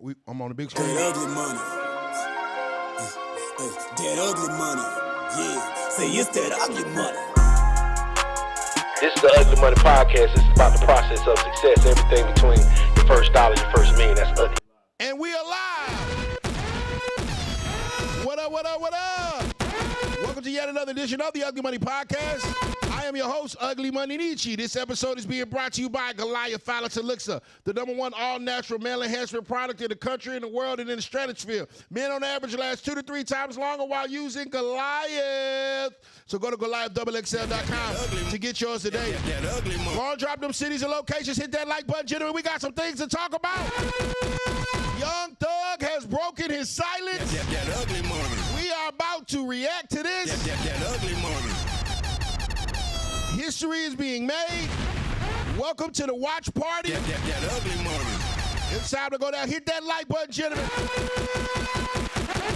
I'm on the big screen. That ugly money. That ugly money. Yeah. Say it's that ugly money. This is the Ugly Money Podcast. This is about the process of success. Everything between your first dollar and your first million. That's ugly. And we are live. What up, what up, what up? Welcome to yet another edition of the Ugly Money Podcast. I am your host, Ugly Money Nietzsche. This episode is being brought to you by Goliath Phallus Elixir, the #1 all-natural male enhancement product in the country, in the world, and in the stratosphere. Men on average last 2 to 3 times longer while using Goliath. So go to GoliathXXL.com to get yours today. All drop them cities and locations. Hit that like button, gentlemen. We got some things to talk about. Young Thug has broken his silence. That ugly money. We are about to react to this. That ugly money. History is being made. Welcome to the watch party. That ugly money. It's time to go down. Hit that like button, gentlemen.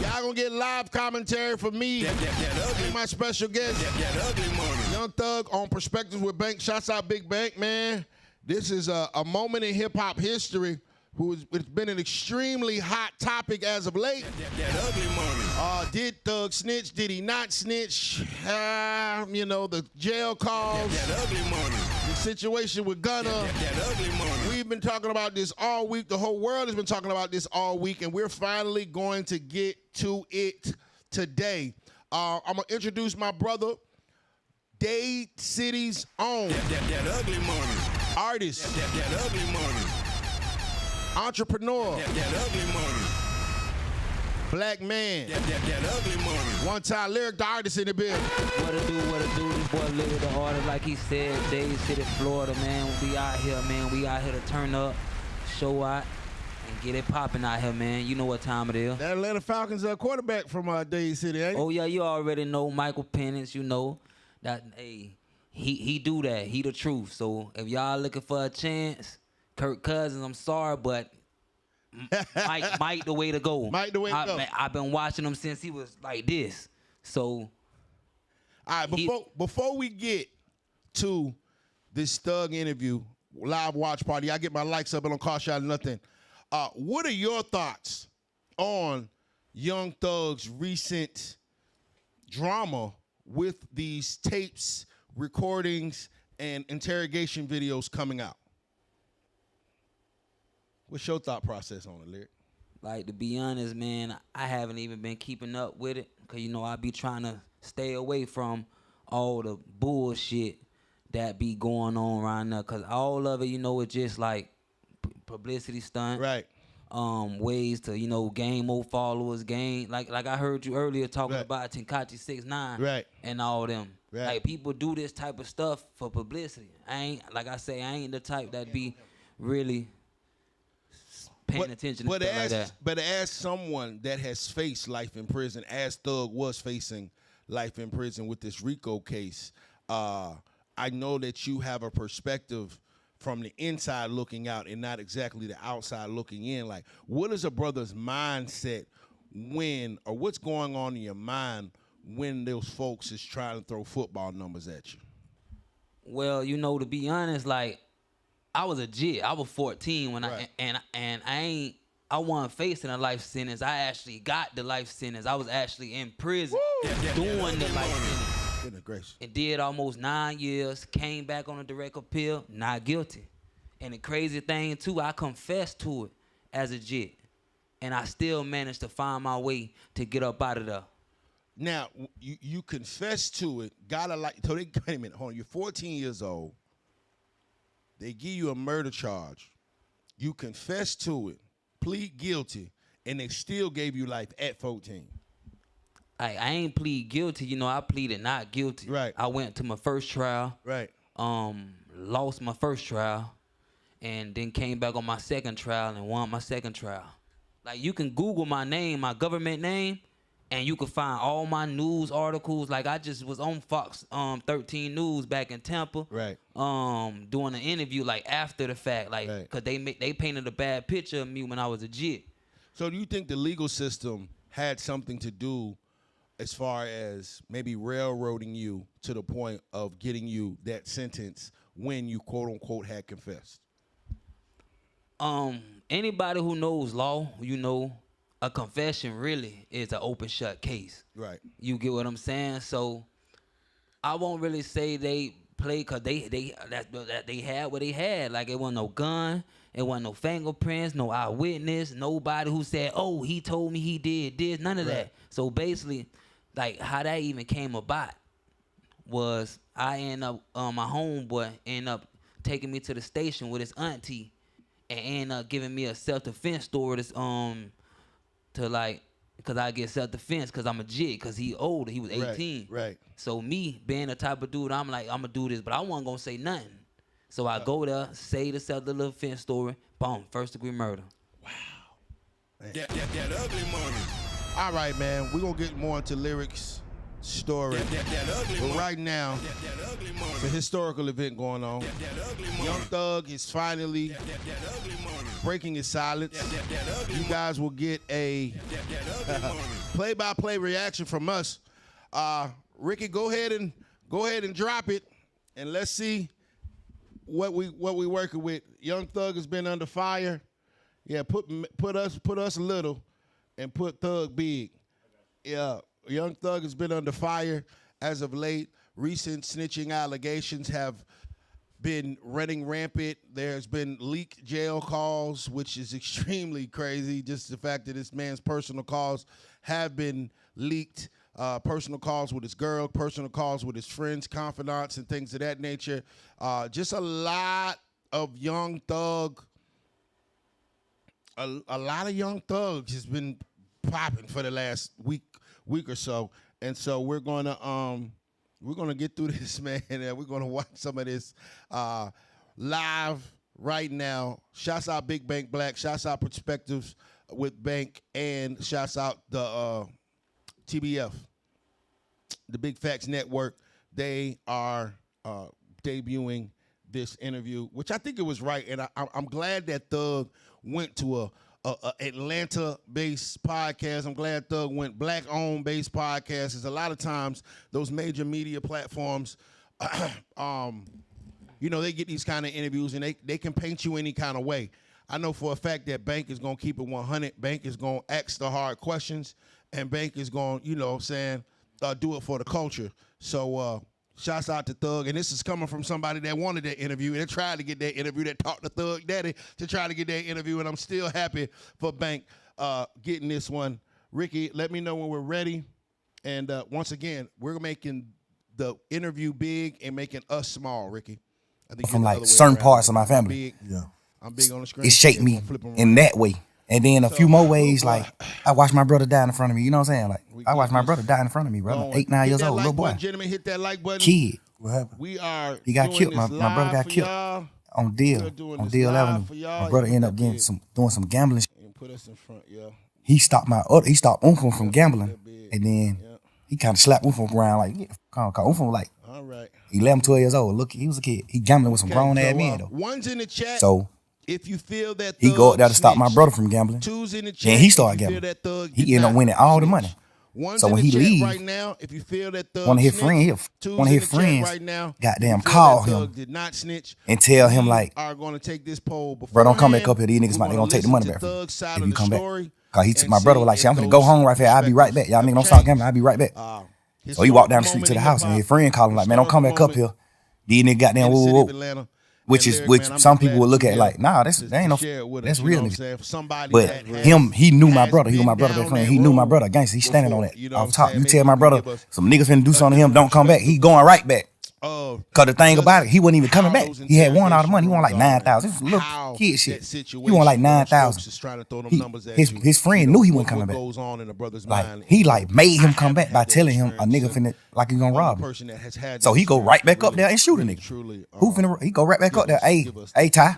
Y'all gonna get live commentary from me and my special guest, That ugly money. Young Thug on Perspectives with Bank. Shouts out Big Bank, man. This is a moment in hip-hop history. It's been an extremely hot topic as of late. That ugly money. Did Thug snitch? Did he not snitch? The jail calls. That ugly money. The situation with Gunna. That ugly money. We've been talking about this all week. The whole world has been talking about this all week, and we're finally going to get to it today. I'm going to introduce my brother, Dade City's own. That ugly money. Artist. That ugly money. Entrepreneur. That ugly money. Black man. That ugly money. One-time lyric DaArtis in the building. What it do, this boy Lyric the artist, like he said, Dade City, Florida, man. We out here, man. We out here to turn up, show out, and get it popping out here, man. You know what time it is. That Atlanta Falcons quarterback from Dade City, ain't he? Oh, yeah, you already know Michael Penix, you know. That, hey, he do that. He the truth. So if y'all looking for a chance, Kirk Cousins, I'm sorry, but Mike the way to go. Mike the way to go. Man, I've been watching him since he was like this. So, all right, before we get to this Thug interview, live watch party, I get my likes up. It don't cost y'all nothing. What are your thoughts on Young Thug's recent drama with these tapes, recordings, and interrogation videos coming out? What's your thought process on it, Lyric? Like, to be honest, man, I haven't even been keeping up with it because, I be trying to stay away from all the bullshit that be going on right now because all of it, it's just like publicity stunt. Right. Ways to, gain more followers, like I heard you earlier talking about Tekashi 6ix9ine right. and all them. Right. Like, people do this type of stuff for publicity. I ain't the type that be really paying attention to stuff like that. But as someone that has faced life in prison, as Thug was facing life in prison with this RICO case, I know that you have a perspective from the inside looking out and not exactly the outside looking in. Like, what is a brother's mindset or what's going on in your mind when those folks is trying to throw football numbers at you? Well, to be honest, like, I was a jit. I was 14 when I wasn't facing a life sentence. I actually got the life sentence. I was actually in prison doing the life sentence. Goodness gracious. And did almost 9 years, came back on a direct appeal, not guilty. And the crazy thing, too, I confessed to it as a jit. And I still managed to find my way to get up out of there. Now, you confessed to it, wait a minute, hold on, you're 14 years old. They give you a murder charge. You confess to it, plead guilty, and they still gave you life at 14. I ain't plead guilty. I pleaded not guilty. Right. I went to my first trial. Right. Lost my first trial, and then came back on my second trial and won my second trial. Like, you can Google my name, my government name, and you can find all my news articles. Like, I just was on Fox 13 News back in Tampa. Right. Doing an interview, like, after the fact. Like, because they painted a bad picture of me when I was a jit. So do you think the legal system had something to do as far as maybe railroading you to the point of getting you that sentence when you, quote-unquote, had confessed? Anybody who knows law, you know, a confession really is an open shut case. Right. You get what I'm saying? So I won't really say they play because they had what they had. Like, it wasn't no gun, it wasn't no fingerprints, no eyewitness, nobody who said, oh, he told me he did this, none of that. So basically, like, how that even came about was my homeboy ended up taking me to the station with his auntie and ended up giving me a self-defense story because I get self-defense because I'm a jit, because he older, he was 18. Right. So me being the type of dude, I'm like, I'm going to do this, but I wasn't going to say nothing. So I go there, say the self-defense story, boom, first degree murder. Wow. That ugly money. All right, man. We're going to get more into lyrics, story. That ugly But money. right now, That ugly money. it's a historical event going on. That ugly money. Young Thug is finally That ugly money. breaking his silence. That ugly You money. guys will get a That ugly money. play-by-play reaction from us. Ricky, go ahead and drop it, and let's see what we working with. Young Thug has been under fire. Yeah, put us a little, and put Thug big. Yeah, Young Thug has been under fire as of late. Recent snitching allegations have been running rampant. There's been leaked jail calls, which is extremely crazy. Just the fact that this man's personal calls have been leaked. Personal calls with his girl, personal calls with his friends, confidants, and things of that nature. Just a lot of Young Thug. A lot of Young Thugs has been popping for the last week or so, and so we're gonna get through this, man, and we're gonna watch some of this live right now. Shouts out Big Bank Black. Shouts out Perspectives with Bank, and shouts out the TBF, the Big Facts Network. They are debuting this interview, which I think it was right, and I'm glad that Thug went to a Atlanta-based podcast. I'm glad Thug went black-owned based podcast. There's a lot of times those major media platforms, they get these kind of interviews and they can paint you any kind of way. I know for a fact that Bank is gonna keep it 100. Bank is gonna ask the hard questions, and Bank is gonna, do it for the culture. So shouts out to Thug, and this is coming from somebody that wanted that interview, and they tried to get that interview, that talked to Thug Daddy to try to get that interview, and I'm still happy for Bank getting this one. Ricky, let me know when we're ready, and once again, we're making the interview big and making us small, Ricky. I think from like certain parts of my family. I'm big on the screen. It shaped me in that way. And then a few more ways, like, I watched my brother die in front of me. You know what I'm saying? Like, I watched my brother die in front of me, brother. 8, 9 years old, little boy. Gentlemen, hit that like button. Kid. What happened? He got killed. My brother got killed on Deal Avenue. My brother ended up doing some gambling. Put us in front, He stopped Umfum from gambling, and then he kind of slapped Umfum around like, Umfum was like, all right, 11, 12 years old. Look, he was a kid. He gambling with some grown ass men though. One's in the chat. So if you feel that he go up there to stop my brother from gambling. Two's in the chat. Then he started gambling. He ended up winning all the money. One's So when he leave, right now, if you feel that Thug one of his snitched, friends, right now, goddamn call him did not snitch, and tell him like, are going to take this poll bro, don't come back up here. These niggas might, they gonna take the money back from you if you come back. Cause he took my brother was like, shit, I'm gonna go home right here. I'll be right back. Y'all niggas don't stop gambling. I'll be right back. So he walked down the street to the house, and his friend called him like, man, don't come back up here. These niggas goddamn whoa. Which some people would look at like, nah, that's real nigga. But he knew my brother. He was my brother, best friend. He knew my brother. Gangster, he's standing on that. Off top, you tell my brother some niggas finna do something to him, don't come back. He going right back. Cause the thing about it, he wasn't even coming back. He had won all the money. He won like 9,000. This was little kid shit. He won like 9,000. His friend knew he wasn't coming back. Like he like made him come back by telling him a nigga finna like he gonna rob him. So he go right back up there and shoot a nigga. Who finna? He go right back up there. Hey Ty,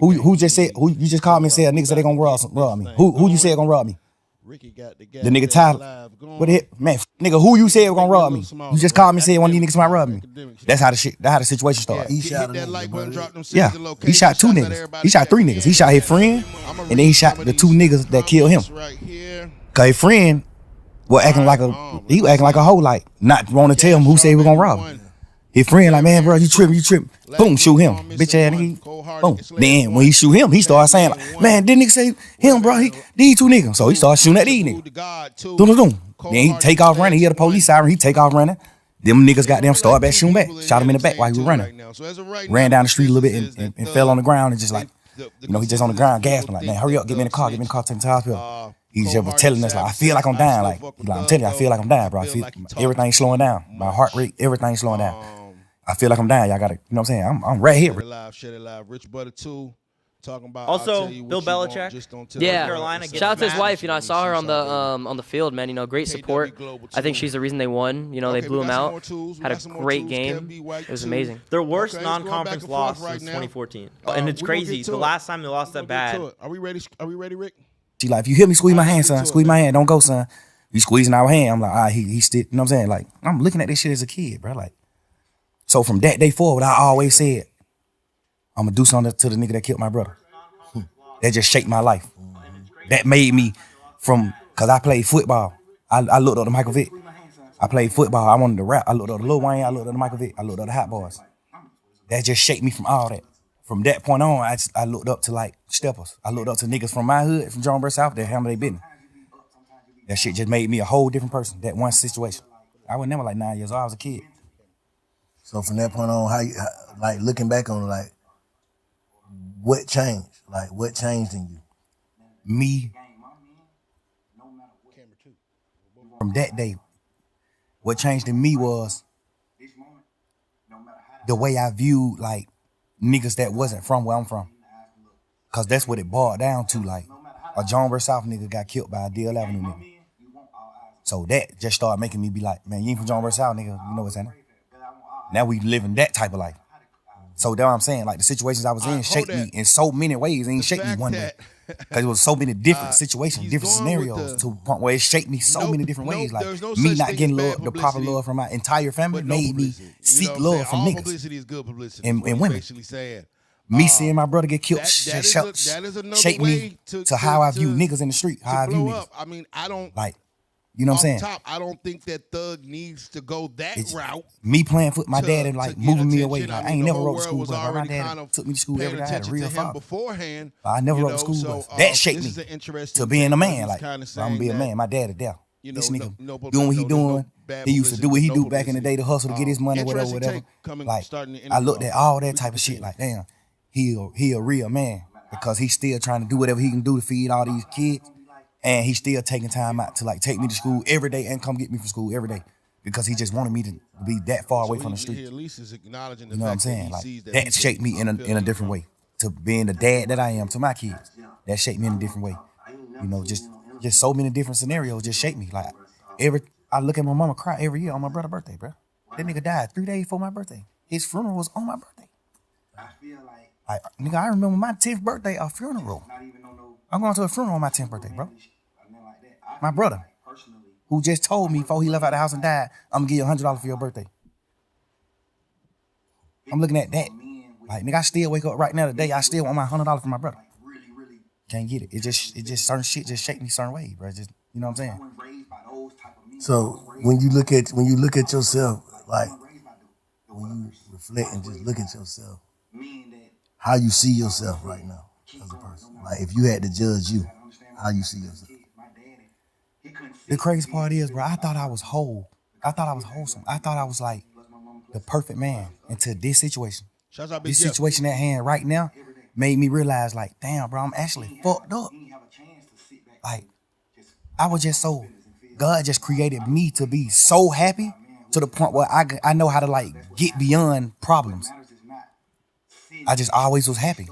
who just said? Who you just called me and said niggas said they gonna rob me? Who you said gonna rob me? Ricky got the nigga Tyler. What the hell? Man, nigga, who you said was gonna rob me? You just called me and said one of these niggas might rob me. That's how the situation started. He shot a nigga. Yeah, he shot 2 niggas. He shot 3 niggas. He shot his friend, and then he shot the 2 niggas that killed him. Cause his friend was acting like a hoe, like not want to tell him who said he was gonna rob him. His friend like, man, bro, you tripping. Boom, shoot him. Bitch ass nigga. Boom. Then when he shoot him, he started saying like, man, this nigga say him, bro. These two niggas. So he started shooting at these niggas. Doom. Then he take off running. He hear the police siren. He take off running. Them niggas got them started back shooting back. Shot him in the back while he was running. Ran down the street a little bit and fell on the ground and just like, you know, he just on the ground gasping like, man, hurry up, get me in the car, take me to the hospital. He just was telling us like, I feel like I'm dying. Like I'm telling you, I feel like I'm dying, bro. I feel everything's slowing down. My heart rate, everything's slowing down. I feel like I'm dying. Y'all gotta, you know what I'm saying? I'm right here. Share it live. Rich Butter 2 talking about. Also, Bill Belichick. Yeah. Carolina. Shout out to his wife. You know, I saw her on the field, man. You know, great support. I think she's the reason they won. You know, they blew him out. Had a great game. It was amazing. Their worst non-conference loss since 2014. And it's crazy. The last time they lost that bad. Are we ready? Are we ready, Rick? She like, if you hear me squeeze my hand, son, squeeze my hand. Don't go, son. You squeezing our hand. I'm like, all right, he's still, you know what I'm saying? Like, I'm looking at this shit as a kid, bro. Like, so from that day forward, I always said, I'm gonna do something to the nigga that killed my brother. That just shaped my life. That made me cause I played football. I looked up to Michael Vick. I played football. I wanted to rap. I looked up to Lil Wayne. I looked up to Michael Vick. I looked up to Hot Boys. That just shaped me from all that. From that point on, I looked up to like steppers. I looked up to niggas from my hood, from Jonesboro South, that handle their business. That shit just made me a whole different person. That one situation. I was never like 9 years old. I was a kid. So from that point on, how you, like looking back on it, like what changed? Like what changed in you? Me. From that day, what changed in me was the way I viewed like niggas that wasn't from where I'm from. Cause that's what it boiled down to. Like a Jonesboro South nigga got killed by a Deal Avenue nigga. So that just started making me be like, man, you ain't from Jonesboro South, nigga. You know what's happening? Now we living that type of life. So that's what I'm saying. Like the situations I was in shaped me in so many ways. It ain't shaped me one day. Because it was so many different situations, different scenarios to a point where it shaped me so many different ways. Like me not getting love, the proper love from my entire family made me seek love from niggas and women. Me seeing my brother get killed shaped me to how I view niggas in the street, how I view niggas. I mean, I don't like. You know what I'm saying? I don't think that Thug needs to go that route. Me playing foot, my dad and like moving me away. Like I ain't never rode to school, but my dad took me to school every day. I had a real father. Beforehand, I never rode to school, but that shaped me to being a man. Like I'm gonna be a man. My dad is there. This nigga doing what he doing. He used to do what he do back in the day to hustle to get his money, whatever. Like I looked at all that type of shit. Like damn, he a real man because he's still trying to do whatever he can do to feed all these kids. And he's still taking time out to like take me to school every day and come get me from school every day because he just wanted me to be that far away from the street. You know what I'm saying? Like that shaped me in a different way to being the dad that I am to my kids. That shaped me in a different way. You know, just so many different scenarios just shaped me. Like I look at my mama cry every year on my brother's birthday, bro. That nigga died 3 days before my birthday. His funeral was on my birthday. Nigga, I remember my 10th birthday, a funeral. I'm going to a funeral on my 10th birthday, bro. My brother, who just told me before he left out the house and died, I'm gonna give you $100 for your birthday. I'm looking at that. Like, nigga, I still wake up right now today, I still want my $100 for my brother. Can't get it. It just certain shit just shake me certain way, bro. Just, you know what I'm saying? So when you look at yourself, like when you reflect and just look at yourself, how you see yourself right now as a person. Like if you had to judge you, how you see yourself. The crazy part is, bro, I thought I was whole. I thought I was wholesome. I thought I was like the perfect man until this situation. This situation at hand right now made me realize like, damn, bro, I'm actually fucked up. Like, I was just so, God just created me to be so happy to the point where I know how to like get beyond problems. I just always was happy.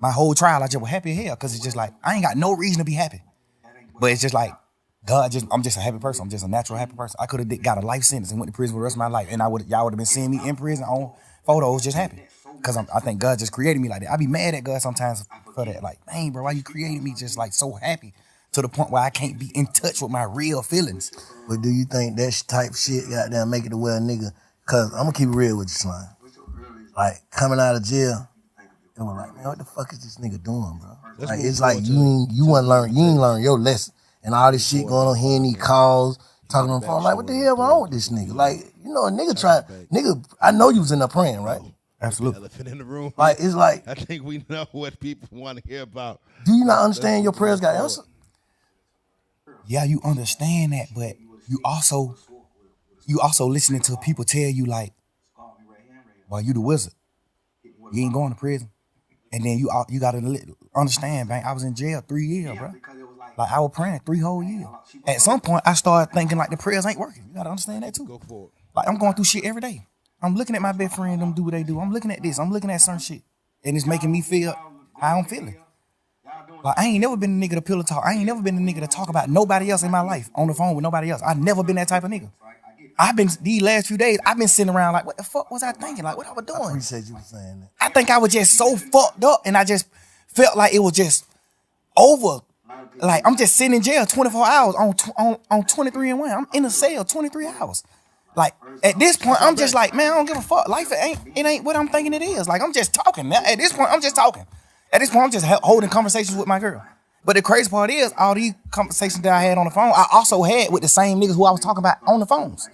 My whole trial, I just was happy as hell because it's just like, I ain't got no reason to be happy. But it's just like, God, I'm just a happy person. I'm just a natural happy person. I could have got a life sentence and went to prison for the rest of my life. And y'all would have been seeing me in prison on photos just happy. Because I think God just created me like that. I be mad at God sometimes for that. Like, dang, bro, why you created me just like so happy to the point where I can't be in touch with my real feelings. But do you think that type shit goddamn make it to where a nigga, because I'm going to keep it real with you, Slime. Like, coming out of jail, and we're like, man, what the fuck is this nigga doing, bro? Like, it's like you ain't learn your lesson. And all this shit going on, hearing these calls, talking on the phone, like, what the hell wrong with this nigga? Like, you know, a nigga, I know you was in there praying, right? Absolutely. Elephant in the room. Like, it's like, I think we know what people want to hear about. Do you not understand your prayers got answered? Yeah, you understand that, but you also listening to people tell you like, well, you the wizard. You ain't going to prison. And then you gotta understand, man, I was in jail 3 years, bro. Like, I was praying 3 whole years. At some point, I started thinking like the prayers ain't working. You gotta understand that too. Go for it. Like, I'm going through shit every day. I'm looking at my best friend, them do what they do. I'm looking at this. I'm looking at certain shit. And it's making me feel how I'm feeling. Like, I ain't never been a nigga to pillow talk. I ain't never been a nigga to talk about nobody else in my life on the phone with nobody else. I never been that type of nigga. These last few days, I've been sitting around like, what the fuck was I thinking? Like, what I was doing? I appreciate you saying that. I think I was just so fucked up, and I just felt like it was just over. Like, I'm just sitting in jail 24 hours on 23 and 1. I'm in a cell 23 hours. Like, at this point, I'm just like, man, I don't give a fuck. Life, it ain't what I'm thinking it is. Like, I'm just talking. At this point, I'm just talking. At this point, I'm just holding conversations with my girl. But the crazy part is, all these conversations that I had on the phone, I also had with the same niggas who I was talking about on the phones.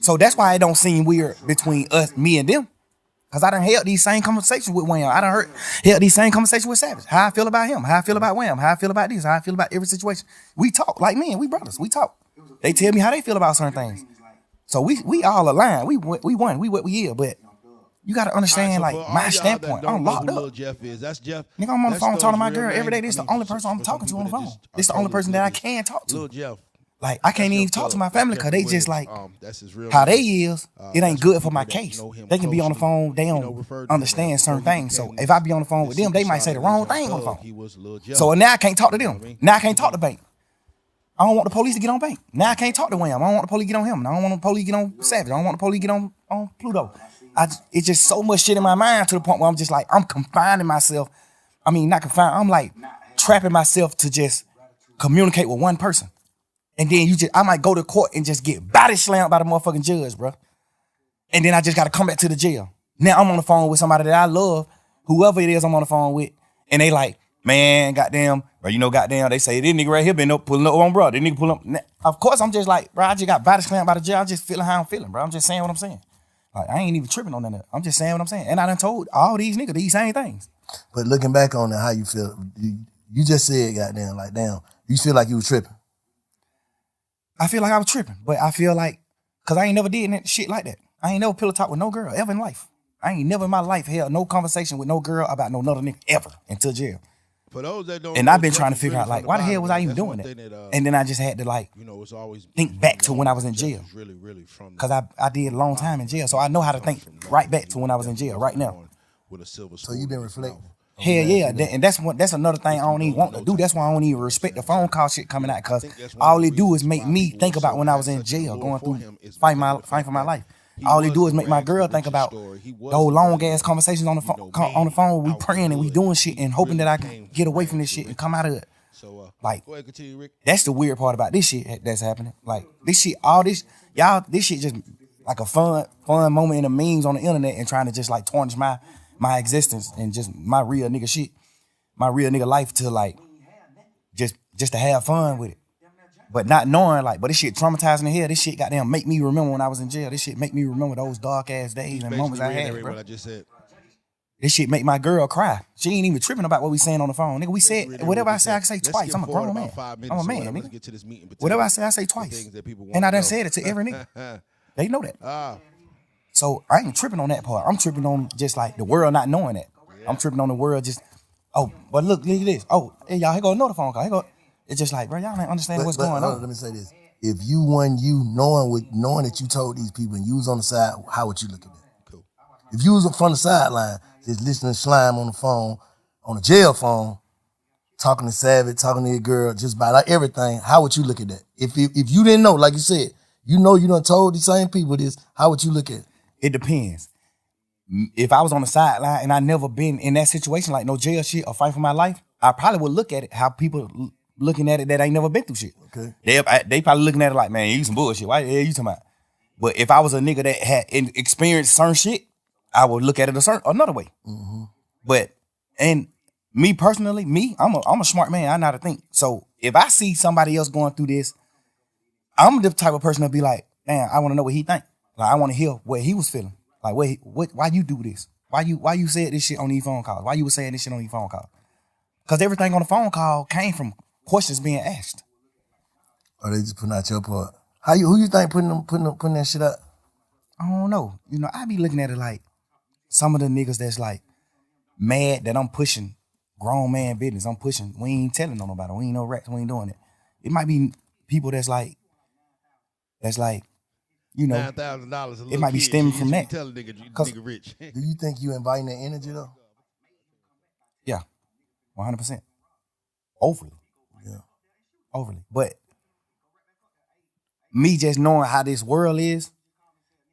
So that's why it don't seem weird between me and them. Because I done held these same conversations with Wham. I done held these same conversations with Savage. How I feel about him, how I feel about Wham, how I feel about this, how I feel about every situation. We talk like men, we brothers, we talk. They tell me how they feel about certain things. So we all align. We won. We what we is. But you got to understand, like, my standpoint. I'm locked up. Jeff is. That's Jeff. Nigga, I'm on the phone talking to my girl every day. This is the only person I'm talking to on the phone. This is the only person that I can talk to. Lil Jeff. Like, I can't even talk to my family because they just like, how they is, it ain't good for my case. They can be on the phone, they don't understand certain things. So if I be on the phone with them, they might say the wrong thing on the phone. So now I can't talk to them. Now I can't talk to Bank. I don't want the police to get on Bank. Now I can't talk to Wham. I don't want the police to get on him. I don't want the police to get on Savage. I don't want the police to get on Pluto. It's just so much shit in my mind to the point where I'm just like, I'm confining myself. I mean, not confined. I'm like trapping myself to just communicate with one person. And then I might go to court and just get body slammed by the motherfucking judge, bro. And then I just got to come back to the jail. Now I'm on the phone with somebody that I love, whoever it is I'm on the phone with. And they like, man, goddamn, bro, goddamn, they say, this nigga right here been up pulling up on bro. This nigga pull up. Of course, I'm just like, bro, I just got body slammed by the jail. I'm just feeling how I'm feeling, bro. I'm just saying what I'm saying. Like, I ain't even tripping on that. I'm just saying what I'm saying. And I done told all these niggas these same things. But looking back on it, how you feel? You just said, goddamn, like, damn, you feel like you was tripping. I feel like I was tripping, but I feel like, because I ain't never did shit like that. I ain't never pillow talk with no girl ever in life. I ain't never in my life held no conversation with no girl about no another nigga ever until jail. For those that don't, and I've been trying to figure out, like, why the hell was I even doing that? And then I just had to, like, it's always think back to when I was in jail. Because I did a long time in jail, so I know how to think right back to when I was in jail right now. So you've been reflecting. Hell yeah, and that's another thing I don't even want to do. That's why I don't even respect the phone call shit coming out, because all it do is make me think about when I was in jail, going through fighting for my life. All it do is make my girl think about those long ass conversations on the phone. We praying and we doing shit and hoping that I can get away from this shit and come out of it. Like, that's the weird part about this shit that's happening. Like, this shit, this shit just like a fun moment in the memes on the internet and trying to just like tarnish my existence and just my real nigga shit, my real nigga life, to like just to have fun with it, but not knowing, like, but this shit traumatizing the hell. This shit goddamn make me remember when I was in jail. This shit make me remember those dark ass days and moments I had, bro. This shit make my girl cry. She ain't even tripping about what we saying on the phone, nigga. We said whatever I say, I can say twice. I'm a grown man. I'm a man, nigga. Whatever I say twice, and I done said it to every nigga. They know that. So I ain't tripping on that part. I'm tripping on just like the world not knowing that. I'm tripping on the world just, but look at this. Oh, hey, y'all, here go another phone call. Here go. It's just like, bro, y'all ain't understanding what's going on. Let me say this. If you knowing that you told these people and you was on the side, how would you look at that? Cool. If you was from the sideline, just listening to Slime on the phone, on the jail phone, talking to Savage, talking to your girl, just about like everything, how would you look at that? If you didn't know, like you said, you done told these same people this, how would you look at it? It depends. If I was on the sideline and I never been in that situation, like no jail shit or fight for my life, I probably would look at it how people looking at it that ain't never been through shit. Okay. They probably looking at it like, man, you some bullshit. Why the hell you talking about? But if I was a nigga that had experienced certain shit, I would look at it another way. Mm-hmm. But, and me personally, I'm a smart man. I know how to think. So if I see somebody else going through this, I'm the type of person to be like, damn, I want to know what he think. Like, I want to hear what he was feeling. Like, why you do this? Why you said this shit on these phone calls? Why you was saying this shit on these phone calls? Because everything on the phone call came from questions being asked. Or they just putting out your part. Who you think putting that shit out? I don't know. You know, I be looking at it like some of the niggas that's like mad that I'm pushing grown man business. I'm pushing. We ain't telling on nobody. We ain't no rats. We ain't doing it. It might be people that's like, you know, $9,000. it might be stemming from that. Tell a nigga rich. Do you think you inviting that energy though? Yeah, 100%. Overly. Yeah. Overly. But me just knowing how this world is,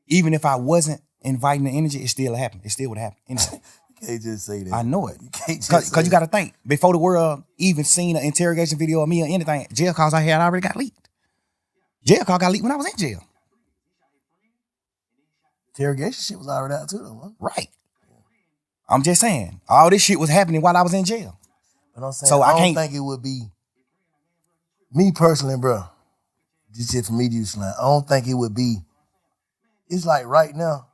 even if I wasn't inviting the energy, it still happened. It still would happen. Anyway. You can't just say that. I know it. You can't just Because you got to think, before the world even seen an interrogation video of me or anything, jail calls I had already got leaked. Jail call got leaked when I was in jail. Interrogation shit was already out too, though. Huh? Right. I'm just saying, all this shit was happening while I was in jail. But I'm saying, So I don't can't think it would be, me personally, bro, this shit for me to use slang, I don't think it would be, it's like right now,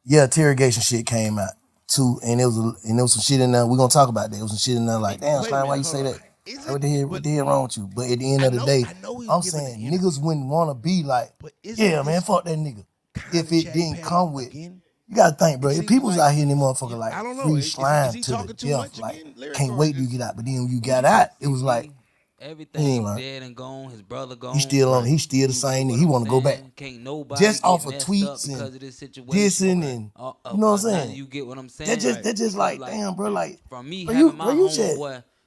yeah, interrogation shit came out too, and there was some shit in there, we're gonna talk about that, there was some shit in there like, damn, Slime, why you say that? What the hell wrong with you? But at the end of the day, I'm saying niggas wouldn't want to be like, yeah, man, fuck that nigga. If it didn't come with, you gotta think, bro. If people's out here in the motherfucker like free slime to the death, like can't wait till you get out. But then when you got out, it was like everything dead and gone. His brother gone. He's still the same. He want to go back. Can't nobody just off of tweets and dissing and you know what I'm saying. You get what I'm saying? That just like damn, bro. Like from me, you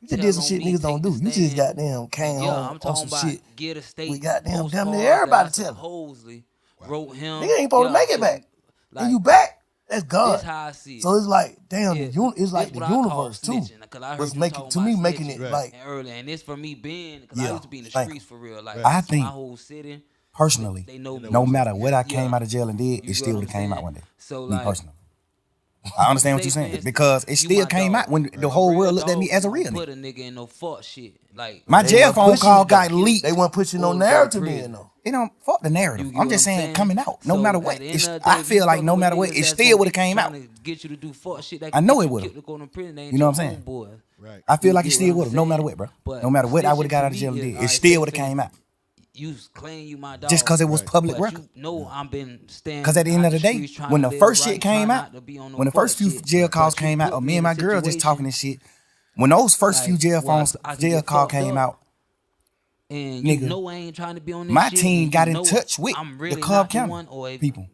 did some shit niggas don't do. You just goddamn came home on some shit. Get a state. We goddamn damn near everybody tell him. Wrote him. Nigga ain't supposed to make it back. Like, and you back, that's God. That's how I see it. So it's like, damn, it's like the universe too. Was making it like early, and it's for me being because I used to be in the streets for real. Like I think my whole city, personally, no matter what I came out of jail and did, it still would have came out one day. So me personally. I understand what you're saying because it still came out when the whole world looked at me as a real nigga. Put a nigga in no fuck shit. Like my jail phone call got leaked. They weren't pushing no narrative in though. It don't fuck the narrative. I'm just saying coming out. No matter what, I feel like no matter what, it still would have came out. Get you to do fuck shit. I know it would have. You know what I'm saying? Right. I feel like it still would have, no matter what, bro. No matter what I would have got out of jail and did, it still would have came out. You claim you my dog. Just because it was public record. I've been standing. Because at the end of the day, when the first shit came out, when the first few jail calls came out, of me and my girl just talking this shit, when those first few jail call came out, and you know I ain't trying to be on this my shit, team got in touch with the Cobb County people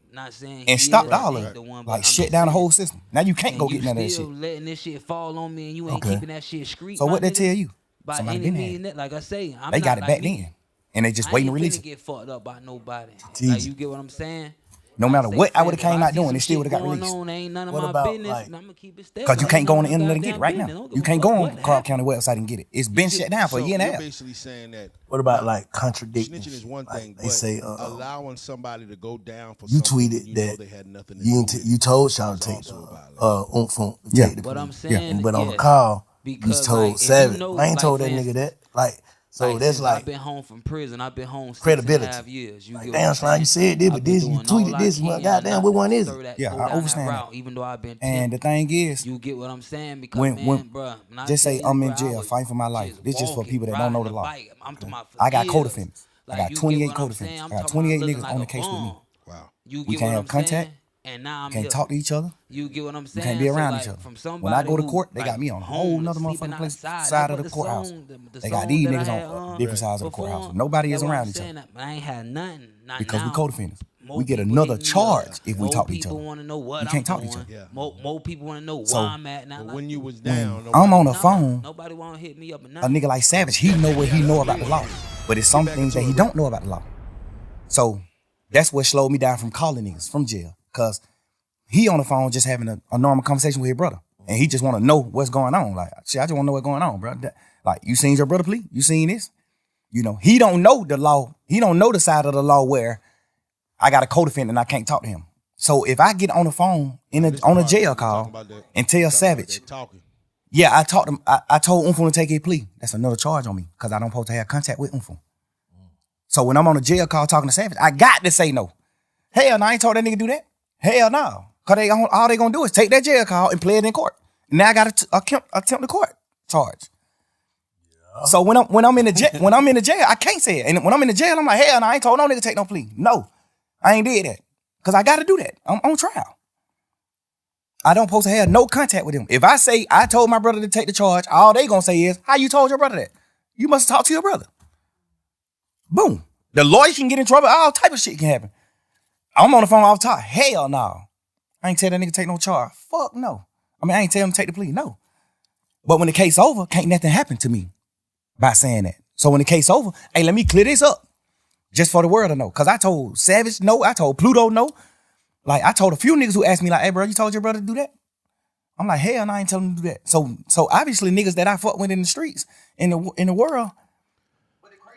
and stopped all of it. Like shut down the whole system. Now you can't go get none of that shit. Letting this shit fall on me and you ain't keeping that shit street. So what they tell you? By any means, like I say, they got it back then. And they just waiting to release it. Get fucked up by nobody. Like, you get what I'm saying? No matter what I would have came out doing, it still would have got released. Ain't none of my business. I'm gonna keep it steady. Because you can't go on the internet and get it right now. You can't go on the Cobb County website and get it. It's been shut down for a year and a half. Basically saying that. What about like contradictions? Snitching is one thing. Like they say allowing somebody to go down for you something tweeted that they had nothing you told Sean to take the yeah. But I'm saying, but on the call, you told Savage. I ain't told that nigga that. Like. So that's like I've been home from prison. I've been home 6.5 years. Like, damn, Slime, you said this, but this, you tweeted this. Goddamn, what one is it? Yeah, I understand that. Even though I've been and the thing is, you get what I'm saying? Because bro, just say I'm in jail, fighting for my life. This just for people that don't know the law. I got co-defendants. I got 28 co-defendants. I got 28 niggas on the case with me. Wow. We can't have contact. And now I'm can't talk to each other. You get what I'm saying? We can't be around each other. When I go to court, they got me on a whole nother motherfucking side of the courthouse. They got these niggas on different sides of the courthouse. Nobody is around each other. I ain't had nothing. Because we co-defendants. We get another charge if we talk to each other. You can't talk to each other. More people want to know why I'm at now. When you was down, I'm on the phone. Nobody want to hit me up. A nigga like Savage, he know what he know about the law, but it's some things that he don't know about the law. So that's what slowed me down from calling niggas from jail. Cause he on the phone just having a normal conversation with his brother. And he just want to know what's going on. Like, shit, I just want to know what's going on, bro. Like, you seen your brother plea? You seen this? You know, he don't know the law. He don't know the side of the law where I got a co-defendant and I can't talk to him. So if I get on the phone on a jail call and tell Savage, yeah, I talked him. I told Umfo to take his plea. That's another charge on me because I don't supposed to have contact with Umfo. So when I'm on a jail call talking to Savage, I got to say no. Hell no, I ain't told that nigga do that. Hell no. Cause all they gonna do is take that jail call and play it in court. Now I got to attempt the court charge. Yeah. So when I'm in the jail, I can't say it. And when I'm in the jail, I'm like, hell no, I ain't told no nigga take no plea. No, I ain't did that. Cause I gotta do that. I'm on trial. I don't supposed to have no contact with him. If I say I told my brother to take the charge, all they gonna say is, how you told your brother that? You must talk to your brother. Boom. The lawyer can get in trouble. All type of shit can happen. I'm on the phone off top. Hell no. I ain't tell that nigga take no charge. Fuck no. I mean, I ain't tell him to take the plea. No. But when the case over, can't nothing happen to me by saying that. So when the case over, hey, let me clear this up. Just for the world to know. Cause I told Savage no. I told Pluto no. Like, I told a few niggas who asked me, like, hey, bro, you told your brother to do that? I'm like, hell no, I ain't telling him to do that. So obviously niggas that I fuck with in the streets, in the world,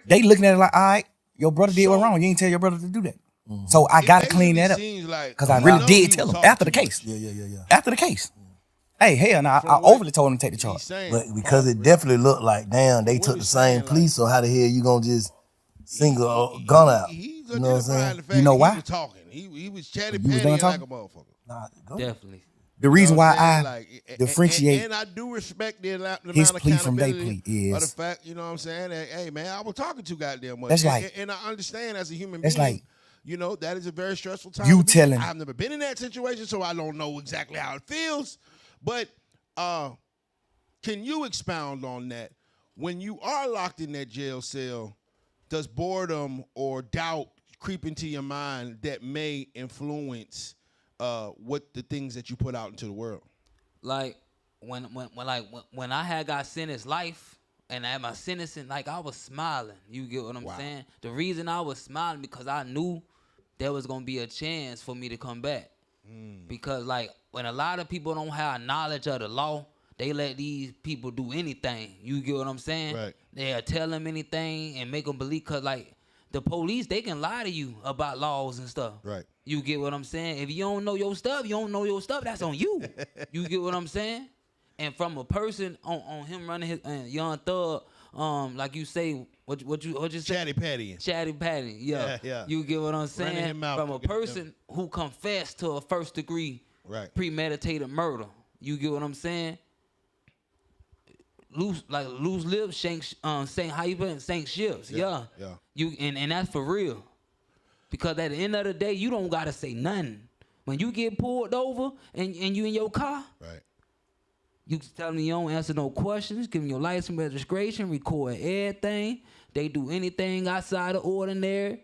they looking at it like, all right, your brother did what wrong. You ain't tell your brother to do that. Mm-hmm. So I got to clean that up. Because I really did tell him after the case. Yeah. After the case. Hey, hell no, I overly told him to take the charge. But because it definitely looked like, damn, they took the same plea, so how the hell you gonna just single Gunna out? You know what I'm saying? You know why? He was chatty patty like a motherfucker. Nah, definitely. The reason why I differentiate and I do respect the amount his of plea from their plea is is the fact, you know what I'm saying? That, hey man, I was talking too goddamn much. That's like, and I understand as a human being. Like, you know, that is a very stressful time. You telling? I've never been in that situation, so I don't know exactly how it feels. But can you expound on that? When you are locked in that jail cell, does boredom or doubt creep into your mind that may influence what the things that you put out into the world? Like when I had got sentenced life and I had my sentencing, like I was smiling. You get what I'm saying? The reason I was smiling because I knew there was gonna be a chance for me to come back. Because like when a lot of people don't have knowledge of the law, they let these people do anything. You get what I'm saying? Right. They'll tell them anything and make them believe. Cause like the police, they can lie to you about laws and stuff. Right. You get what I'm saying? If you don't know your stuff, you don't know your stuff. That's on you. You get what I'm saying? And from a person on him running his Young Thug, like you say, what you say? Chatty patty. Chatty patty. Yeah. You get what I'm saying? From a person who confessed to a first degree premeditated murder. You get what I'm saying? Loose lips, shank how you put it? Sink ships. Yeah. You and that's for real. Because at the end of the day, you don't gotta say nothing. When you get pulled over and you in your car, you tell me you don't answer no questions, give them your license, registration, record everything. They do anything outside of ordinary,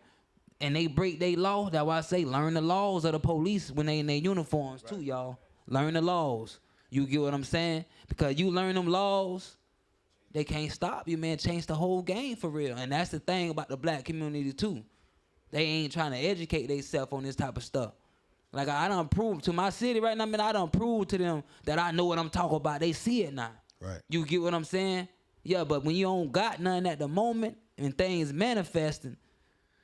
and they break their law. That's why I say learn the laws of the police when they in their uniforms too, y'all. Learn the laws. You get what I'm saying? Because you learn them laws, they can't stop you, man. Change the whole game for real. And that's the thing about the black community too. They ain't trying to educate themselves on this type of stuff. Like I done proved to my city right now, man, I done proved to them that I know what I'm talking about. They see it now. Right. You get what I'm saying? Yeah, but when you don't got nothing at the moment and things manifesting,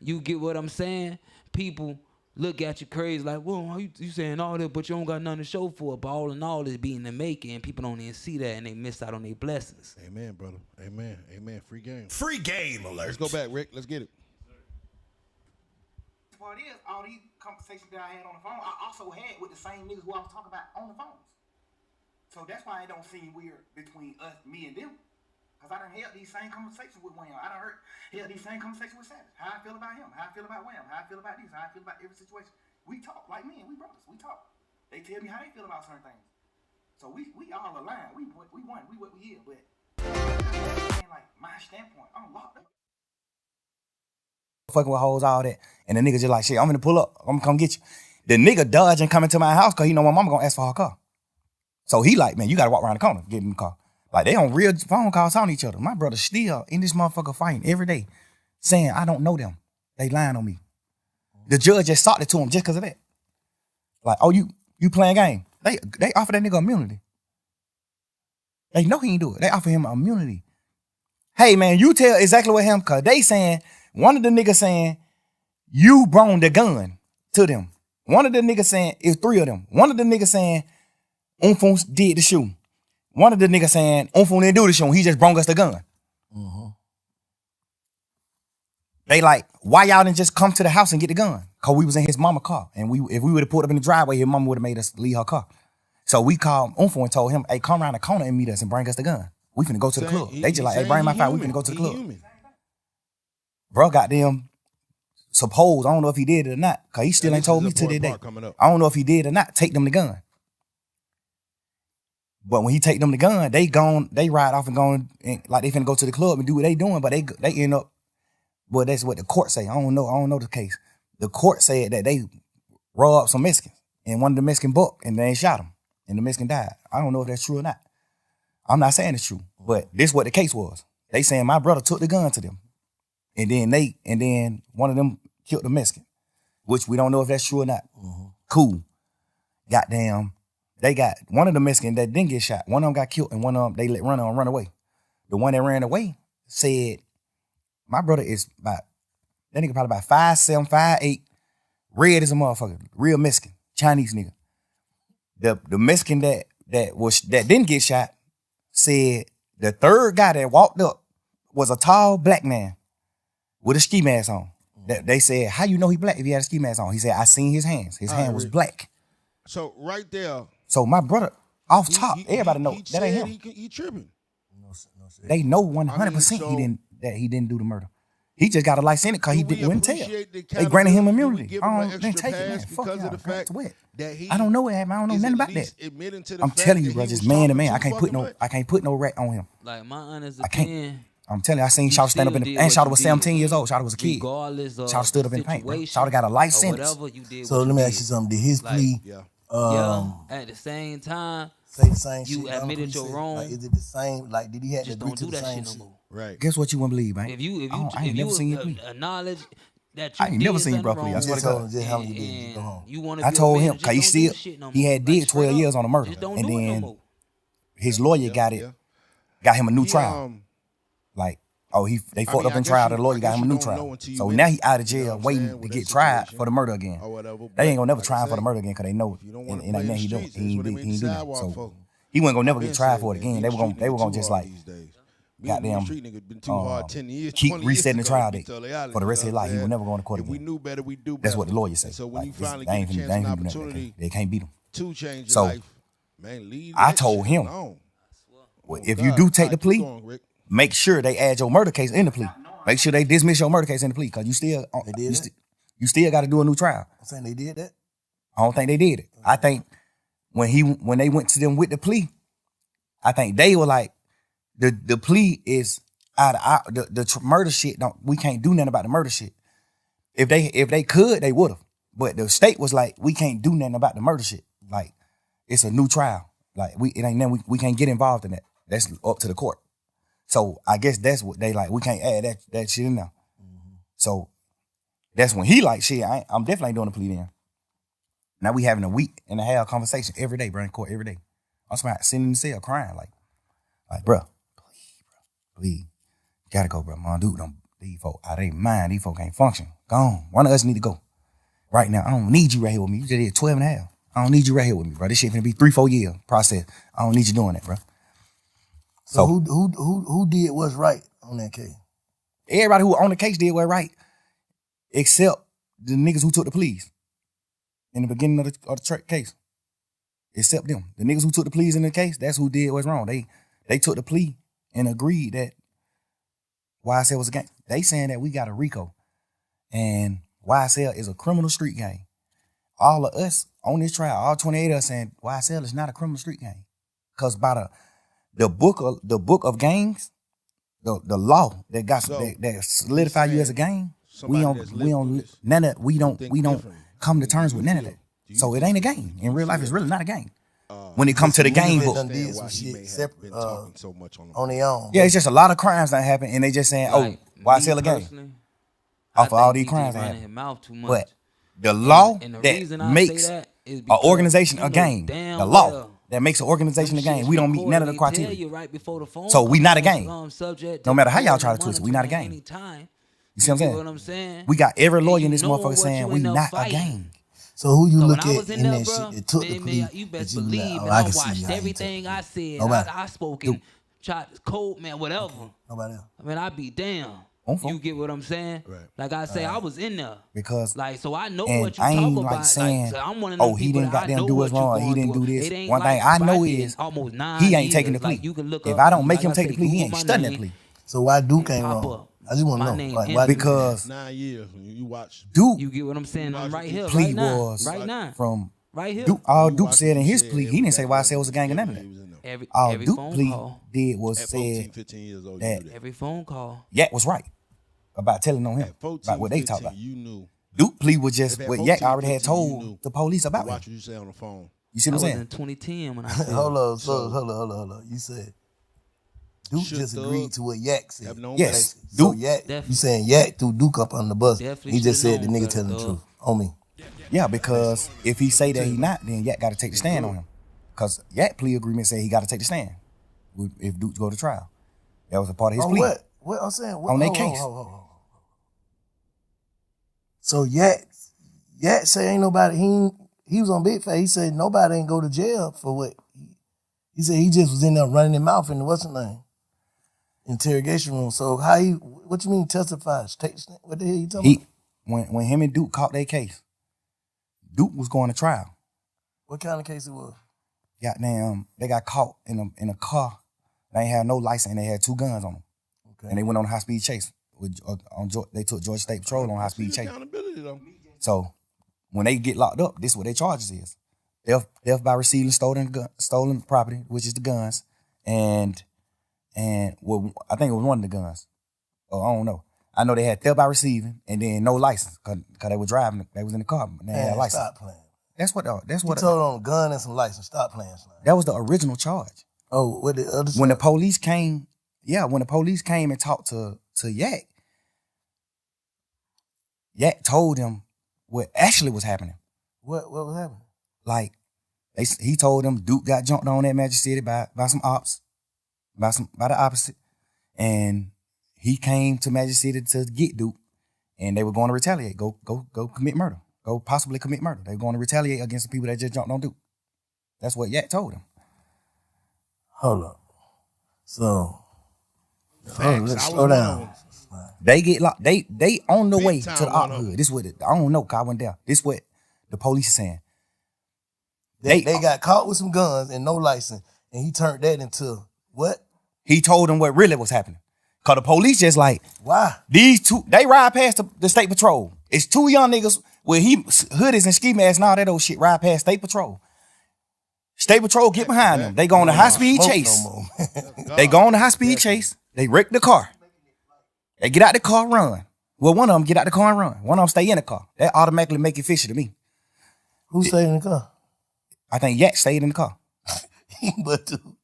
you get what I'm saying? People look at you crazy like, well, you saying all that, but you don't got nothing to show for it. But all in all, it's being the making, and people don't even see that, and they miss out on their blessings. Amen, brother. Amen. Free game. Free game alert. Let's go back, Rick. Let's get it. What it is, all these conversations that I had on the phone, I also had with the same niggas who I was talking about on the phones. So that's why it don't seem weird between us, me and them. Because I done held these same conversations with Wham. I done held these same conversations with Savage. How I feel about him, how I feel about Wham, how I feel about this, how I feel about every situation. We talk like men, we brothers, we talk. They tell me how they feel about certain things. So we all aligned. We won, we what we here, but like my standpoint, I'm locked up. Fucking with hoes, all that. And the nigga just like, shit, I'm gonna pull up. I'm gonna come get you. The nigga dodging coming to my house because he know my mama gonna ask for her car. So he like, man, you gotta walk around the corner, get in the car. Like they on real phone calls on each other. My brother still in this motherfucker fighting every day, saying I don't know them. They lying on me. The judge just sought it to him just because of that. Like, oh, you playing game. They offer that nigga immunity. They know he ain't do it. They offer him immunity. Hey man, you tell exactly what happened, cause they saying, one of the niggas saying, you brought the gun to them. One of the niggas saying, it's three of them. One of the niggas saying, Umfun did the shooting. One of the niggas saying, Umfun didn't do the shooting. He just brought us the gun. They like, why y'all didn't just come to the house and get the gun? Cause we was in his mama car. And if we would have pulled up in the driveway, his mama would have made us leave her car. So we called Umfo and told him, hey, come around the corner and meet us and bring us the gun. We finna go to the club. They just like, hey, bring my fire, we finna go to the club. Bro, goddamn, suppose, I don't know if he did it or not, cause he still ain't told me to this day. I don't know if he did or not, take them the gun. But when he take them the gun, they ride off and go and like they finna go to the club and do what they doing, but they end up, well, that's what the court say. I don't know the case. The court said that they robbed some Mexicans and one of the Mexican bucked and they shot him and the Mexican died. I don't know if that's true or not. I'm not saying it's true, but this is what the case was. They saying my brother took the gun to them and then one of them killed the Mexican, which we don't know if that's true or not. Mm-hmm. Cool. Goddamn. They got one of the Mexicans that didn't get shot. One of them got killed and one of them, they let run away. The one that ran away said, my brother is that nigga probably about 5'7", 5'8", red as a motherfucker, real Mexican, Chinese nigga. The Mexican that didn't get shot said the third guy that walked up was a tall black man with a ski mask on. They said, how you know he black if he had a ski mask on? He said, I seen his hands. His hand was black. So right there. So my brother, off top, everybody know that ain't him. He tripping. They know 100% he didn't do the murder. He just got a life sentence because he wouldn't tell. They granted him immunity. Didn't take it, man. Fuck y'all. I don't know what happened. I don't know nothing about that. I'm telling you, bro, just man to man. I can't put no rat on him. Like my honest opinion. I'm telling you, I seen Shawty stand up in the and Shawty was 17 years old. Shawty was a kid. Shawty stood up in the paint. Shawty got a life sentence. So let me ask you something. Did his plea at the same time say the same you shit? admitted your wrong. Like, is it the same? Like, did he have to agree to the same shit? Right. Guess what you wouldn't believe, man? If you never seen you plea. Acknowledge that you I ain't never seen bro plea. I swear to God. Just how you did. Go home. I told him because he had did 12 years on the murder, and then his lawyer got him a new trial. Like, they fucked up in trial. The lawyer got him a new trial. So now he out of jail waiting to get tried for the murder again. They ain't gonna never try him for the murder again because they know it ain't nothing he doing. He ain't do that. So he wasn't gonna never get tried for it again. They were gonna just like goddamn keep resetting the trial date for the rest of his life. He would never go to court again. That's what the lawyer say. Like, they ain't do nothing. They can't beat him. So I told him, if you do take the plea, make sure they add your murder case in the plea. Make sure they dismiss your murder case in the plea because you still got to do a new trial. I'm saying they did that. I don't think they did it. I think when they went to them with the plea, I think they were like, the plea is out of the murder shit. We can't do nothing about the murder shit. If they could, they would have. But the state was like, we can't do nothing about the murder shit. Like, it's a new trial. Like, it ain't nothing. We can't get involved in that. That's up to the court. So I guess that's what they like. We can't add that shit in there. Mm-hmm. So that's when he like, shit, I'm definitely doing a plea then. Now we having a week and a half conversation every day, bro, in court every day. I'm sitting in the cell crying like, bro, please, gotta go, bro. Mom, dude, these folk out of their mind. These folk can't function. Go on. One of us need to go. Right now, I don't need you right here with me. You just did 12 and a half. I don't need you right here with me, bro. This shit finna be 3-4 year process. I don't need you doing that, bro. So who did what's right on that case? Everybody who on the case did what's right, except the niggas who took the pleas in the beginning of the case. Except them. The niggas who took the pleas in the case, that's who did what's wrong. They took the plea and agreed that YSL was a gang. They saying that we got a RICO and YSL is a criminal street gang. All of us on this trial, all 28 of us saying YSL is not a criminal street gang. Because by the book of gangs, the law that solidify you as a gang, we don't come to terms with none of that. So it ain't a gang. In real life, it's really not a gang. When it comes to the gang book, did some shit separate on their own. Yeah, it's just a lot of crimes that happen, and they just saying, YSL a gang off of all these crimes that happen. But the law that makes an organization a gang, the law that makes an organization a gang, we don't meet none of the criteria. So we not a gang. No matter how y'all try to twist it, we not a gang. You see what I'm saying? We got every lawyer in this motherfucker saying we not a gang. So who you look at in that shit that took the plea? You best believe, I watched everything I said. I spoke in cold, man, whatever. Nobody else. I mean, I be damn. You get what I'm saying? Right. Like I say, I was in there. Because like, so I know and what you I ain't talk like about. saying, like, so I'm one of them he people didn't that I goddamn know do what us you wrong. He going didn't through. do It this. ain't One thing like I know back in is almost 9 he ain't taking the years. plea. Like, you can look If up, I don't make like him I take say, the plea, he Google ain't my studying that name. plea. So why Duke and ain't pop wrong? up. I just want My to know. name Like, and why? Duke. Because 9 years. You watch. Duke You get what I'm saying? I'm right here, plea right now, was right now, from right here. Duke. All You Duke watch said what in you his said plea, he every didn't say goddamn YSL was a gang or none of day that. he was in there. All Every Duke phone plea call, did was At 14, said 15 years old, that you knew that. every phone call. Yak was right about telling on him At 14, about what they 15, talked about. you knew. Duke plea was just If at what 14, Yak already had 15, you knew. told the police about Watch him. what you say on the phone. You see That what was I'm in saying? 2010 when I Hold on, So- hold on. You said Duke Should just Thug agreed to what Yak said. have known Yes. better? So Duke. Yak, Definitely. you saying Yak threw Duke up on the bus? Definitely He just shoulda said the known nigga better, telling the dog. truth on me. Yeah, because if he say that he not, then Yak got to take the stand on him. Because Yak plea agreement say he got to take the stand if Duke go to trial. That was a part of his On plea. what? What I'm saying? What, On their hold case. hold. So Yak say ain't nobody. He was on Big Fat. He said nobody ain't go to jail for what. He said he just was in there running his mouth in the what's the name interrogation room. So how he? What you mean testifies? What the hell you talking about? When him and Duke caught their case, Duke was going to trial. What kind of case it was? Goddamn, they got caught in a car. They ain't had no license and they had 2 guns on them. Okay. And they went on a high speed chase. They took Georgia State Patrol on high speed chase. Accountability, though. So when they get locked up, this is what their charges is: theft by receiving stolen property, which is the guns, and well, I think it was one of the guns. Oh, I don't know. I know they had theft by receiving and then no license because they were driving. They was in the car, but they had a license. Stop playing. That's what. You told on a gun and some license. Stop playing. Slime. That was the original charge. Oh, what the other? When the police came, when the police came and talked to Yak, Yak told them what actually was happening. What was happening? Like, he told them Duke got jumped on at Magic City by some ops, by the opposite, and he came to Magic City to get Duke, and they were going to retaliate, go commit murder, go possibly commit murder. They were going to retaliate against the people that just jumped on Duke. That's what Yak told him. Hold up. So, Facts. let's I slow was down. wrong. They get locked. They on the Big way time to the one op of hood. This what I don't know. 'Cause I wasn't there. This what the police is saying. They got caught with some guns and no license, and he turned that into what? He told them what really was happening. Cause the police just like, Why? these 2, they ride past the state patrol. It's 2 young niggas with hoodies and ski masks and all that old shit ride past state patrol. State patrol get behind them. They go on a high speed chase. They go on a high speed chase. They wreck the car. They get out the car, run. Well, one of them get out the car and run. One of them stay in the car. That automatically make it fishy to me. Who stayed in the car? I think Yak stayed in the car. He but two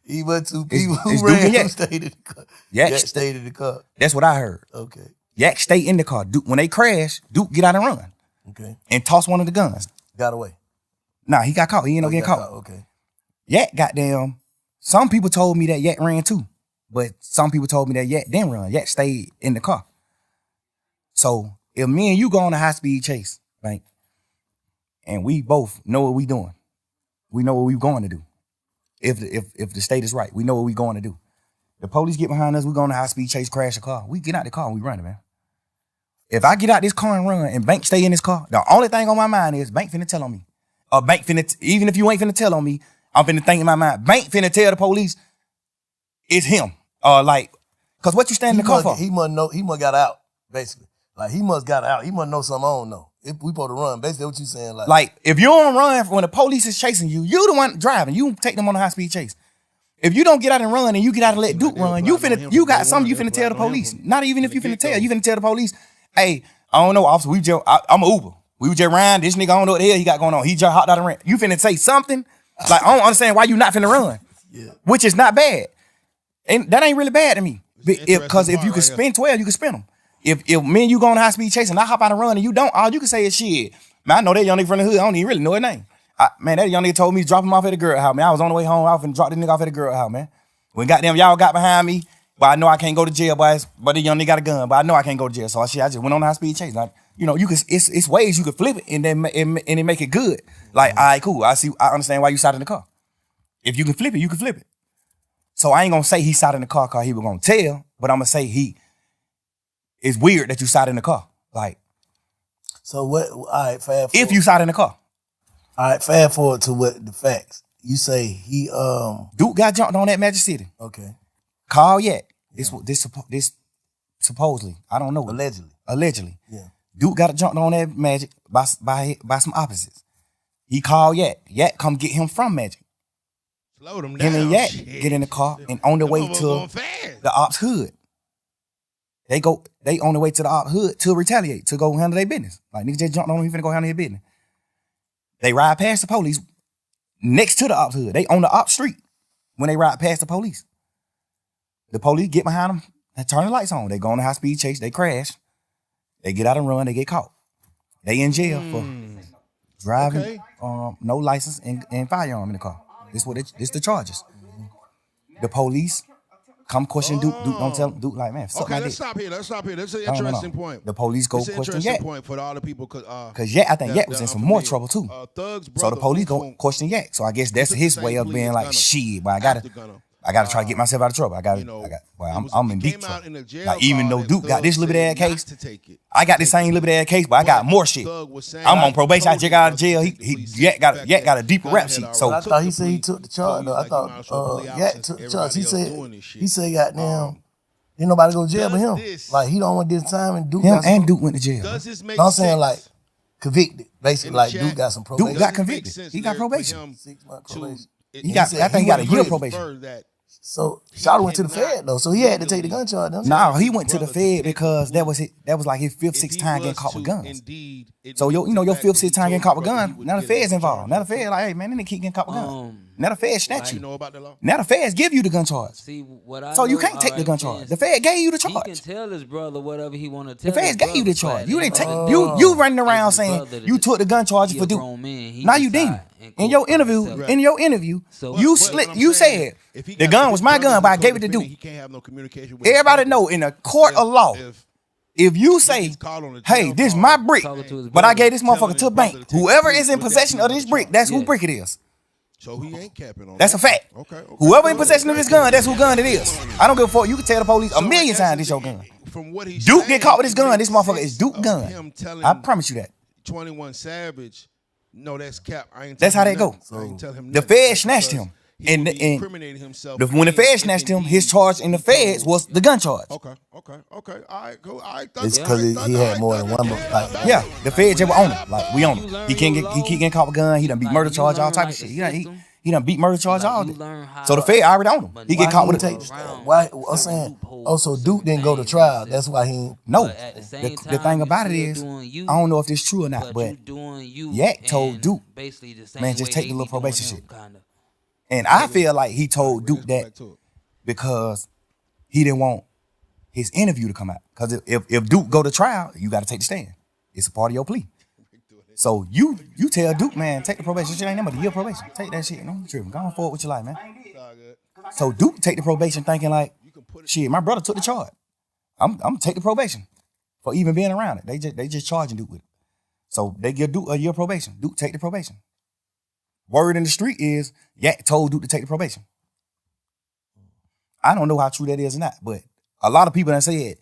people it's who Duke and ran Yak. who stayed in the car. Yak Yak stayed in the car. That's what I heard. Okay. Yak stay in the car. Duke, when they crash, Duke get out and run Okay. and toss one of the guns. Got away. Nah, he got caught. He ain't no Oh, getting got caught. Okay. Yak goddamn. Some people told me that Yak ran too, but some people told me that Yak didn't run. Yak stayed in the car. So if me and you go on a high speed chase, right, and we both know what we doing, we know what we going to do. If the state is right, we know what we going to do. The police get behind us, we go on a high speed chase, crash the car. We get out the car and we run it, man. If I get out this car and run and Bank stay in this car, the only thing on my mind is Bank finna tell on me. Or Bank finna, even if you ain't finna tell on me, I'm finna think in my mind, Bank finna tell the police it's him. Cause what you stand in the car for? He must got out, basically. Like he must got out. He must know something I don't know. If we supposed to run, basically what you saying, Like if you don't run when the police is chasing you, you the one driving. You take them on a high speed chase. If you don't get out and run and you get out and let Duke run, you got something you finna tell the police. Not even if you finna tell. You finna tell the police, hey, I don't know, officer, I'm an Uber. We were just riding, this nigga, I don't know what the hell he got going on. He just hopped out and ran. You finna say something? Like, I don't understand why you not finna run. Yeah. Which is not bad. And that ain't really bad to me. Because if you can spin 12, you can spin them. If me and you go on a high speed chase and I hop out and run and you don't, all you can say is shit. Man, I know that young nigga from the hood. I don't even really know his name. Man, that young nigga told me to drop him off at the girl house, man. I was on the way home. I was finna drop this nigga off at the girl house, man. When goddamn y'all got behind me, but I know I can't go to jail, but the young nigga got a gun, but I know I can't go to jail. So I just went on a high speed chase. Like, you know, it's ways you could flip it and then and make it good. Like, all right, cool. I understand why you sat in the car. If you can flip it, you can flip it. So I ain't gonna say he sat in the car because he was gonna tell, but I'm gonna say it's weird that you sat in the car. Like, so what? All right, fast forward. If you sat in the car. All right, fast forward to what the facts. You say he Duke got jumped on at Magic City. Okay. Call Yak. This supposedly. I don't know. Allegedly. Yeah. Duke got jumped on at Magic by some opposites. He called Yak. Yak come get him from Magic. Slow them down. Him and Yak get in the car and on the way to the ops hood. They on the way to the ops hood to retaliate, to go handle their business. Like, niggas just jumped on him, he finna go handle their business. They ride past the police next to the ops hood. They on the ops street when they ride past the police. The police get behind them and turn the lights on. They go on a high-speed chase. They crash. They get out and run. They get caught. They in jail for driving, no license, and firearm in the car. This the charges. The police come question Duke. Duke don't tell Duke like, man, okay, let's stop here. That's an interesting point. The police go question Yak. Point for all the people because Yak, I think Yak was in some more trouble too. So the police go question Yak. So I guess that's his way of being like, shit, but I gotta try to get myself out of trouble. I'm in deep trouble. Like, even though Duke got this little bit of case, I got the same little bit of case, but I got more shit. I'm on probation. I just got out of jail. Yak got a deeper rap sheet. So I thought he said he took the charge. Though. I thought Yak took the charge. He said, goddamn, ain't nobody go to jail but him. Like, he don't want this time, and Duke Duke went to jail. Does this make I'm saying, like, convicted. Basically, like, Duke got some probation. Duke got convicted. He got probation. 6 month probation. I think he got a year probation. So Shawty went to the Fed though, so he had to take the gun charge. No, he went to the Fed because that was like his 5th, 6th time getting caught with guns. So your 5th, 6th time getting caught with guns. Now the Fed's involved. Now the Fed like, hey man, they keep getting caught with guns. Now the Fed snatch you. Now the Feds give you the gun charge. So you can't take the gun charge. The Fed gave you the charge. He can tell his brother whatever he want to tell. The Feds gave you the charge. You didn't take. You running around saying you took the gun charge for Duke. Now you didn't. In your interview, you said the gun was my gun, but I gave it to Duke. Everybody know in a court of law, if you say, hey, this is my brick, but I gave this motherfucker to a bank, whoever is in possession of this brick, that's who brick it is. So he ain't capping on That's a fact. Okay. Whoever in possession of this gun, that's who gun it is. I don't give a fuck. You can tell the police a million times this your gun. From what he's Duke get caught with his gun. This motherfucker is Duke gun. I promise you that. 21 Savage. No, that's cap. That's how they go. The Fed snatched him. And when the Fed snatched him, his charge in the Feds was the gun charge. Okay. All right, go. All right. It's because he had more than one. Yeah, the Feds just were on him. Like, we on him. He keep getting caught with a gun. He done beat murder charge, all type of shit. He done beat murder charge all day. So the Fed already on him. He get caught with a Why? I'm saying. Oh, so Duke didn't go to trial. That's why he. No. The thing about it is, I don't know if this true or not, but Yak told Duke, man, just take the little probation shit. And I feel like he told Duke that because he didn't want his interview to come out. Because if Duke go to trial, you got to take the stand. It's a part of your plea. So you tell Duke, man, take the probation. Shit ain't nothing but a year probation. Take that shit. Don't be tripping. Go on forward with your life, man. So Duke take the probation thinking like, shit, my brother took the charge. I'm gonna take the probation for even being around it. They just charging Duke with it. So they give Duke a year probation. Duke take the probation. Word in the street is Yak told Duke to take the probation. I don't know how true that is or not, but a lot of people that said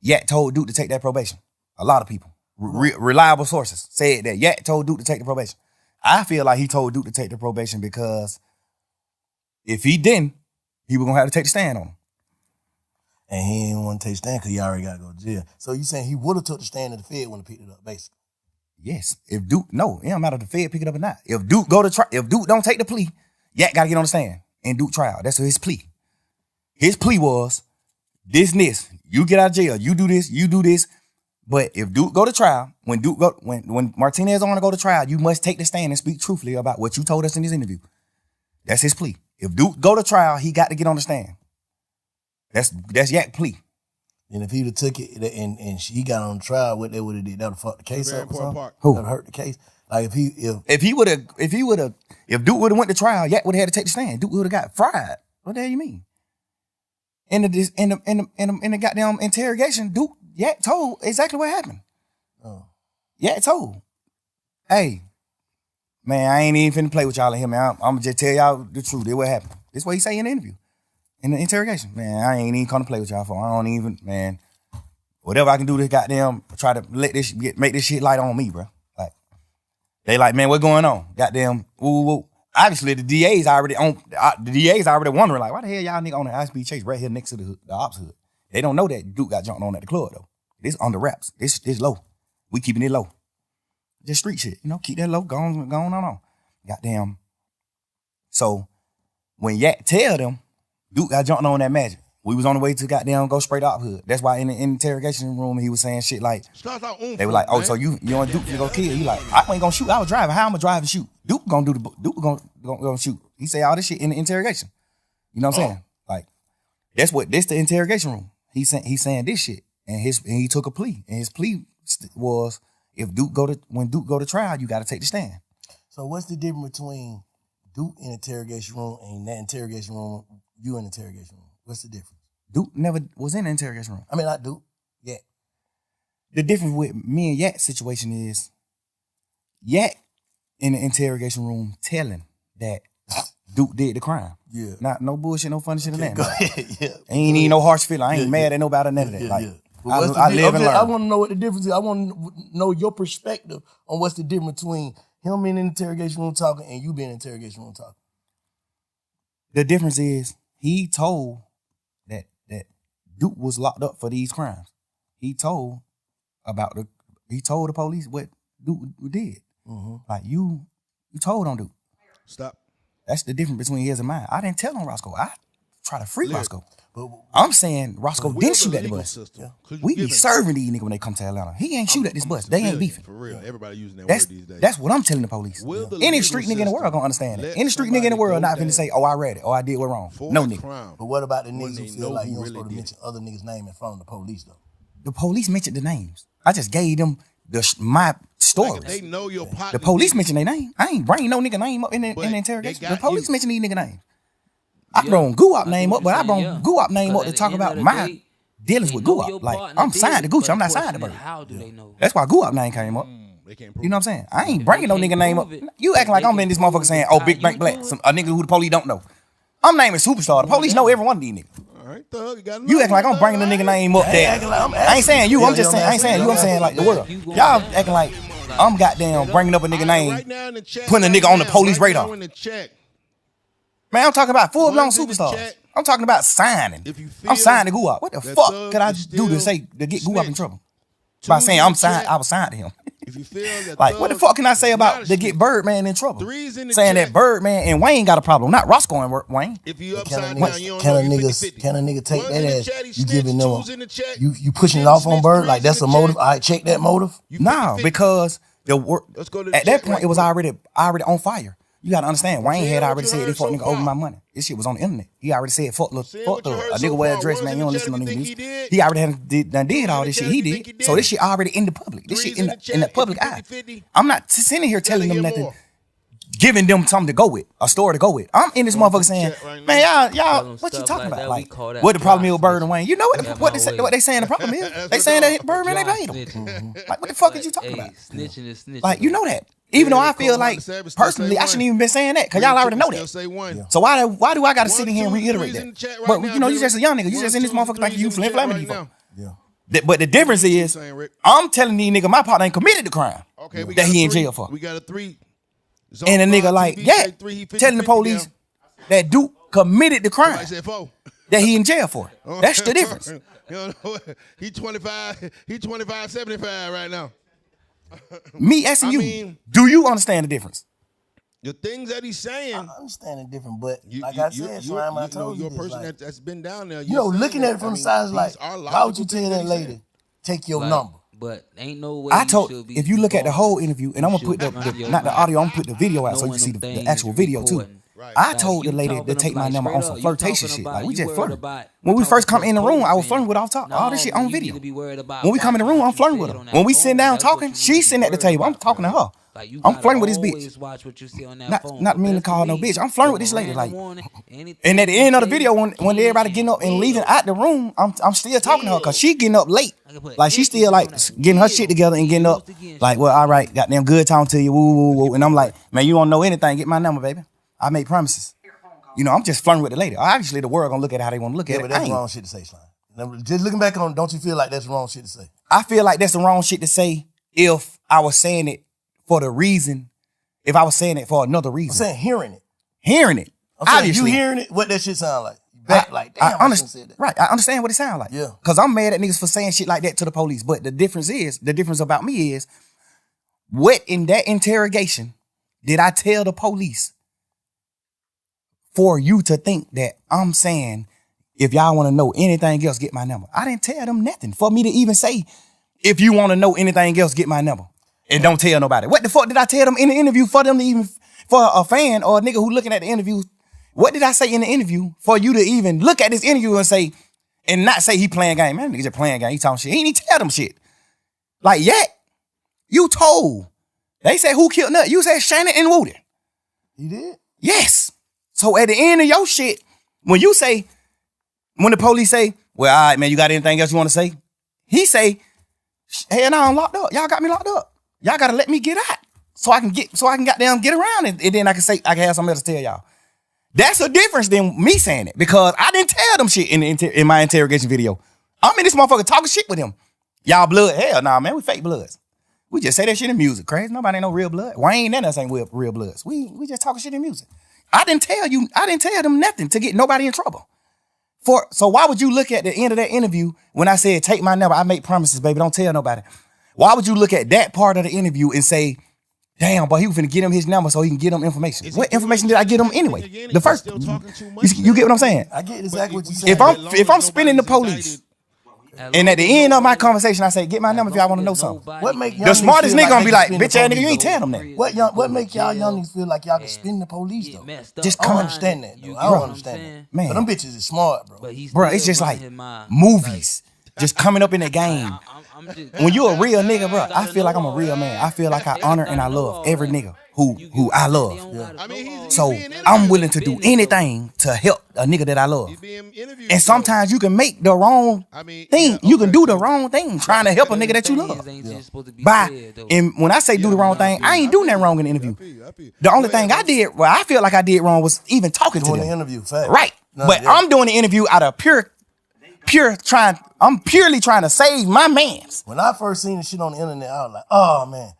Yak told Duke to take that probation. A lot of people, reliable sources, said that Yak told Duke to take the probation. I feel like he told Duke to take the probation because if he didn't, he was gonna have to take the stand on him. And he didn't want to take the stand because he already got to go to jail. So you saying he would have took the stand if the Fed wouldn't have picked it up, basically? Yes. If Duke, no, it don't matter if the Fed pick it up or not. If Duke go to trial, if Duke don't take the plea, Yak got to get on the stand and Duke trial. That's his plea. His plea was this and this. You get out of jail. You do this. But if Duke go to trial, when Martinez want to go to trial, you must take the stand and speak truthfully about what you told us in this interview. That's his plea. If Duke go to trial, he got to get on the stand. That's Yak plea. And if he'd have took it and he got on trial, what they would have did, that would have fucked the case up or something. Who? That would hurt the case. Like if Duke would have went to trial, Yak would have had to take the stand. Duke would have got fried. What the hell you mean? In the goddamn interrogation, Yak told exactly what happened. Oh. Yak told, hey, man, I ain't even finna play with y'all in here, man. I'm gonna just tell y'all the truth. That's what happened. That's what he say in the interview. In the interrogation, man, I ain't even come to play with y'all for. I don't even, man. whatever I can do to goddamn try to make this shit light on me, bro. Like, they like, man, what going on? Goddamn, woo. Obviously, the DA's already wondering, like, why the hell y'all nigga on the ISP chase right here next to the ops hood? They don't know that Duke got jumped on at the club, though. This under wraps. This low. We keeping it low. Just street shit, keep that low, going on. Goddamn. So, when Yak tell them, Duke got jumped on that magic, we was on the way to goddamn go straight up hood. That's why in the interrogation room, he was saying shit like, they were like, oh, so you and Duke finna go kill? He like, I ain't gonna shoot, I was driving. How I'm gonna drive and shoot? Duke gonna shoot. He say all this shit in the interrogation. You know what I'm saying? Like, this the interrogation room. He's saying this shit. And he took a plea. And his plea was, when Duke go to trial, you gotta take the stand. So what's the difference between Duke in the interrogation room and that interrogation room, you in the interrogation room? What's the difference? Duke never was in the interrogation room. I mean, not Duke. Yak. The difference with me and Yak's situation is Yak in the interrogation room telling that Duke did the crime. Yeah. Not no bullshit, no funny shit in that. Go ahead. Yeah. Ain't even no harsh feeling. I ain't mad at nobody or none of that. Like, I live and learn. I want to know what the difference is. I want to know your perspective on what's the difference between him being in the interrogation room talking and you being in the interrogation room talking. The difference is he told that Duke was locked up for these crimes. He told the police what Duke did. Mm-hmm. Like, you told on Duke. Stop. That's the difference between his and mine. I didn't tell on Roscoe. I try to free Roscoe. But I'm saying Roscoe didn't shoot at the bus. We be serving these niggas when they come to Atlanta. He ain't shoot at this bus. They ain't beefing. For real. Everybody using that word these days. That's what I'm telling the police. Any street nigga in the world gonna understand that. Any street nigga in the world not finna say, oh, I read it, or I did what wrong. No nigga. But what about the niggas who feel like you don't supposed to mention other niggas' name in front of the police, though? The police mentioned the names. I just gave them my stories. They know your partner. The police mentioned their name. I ain't bringing no nigga name up in the interrogation. The police mentioned these nigga names. I brought Guap name up, but I brought Guap name up to talk about my dealings with Guap. Like, I'm signed to Gucci. I'm not signed to Bird. How do they know? That's why Guap name came up. You know what I'm saying? I ain't bringing no nigga name up. You acting like I'm in this motherfucker saying, oh, Big Bank Black, a nigga who the police don't know. I'm naming Superstar. The police know every one of these niggas. All right, Thug, you acting like I'm bringing the nigga name up there. I ain't saying you. I'm just saying. I ain't saying you. I'm saying like the world. Y'all acting like I'm goddamn bringing up a nigga name, putting a nigga on the police radar. Man, I'm talking about full-blown superstars. I'm talking about signing. I'm signing to Guap. What the fuck could I do to get Guap in trouble? By saying I was signed to him. If you feel that like, what the fuck can I say about to get Birdman in trouble? Saying that Birdman and Wayne got a problem, not Roscoe and Wayne. If you upside down, you don't can a nigga take that as you giving them you pushing it off on Bird? Like, that's a motive? All right, check that motive? No, because at that point it was already on fire. You gotta understand, Wayne had already said they fuck nigga over my money. This shit was on the internet. He already said fuck a nigga wear a dress, man. You don't listen to no nigga music. He already did all this shit he did. So this shit already in the public. This shit in the public eye. I'm not sitting here telling them nothing, giving them something to go with, a story to go with. I'm in this motherfucker saying, man, y'all, what you talking about? Like, what the problem is with Bird and Wayne? You know what they saying the problem is? They saying that Birdman they paid him. Like, what the fuck is you talking about? Snitching is snitching. Like, you know that. Even though I feel like, personally, I shouldn't even been saying that, because y'all already know that. So why do I got to sit in here and reiterate that? But, you know, you just a young nigga. You just in this motherfucker thinking you Flint Flamin' people. But the difference is, I'm telling these niggas my partner ain't committed the crime that he in jail for. We got a 3. And a nigga like, telling the police that Duke committed the crime that he in jail for. That's the difference. He 25-75 right now. Me asking you, do you understand the difference? The things that he's saying, I understand the difference, but like I said, Slime, I told you, you're a person that's been down there. You know, looking at it from the side, like, how would you tell that lady, take your number? But ain't no way. I told, if you look at the whole interview, and I'm gonna put not the audio, I'm gonna put the video out so you can see the actual video too. I told the lady to take my number on some flirtation shit. Like, we just flirting. When we first come in the room, I was flirting with all talk. All this shit on video. When we come in the room, I'm flirting with her. When we sit down talking, she's sitting at the table. I'm talking to her. I'm flirting with this bitch. Not mean to call no bitch. I'm flirting with this lady. Like, and at the end of the video, when everybody getting up and leaving out the room, I'm still talking to her because she getting up late. Like, she still like getting her shit together and getting up. Like, well, all right, goddamn good talking to you. Woo, woo, woo. And I'm like, man, you don't know anything. Get my number, baby. I make promises. You know, I'm just flirting with the lady. Obviously, the world gonna look at it how they want to look at it. But that's wrong shit to say, Slime. Just looking back on, don't you feel like that's the wrong shit to say? I feel like that's the wrong shit to say if I was saying it for the reason, if I was saying it for another reason. I'm saying hearing it. Hearing it. I'm saying obviously. You hearing it, what that shit sound like? Back like, damn, I understand that. Right, I understand what it sounds like. Yeah. Because I'm mad at niggas for saying shit like that to the police. But the difference about me is, what in that interrogation did I tell the police for you to think that I'm saying, if y'all want to know anything else, get my number? I didn't tell them nothing for me to even say, if you want to know anything else, get my number. And don't tell nobody. What the fuck did I tell them in the interview for them to even, for a fan or a nigga who looking at the interview, what did I say in the interview for you to even look at this interview and say, and not say he playing game? Man, nigga just playing game. He talking shit. He ain't even tell them shit. Like, Yak, you told. They said who killed Nut? You said Shannon and Woody. You did? Yes. So at the end of your shit, when you say, when the police say, well, all right, man, you got anything else you want to say? He say, hell no, I'm locked up. Y'all got me locked up. Y'all gotta let me get out so I can goddamn get around and then I can have something else to tell y'all. That's a difference than me saying it, because I didn't tell them shit in my interrogation video. I'm in this motherfucker talking shit with him. Y'all blood? Hell nah, man, we fake bloods. We just say that shit in music, crazy. Nobody ain't no real blood. Wayne and us ain't real bloods. We just talking shit in music. I didn't tell them nothing to get nobody in trouble. So why would you look at the end of that interview when I said, take my number, I make promises, baby, don't tell nobody? Why would you look at that part of the interview and say, damn, but he was finna get him his number so he can get him information? What information did I get him anyway? The first, you get what I'm saying? I get exactly what you said. If I'm spinning the police, and at the end of my conversation, I say, get my number if y'all want to know something. What make the smartest nigga gonna be like, bitch ass nigga, you ain't tell them that. What make y'all young niggas feel like y'all can spin the police though? Just I don't understand that though. I don't understand that. Man, but them bitches is smart, bro. Bro, it's just like movies just coming up in the game. When you a real nigga, bro, I feel like I'm a real man. I feel like I honor and I love every nigga who I love. Yeah. So I'm willing to do anything to help a nigga that I love. And sometimes you can make the wrong thing. You can do the wrong thing trying to help a nigga that you love. And when I say do the wrong thing, I ain't doing that wrong in the interview. The only thing I did, well, I feel like I did wrong was even talking to them. The interview, fact. Right. But I'm doing the interview out of I'm purely trying to save my mans. When I first seen the shit on the internet, I was like, oh man.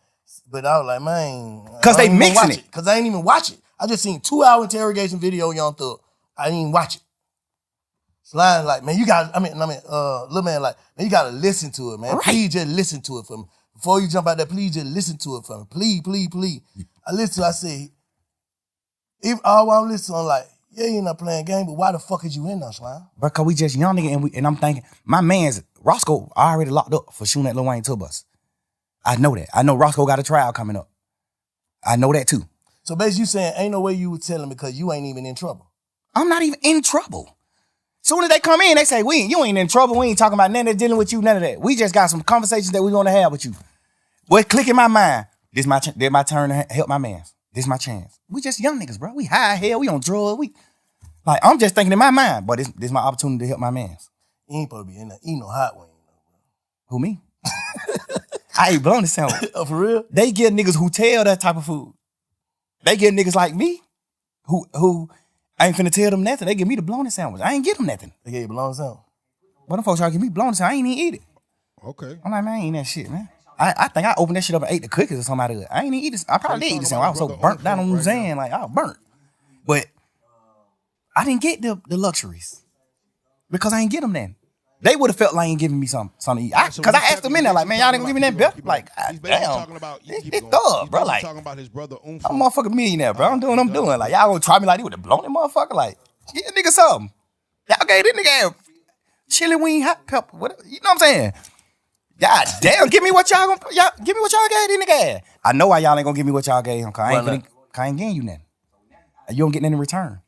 But I was like, man. Because they mixing it. Because I ain't even watch it. I just seen 2-hour interrogation video, Young Thug. I didn't even watch it. Slime like, man, you got, little man like, man, you gotta listen to it, man. Right. Please just listen to it for me. Before you jump out there, please just listen to it for me. Please, please, please. I listened to it, I said, if all I'm listening, I'm like, yeah, you're not playing game, but why the fuck is you in there, Slime? Because we just young nigga, and I'm thinking, my man's Roscoe already locked up for shooting at Lil Wayne tour bus. I know that. I know Roscoe got a trial coming up. I know that too. So basically you saying ain't no way you would tell him because you ain't even in trouble. I'm not even in trouble. Soon as they come in, they say, you ain't in trouble. We ain't talking about nothing that's dealing with you, none of that. We just got some conversations that we want to have with you. What click in my mind, this my turn to help my mans. This my chance. We just young niggas, bro. We high hell, we on drugs. Like, I'm just thinking in my mind, but this my opportunity to help my mans. You ain't supposed to be in there. Eat no hot wing, bro. Who, me? I ain't blown the sandwich. Oh, for real? They get niggas who tell that type of food. They get niggas like me who I ain't finna tell them nothing. They give me the blown sandwich. I ain't get them nothing. They gave you blown sandwich? But them folks try to give me blown sandwich. I ain't even eat it. Okay. I'm like, man, I ain't that shit, man. I think I opened that shit up and ate the cookies or something out of it. I ain't even eat this. I probably did eat the sandwich. I was so burnt down on Luzanne, like I was burnt. But I didn't get the luxuries because I ain't get them then. They would have felt like ain't giving me something to eat. Because I asked them in there, like, man, y'all ain't gonna give me that belt? Like, damn, it's thug, bro. Like, I'm a motherfucking millionaire, bro. I'm doing what I'm doing. Like, y'all gonna try me like they would have blown that motherfucker? Like, give a nigga something. Y'all gave this nigga chili wing, hot pepper, whatever. You know what I'm saying? God damn, give me what y'all gave this nigga. I know why y'all ain't gonna give me what y'all gave him, because I ain't getting you nothing. You don't get nothing in return.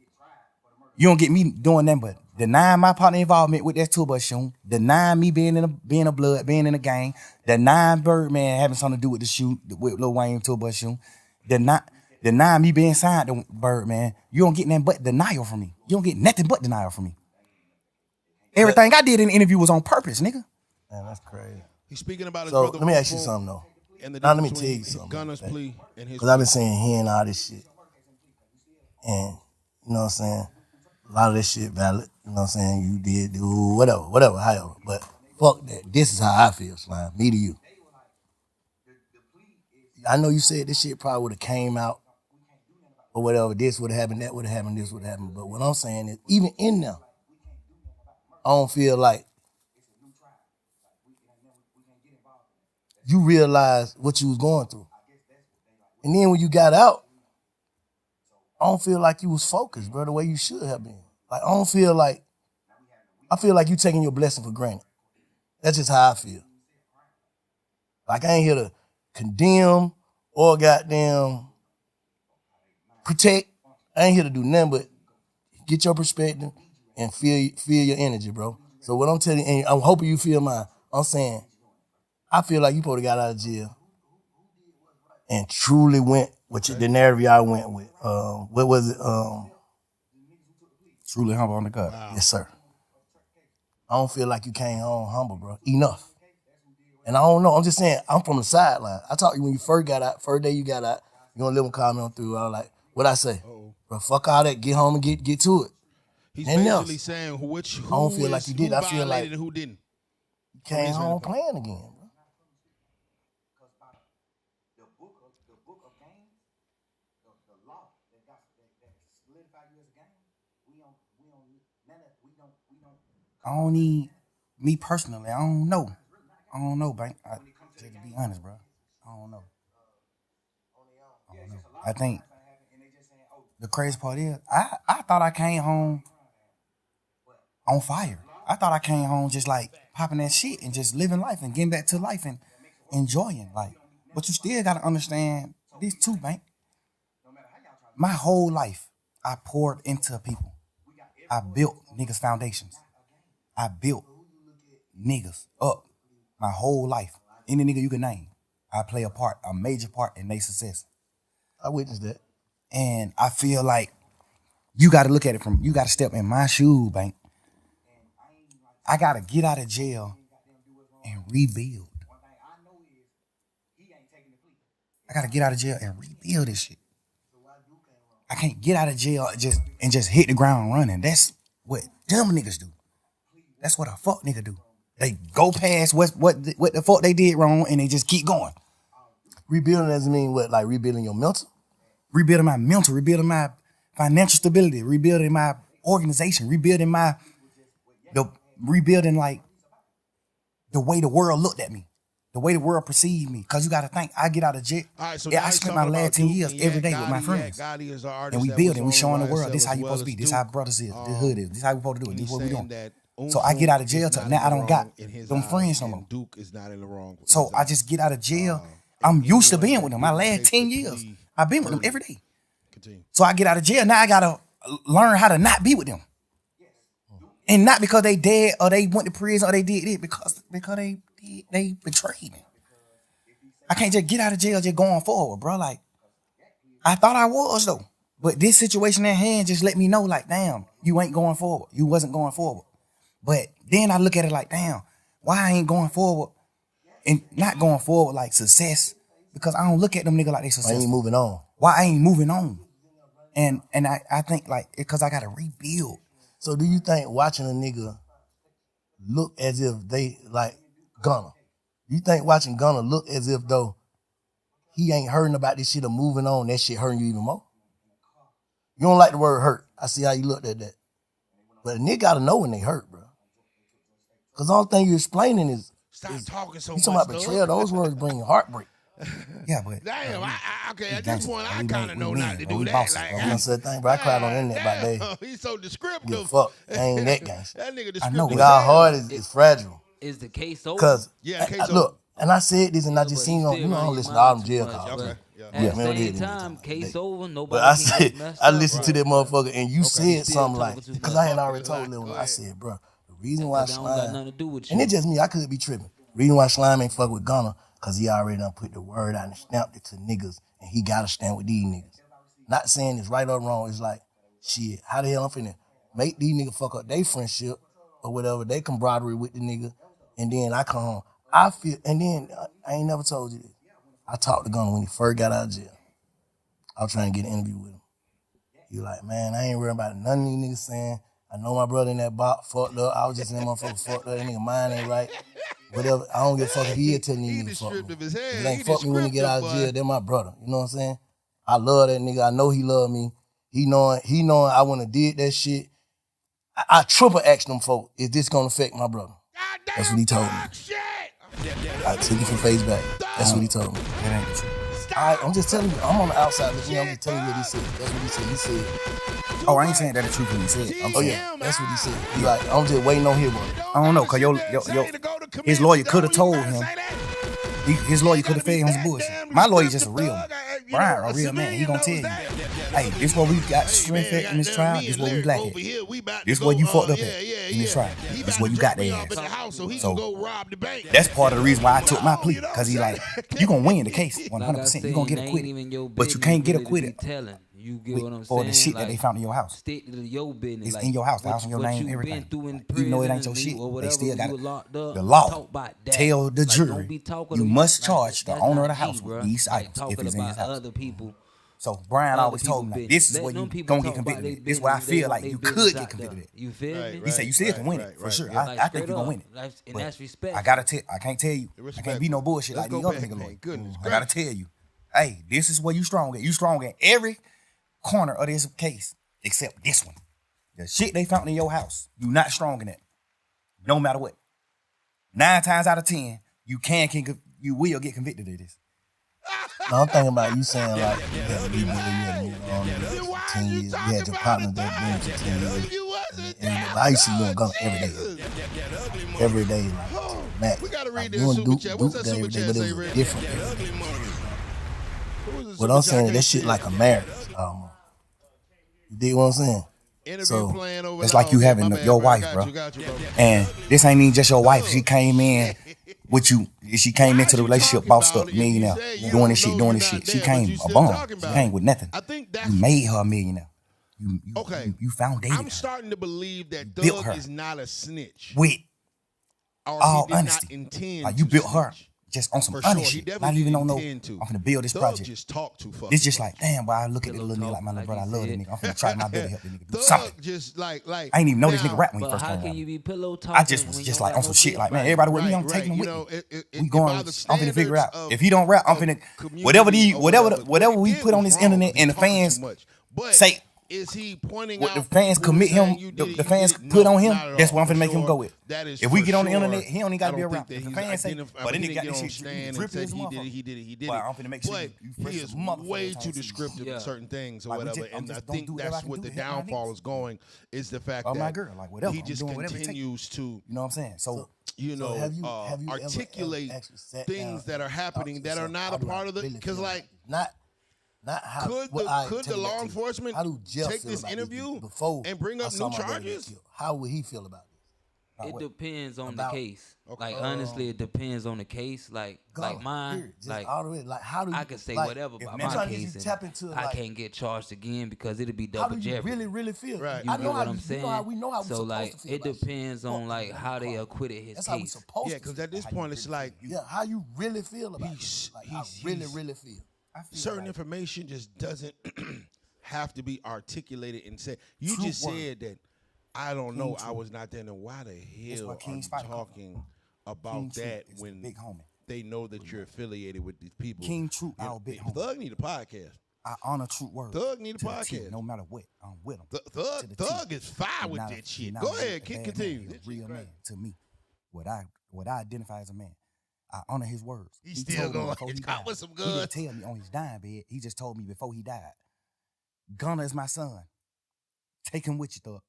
You don't get me doing nothing but denying my partner involvement with that tour bus shooting, denying me being a blood, being in a gang, denying Birdman having something to do with the shoot, with Lil Wayne tour bus shooting, denying me being signed to Birdman. You don't get nothing but denial from me. You don't get nothing but denial from me. Everything I did in the interview was on purpose, nigga. Man, that's crazy. He's speaking about his so brother. Let me ask you something though. Now let me tell you something. Gunna's plea and his. Because I've been saying hearing all this shit, and you know what I'm saying. A lot of that shit valid. You know what I'm saying? You did do whatever, however. But fuck that. This is how I feel, Slime. Me to you. I know you said this shit probably would have came out or whatever. This would have happened, that would have happened, this would have happened. But what I'm saying is, even in there, I don't feel like you realized what you was going through. And then when you got out, I don't feel like you was focused, bro, the way you should have been. Like, I feel like you taking your blessing for granted. That's just how I feel. Like, I ain't here to condemn or goddamn protect. I ain't here to do nothing but get your perspective and feel your energy, bro. So what I'm telling you, and I'm hoping you feel mine, I'm saying, I feel like you probably got out of jail and truly went with the narrative y'all went with. What was it? Truly humble on the gut. Wow. Yes, sir. I don't feel like you came home humble, bro. Enough. And I don't know. I'm just saying, I'm from the sideline. I talked to you when you first got out, first day you got out, you gonna live and call me on through. I was like, what'd I say? Bro, fuck all that. Get home and get to it. He's and basically saying who I don't feel like you did. I feel like who didn't. You came home playing again, bro. I don't need, me personally, I don't know, Bank. To be honest, bro. I don't know. I think the crazy part is, I thought I came home on fire. I thought I came home just like popping that shit and just living life and getting back to life and enjoying life. But you still gotta understand this too, Bank. My whole life, I poured into people. I built niggas' foundations. I built niggas up my whole life. Any nigga you can name, I play a major part in their success. I witnessed that. And I feel like you got to look at it you got to step in my shoe, Bank. I got to get out of jail and rebuild. I got to get out of jail and rebuild this shit. I can't get out of jail and just hit the ground running. That's what dumb niggas do. That's what a fuck nigga do. They go past what the fuck they did wrong and they just keep going. Rebuilding doesn't mean what? Like rebuilding your mental? Rebuilding my mental, rebuilding my financial stability, rebuilding my organization, rebuilding like the way the world looked at me, the way the world perceived me. Cause you gotta think, I get out of jail. Right, so I spent my last 10 years every day with my friends. And we building, we showing the world, this how you supposed to be, this how brothers is, this hood is, this how we supposed to do it, this what we doing. So I get out of jail now I don't got them friends no more. Duke is not in the wrong. So I just get out of jail. I'm used to being with them. My last 10 years, I've been with them every day. So I get out of jail. Now I gotta learn how to not be with them. And not because they dead or they went to prison or they did it, because they betrayed me. I can't just get out of jail just going forward, bro. Like, I thought I was though. But this situation at hand just let me know, like, damn, you ain't going forward. You wasn't going forward. But then I look at it like, damn, why I ain't going forward and not going forward like success? Because I don't look at them niggas like they successful. I ain't moving on. Why I ain't moving on? And I think like, because I got to rebuild. So do you think watching a nigga look as if they like Gunna? You think watching Gunna look as if though he ain't hurting about this shit or moving on, that shit hurting you even more? You don't like the word hurt. I see how you looked at that. But a nigga gotta know when they hurt, bro. Cause the only thing you're explaining is stop talking so you much. talking about betrayal. Those words bring heartbreak. Yeah, but damn, okay. At this point, I kind of know not to do that. Like, that's the thing, bro. I cried on the internet about that. He's so descriptive. Yeah, fuck, I ain't that gangster. That nigga descriptive. I know. Nigga, our heart is fragile. Is the case over? Cause case over. Look, and I said this, and I just seen on. You know, I don't listen to all them jail calls. Okay. At the same time, case over. Nobody. But I said, I listened to that motherfucker, and you said something like, because I had already told Lil, I said, bro, the reason why Slime, and it's just me, I could be tripping. The reason why Slime ain't fuck with Gunna, because he already done put the word out and stamped it to niggas, and he got to stand with these niggas. Not saying it's right or wrong, it's like, shit, how the hell I'm finna make these niggas fuck up their friendship or whatever, they camaraderie with the nigga, and then I come home. I feel, and then I ain't never told you this. I talked to Gunna when he first got out of jail. I was trying to get an interview with him. He like, man, I ain't worried about none of these niggas saying. I know my brother in that box fucked up. I was just in that motherfucker fucked up. That nigga mind ain't right. Whatever. I don't give a fuck if he telling these niggas fuck me. If it ain't fuck me when he get out of jail, they're my brother. You know what I'm saying? I love that nigga. I know he love me. He knowing I wouldn't have did that shit. I triple asked them folk, is this gonna affect my brother? That's what he told me. I took it from face back. That's what he told me. That ain't the truth. I'm just telling you, I'm on the outside looking. I'm just telling you what he said. That's what he said. He said, oh, I ain't saying that the truth when he said. Oh yeah, that's what he said. He like, I'm just waiting on him. I don't know, cause his lawyer could have told him. His lawyer could have fed him some bullshit. My lawyer just a real one. Brian, a real man. He gonna tell you, hey, this what we got strength at in this trial. This what we lack at. This what you fucked up at in this trial. This what you got their ass. So that's part of the reason why I took my plea. Cause he like, you gonna win the case 100%. You gonna get acquitted, but you can't get acquitted You get what I'm for saying? the shit that they found in your house. Stick to your business. It's like, in your house. The house in your name, everything. Even though it ain't your shit, they still got it. The law tell the jury, you must charge the owner of the house with these items if it's in his house. Other people. So Brian always told me, like, this is what you gonna get convicted of. This is what I feel like you could get convicted of. You feel me? He said you still can win it, for sure. I think you gonna win it. And that's respect. I can't tell you. I can't be no bullshit like these other niggas lawyers. I gotta tell you, hey, this is where you strong at. You strong in every corner of this case except this one. The shit they found in your house, you not strong in it. No matter what. 9 times out of 10, you will get convicted of this. No, I'm thinking about you saying like, you had you had moved on for 10 years. You had your partner that been for 10 years. And I used to see you on Gunna every day. Every day, like, Matt. Like, you and Duke every day, but it was different. What I'm saying, that shit like a marriage. You dig what I'm saying? So it's like you having your wife, bro. And this ain't even just your wife. She came in with you. She came into the relationship bossed up, millionaire, doing this shit. She came a bum. She came with nothing. You made her a millionaire. You foundated her. I'm starting to believe that Thug is not a snitch. With all honesty. Like, you built her just on some honest shit. Not even on no, I'm finna build this project. It's just like, damn, boy, I look at this little nigga like my little brother. I love this nigga. I'm finna try my best to help this nigga do something. Just like, I ain't even know this nigga rap when he first came out. I just was just like on some shit like, man, everybody with me, I'm taking him with me. We going, I'm finna figure out. If he don't rap, I'm finna, whatever we put on this internet and the fans say, is he pointing what out the fans commit him, the fans put on him, that's what I'm finna make him go with. If we get on the internet, he don't even gotta be around. If the fans say, but then he got this shit dripping his motherfucker. He did it. Well, I'm finna make sure he is way too descriptive in certain things or whatever. And I think that's what the downfall is going, is the fact that my girl, like whatever, he just continues to, you know what I'm saying? So you know, articulate things that are happening that are not a part of the, because like, not how could the law enforcement take this interview before and bring up new charges? How would he feel about this? It depends on the case. Like honestly, it depends on the case. Like mine, like how do I can say like, whatever about my case, and I can't get charged again because it'll be double jeopardy. How do you really feel? Right. You know what I'm saying? We know how so like to feel it depends on like how they acquitted his That's case. How we supposed yeah, because at this point it's like how you really feel about it. Like how really feel. Certain information just doesn't have to be articulated and said. You just said that I don't know. I was not there. And why the hell are you talking about that when they know that you're affiliated with these people? King Truth, our big homie. Thug need a podcast. I honor Truth Word. Thug need a podcast. No matter what, I'm with him. Thug is fine with that shit. Go ahead, continue. He's a real man to me. What I identify as a man. I honor his words. He's still going. He's caught with some guns. He didn't tell me on his dying bed. He just told me before he died. Gunna is my son. Take him with you, Thug.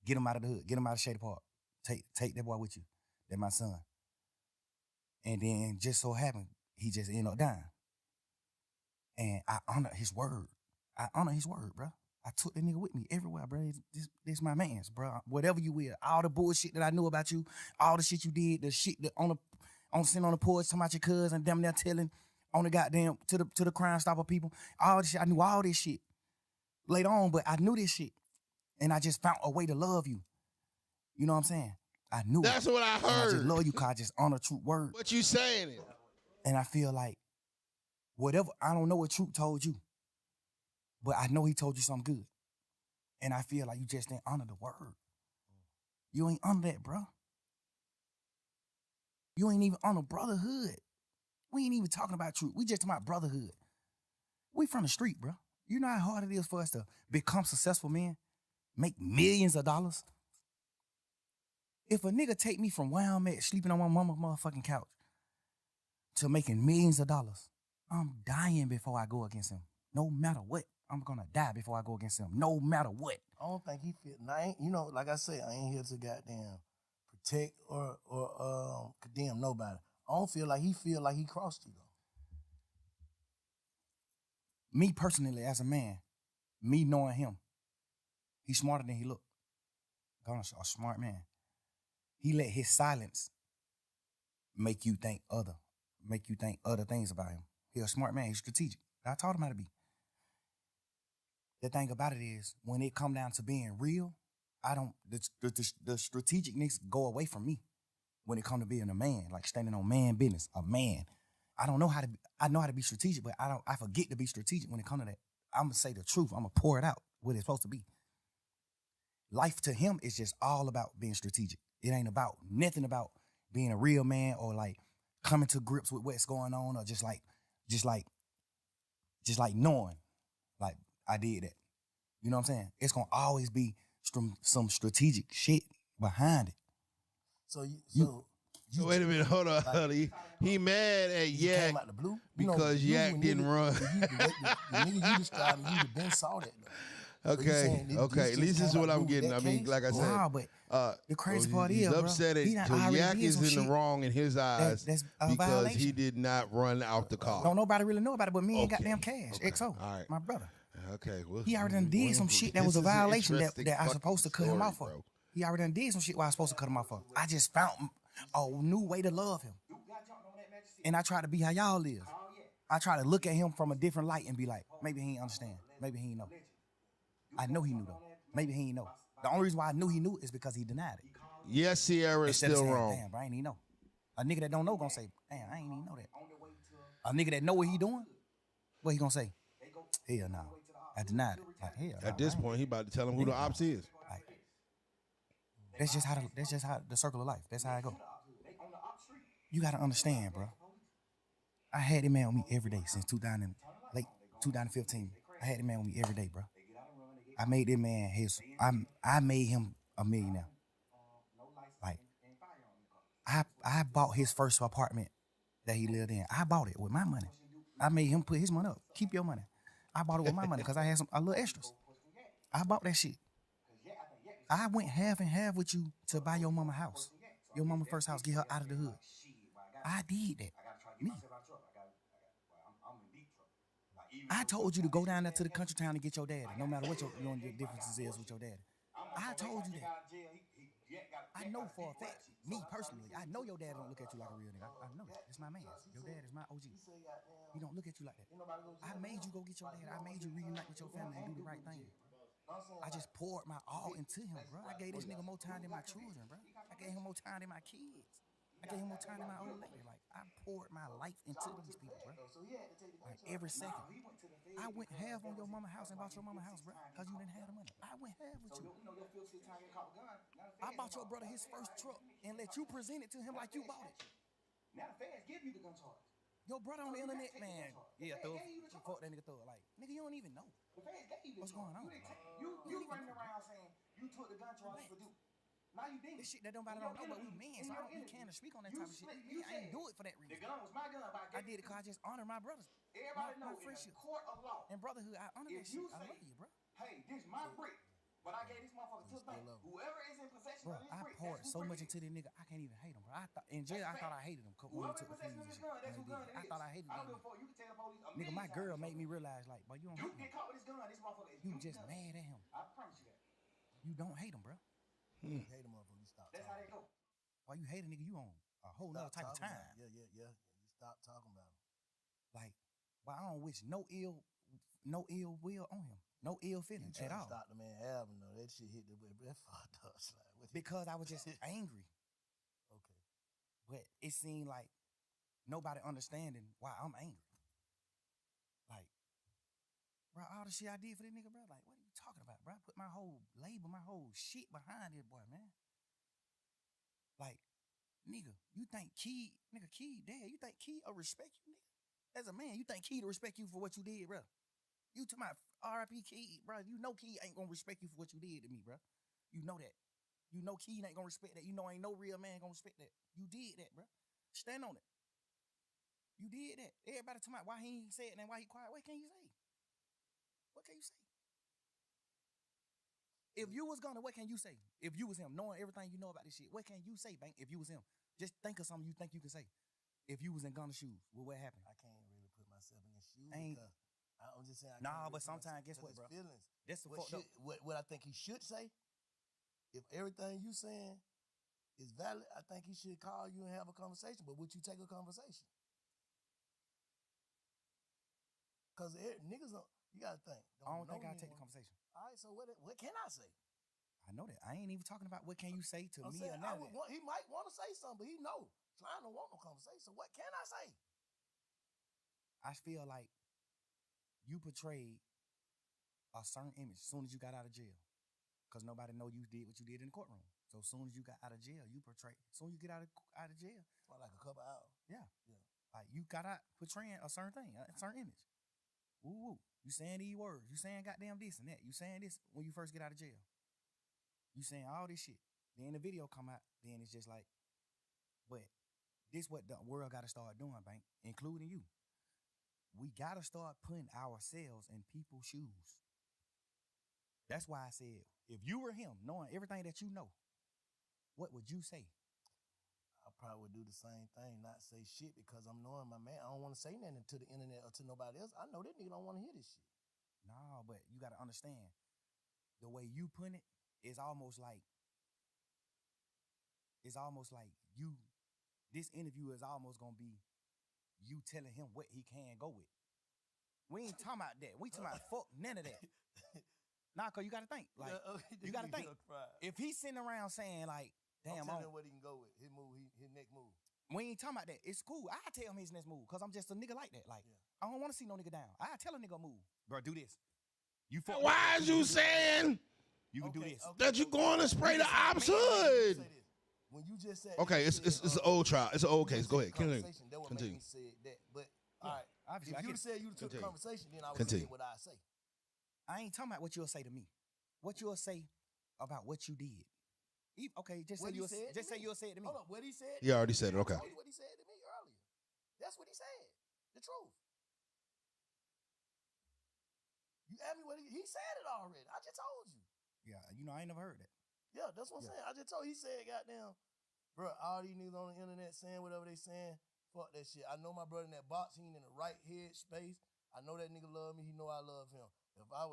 Get him out of the hood. Get him out of Shady Park. Take that boy with you. That's my son. And then just so happened, he just ended up dying. And I honor his word. Bro. I took that nigga with me everywhere, bro. This my man's, bro. Whatever you will. All the bullshit that I knew about you, all the shit you did, the shit that sitting on the porch talking about your cousin, damn near telling on the goddamn to the Crime Stopper people. All this shit. I knew all this shit later on, but I knew this shit. And I just found a way to love you. You know what I'm saying? I knew That's what I heard. And I just love you because I just honor Truth Word. What you saying it? And I feel like whatever, I don't know what Truth told you, but I know he told you something good. And I feel like you just didn't honor the word. You ain't honor that, bro. You ain't even honor brotherhood. We ain't even talking about truth. We just talking about brotherhood. We from the street, bro. You know how hard it is for us to become successful men? Make millions of dollars? If a nigga take me from where I'm at, sleeping on my mama's motherfucking couch, to making millions of dollars, I'm dying before I go against him. No matter what, I'm gonna die before I go against him. No matter what. I don't think he feel. Like I said, I ain't here to goddamn protect or condemn nobody. I don't feel like he crossed you though. Me personally, as a man, me knowing him, he's smarter than he look. Gunna's a smart man. He let his silence make you think other things about him. He's a smart man. He's strategic. I taught him how to be. The thing about it is, when it come down to being real, the strategicness go away from me when it come to being a man, like standing on man business, a man. I know how to be strategic, but I forget to be strategic when it come to that. I'm gonna say the truth. I'm gonna pour it out what it's supposed to be. Life to him is just all about being strategic. It ain't about nothing about being a real man or like coming to grips with what's going on or just like knowing like I did that. You know what I'm saying? It's gonna always be some strategic shit behind it. So wait a minute, hold on, honey. He mad at Yak out the blue? because Yak didn't run. The nigga you described, you have been saw that though. Okay. At least this is what I'm getting. I mean, like I said, nah, but the crazy part he's is, upset bro, at Yak is in the wrong in his eyes that's because violation. he did not run out the car. Don't nobody really know about it, but me ain't goddamn cash. XO, all right. my brother. Okay, well, He already done did some shit that was a violation that I supposed to cut him off for. He already done did some shit where I was supposed to cut him off for. I just found a new way to love him. And I try to be how y'all live. I try to look at him from a different light and be like, maybe he ain't understand. Maybe he ain't know. I know he knew though. Maybe he ain't know. The only reason why I knew he knew is because he denied it. Yes, Sierra is still wrong. Damn, bro, I ain't even know. A nigga that don't know gonna say, damn, I ain't even know that. A nigga that know what he doing, what he gonna say? Hell no. I denied it. Like, hell At this point, he about to tell him who the ops is. Like, that's just how the circle of life. That's how I go. You gotta understand, bro. I had him man with me every day since late 2015. I had him man with me every day, bro. I made that man I made him a millionaire. Like, I bought his first apartment that he lived in. I bought it with my money. I made him put his money up. Keep your money. I bought it with my money because I had a little extras. I bought that shit. I went half and half with you to buy your mama house. Your mama first house, get her out of the hood. I did that. Me. I told you to go down there to the country town and get your daddy, no matter what your differences is with your daddy. I told you that. I know for a fact, me personally, I know your dad don't look at you like a real nigga. I know that. It's my man. Your dad is my OG. He don't look at you like that. I made you go get your dad. I made you reunite with your family and do the right thing. I just poured my all into him, bro. I gave this nigga more time than my children, bro. I gave him more time than my kids. I gave him more time than my old lady. Like, I poured my life into these people, bro. Like, every second. I went half on your mama house and bought your mama house, bro, because you didn't have the money. I went half with you. I bought your brother his first truck and let you present it to him like you bought it. Now the feds give you the gun charge. Your brother on the internet, man. Yeah, fuck that nigga throw it. Like, nigga, you don't even know. The feds gave you what's going on. You running around saying you took the gun charge for Duke. Now you did. This shit that nobody don't know, but we men, so we can't speak on that type of shit. I ain't do it for that reason. The gun was my gun. I did it because I just honor my brothers. Everybody knows friendship. In the court of law. And brotherhood, I honor that shit. I love you, bro. Hey, this is my brick. But I gave this motherfucker to the bank. Whoever is in possession of this brick, I poured so much into this nigga, I can't even hate him, bro. In jail, I thought I hated him. When he took the keys and shit. I thought I hated him. Nigga, my girl made me realize, like, boy, you don't hate him. Get caught with this gun, this motherfucker is you just mad at him. I promise you that. You don't hate him, bro. You hate him, motherfucker. You stop. That's how they go. Why you hate a nigga? You on a whole nother type of time. Yeah. You stop talking about him. Like, why I don't wish no ill will on him. No ill feelings at all. Stop the man album though. That shit hit the that fucked up. Because I was just angry. Okay. But it seemed like nobody understanding why I'm angry. Like, Bro, all the shit I did for this nigga, bro. Like, what are you talking about, bro? I put my whole label, my whole shit behind this boy, man. Like, nigga, you think Key, Dad, you think Key will respect you, nigga? As a man, you think Key to respect you for what you did, bro? You to my R.I.P. Key, bro. You know Key ain't gonna respect you for what you did to me, bro. You know that. You know Key ain't gonna respect that. You know ain't no real man gonna respect that. You did that, bro. Stand on it. You did that. Everybody talking about why he ain't say it and why he quiet. What can you say? What can you say? If you was Gunna, what can you say? If you was him, knowing everything you know about this shit, what can you say, Bank? If you was him, just think of something you think you can say. If you was in Gunna's shoes, what happened? I can't really put myself in his shoes because I'm just saying. But sometimes, guess what, bro? Feelings. That's the what I think he should say. If everything you saying is valid, I think he should call you and have a conversation. But would you take a conversation? Because niggas don't. You gotta think. I don't think I'll take the conversation. All right, so what can I say? I know that. I ain't even talking about what can you say to me or none of that. He might want to say something, but he know. So I don't want no conversation. So what can I say? I feel like you portrayed a certain image as soon as you got out of jail. Because nobody know you did what you did in the courtroom. So as soon as you got out of jail, you portray. As soon as you get out of jail. Well, like a couple hours. Yeah. Like you got out portraying a certain thing, a certain image. Woo. You saying these words. You saying goddamn this and that. You saying this when you first get out of jail. You saying all this shit. Then the video come out. Then it's just like, but this what the world got to start doing, Bank, including you. We got to start putting ourselves in people's shoes. That's why I said, if you were him, knowing everything that you know, what would you say? I probably would do the same thing, not say shit, because I'm knowing my man. I don't want to say nothing to the internet or to nobody else. I know that nigga don't want to hear this shit. No, but you got to understand, the way you put it is almost like you, this interview is almost going to be you telling him what he can go with. We ain't talking about that. We talking about fuck none of that. Nah, cause you got to think. Like, you got to think. If he's sitting around saying like, damn, I'm telling him what he can go with. His move, his next move. We ain't talking about that. It's cool. I tell him his next move because I'm just a nigga like that. Like, I don't want to see no nigga down. I tell a nigga move. Bro, do this. Why is you saying you can do this? That you going to spray the ops hood? When you just said it's an old trial. It's an old case. Go ahead. Continue. That would make me say that. But all right, obviously, if you said you took the conversation, then I would say what I say. I ain't talking about what you'll say to me. What you'll say about what you did. Okay, just say you'll say it to me. Hold on, what he said? He already said it. Okay. I told you what he said to me earlier. That's what he said. The truth. You asked me what he said it already. I just told you. Yeah, I ain't never heard that. Yeah, that's what I'm saying. I just told you. He said, goddamn, bro, all these niggas on the internet saying whatever they saying, fuck that shit. I know my brother in that box, he ain't in the right head space. I know that nigga love me. He know I love him. I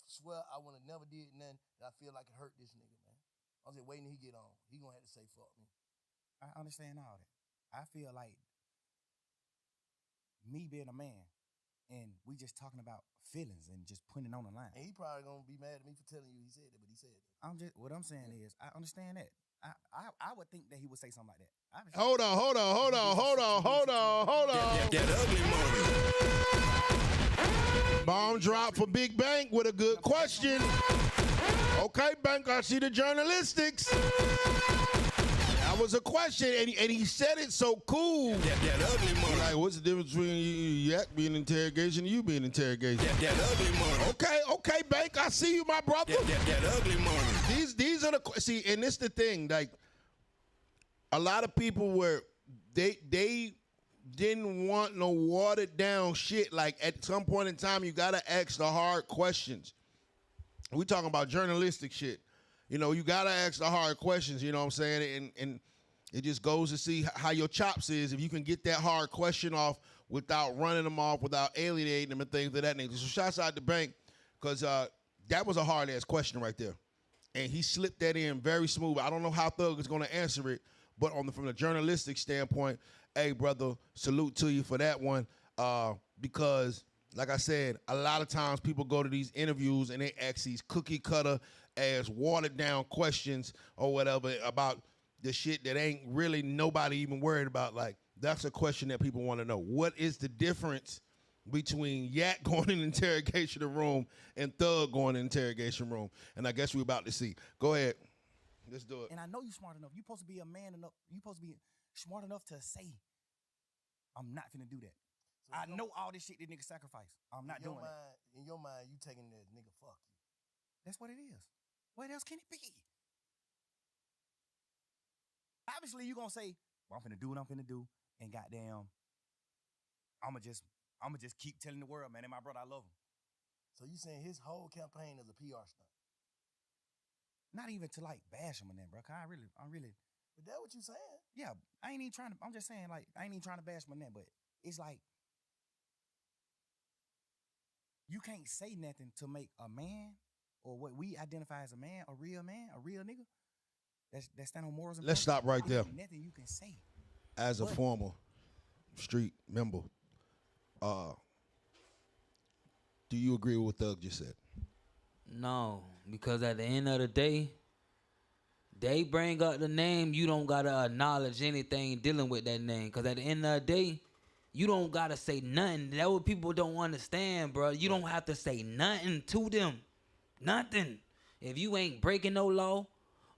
swear I would have never did nothing that I feel like it hurt this nigga, man. I'm just waiting till he get on. He gonna have to say fuck me. I understand all that. I feel like me being a man and we just talking about feelings and just putting it on the line. And he probably gonna be mad at me for telling you he said that, but he said that. What I'm saying is I understand that. I would think that he would say something like that. Hold on. That ugly money. Bomb drop for Big Bank with a good question. Okay, Bank, I see the journalistics. That was a question, and he said it so cool. That ugly money. Like, what's the difference between Yak being interrogation and you being interrogation? That ugly money. Okay, Bank, I see you, my brother. That ugly money. These are the see, and this the thing. Like, a lot of people were they didn't want no watered down shit. Like, at some point in time, you gotta ask the hard questions. We talking about journalistic shit. You gotta ask the hard questions. You know what I'm saying? And it just goes to see how your chops is if you can get that hard question off without running them off, without alienating them and things of that nature. So shouts out to Bank, because that was a hard ass question right there, and he slipped that in very smooth. I don't know how Thug is gonna answer it, but from the journalistic standpoint, hey brother, salute to you for that one, because. Like I said, a lot of times people go to these interviews and they ask these cookie cutter ass watered down questions or whatever about the shit that ain't really nobody even worried about. Like, that's a question that people want to know. What is the difference between Yak going in interrogation room and Thug going in interrogation room. And I guess we're about to see. Go ahead. Let's do it. And I know you're smart enough. You're supposed to be a man enough. You're supposed to be smart enough to say, I'm not finna do that. So I know all this shit that nigga sacrifice. I'm not doing it. In your mind, you taking that nigga fuck you. That's what it is. What else can it be? Obviously, you gonna say, well, I'm finna do what I'm finna do, and goddamn, I'ma just keep telling the world, man, and my brother, I love him. So you saying his whole campaign is a PR stunt? Not even to like bash him and that, bro. Cause I'm really. But that's what you saying? Yeah, I ain't even trying to. I'm just saying, like, I ain't even trying to bash him and that, but it's like you can't say nothing to make a man or what we identify as a man, a real nigga. That stand on morals. And let's stop right there. Nothing you can say. As a former street member, do you agree with what Thug just said? No, because at the end of the day, they bring up the name, you don't gotta acknowledge anything dealing with that name. Because at the end of the day, you don't gotta say nothing. That's what people don't understand, bro. You don't have to say nothing to them. Nothing. If you ain't breaking no law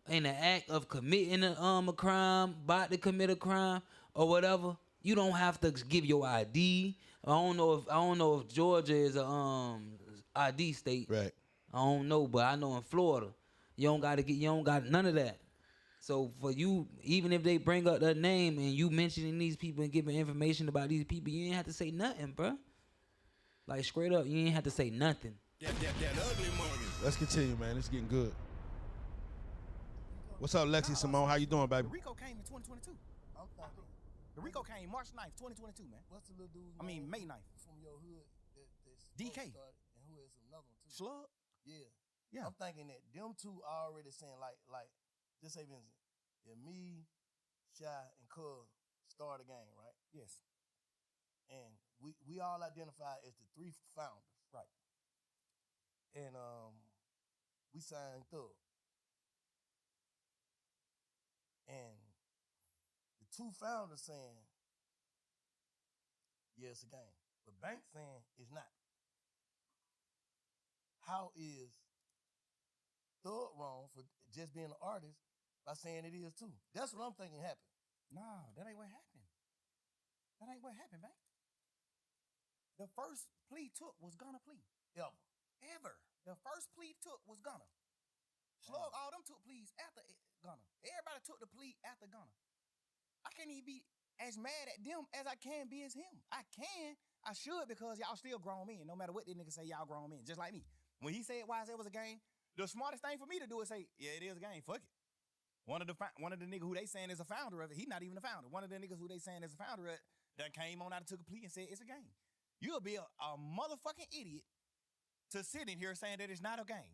in the act of committing a crime, about to commit a crime or whatever, you don't have to give your ID. I don't know if Georgia is a ID state. Right. I don't know, but I know in Florida, you don't got none of that. So for you, even if they bring up their name and you mentioning these people and giving information about these people, you ain't have to say nothing, bro. Like straight up, you ain't have to say nothing. That ugly money. Let's continue, man. It's getting good. What's up, Lexi Simone? How you doing, baby? The RICO came in 2022. Okay. The RICO came March 9th, 2022, man. What's the little dude's I mean, May 9th. From your hood that's DK. And who is another one, too? Slug? Yeah. I'm thinking that them two already saying, like, just say, Vincent, if me, Shy, and Cuz start a gang, right? Yes. And we all identify as the three founders. Right. And we signed Thug. And the two founders saying, yeah, it's a gang. But Bank saying it's not. How is Thug wrong for just being an artist by saying it is too? That's what I'm thinking happened. No, that ain't what happened. That ain't what happened, man. The first plea took was Gunna plea. Ever. The first plea took was Gunna. Slug, all them took pleas after Gunna. Everybody took the plea after Gunna. I can't even be as mad at them as I can be as him. I should, because y'all still grown men. No matter what this nigga say, y'all grown men, just like me. When he said YSL was a gang, the smartest thing for me to do is say, yeah, it is a gang, fuck it. One of the niggas who they saying is a founder of it, he not even a founder. One of the niggas who they saying is a founder of it, that came on out and took a plea and said it's a gang. You'll be a motherfucking idiot to sit in here saying that it's not a gang.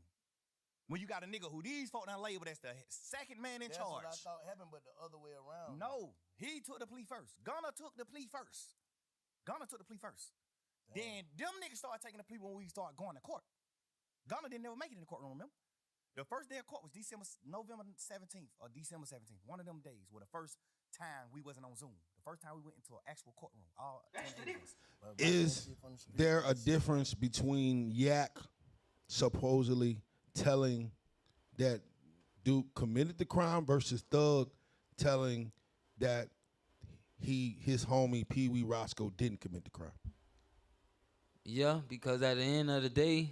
When you got a nigga who these folk done labeled as the second man in charge. That's what I thought happened, but the other way around. No, he took the plea first. Gunna took the plea first. Damn. Then them niggas started taking the plea when we started going to court. Gunna didn't never make it in the courtroom, remember? The first day of court was November 17th or December 17th. One of them days were the first time we wasn't on Zoom. The first time we went into an actual courtroom. Is there a difference between Yak supposedly telling that Duke committed the crime versus Thug telling that his homie Pee Wee Roscoe didn't commit the crime? Yeah, because at the end of the day,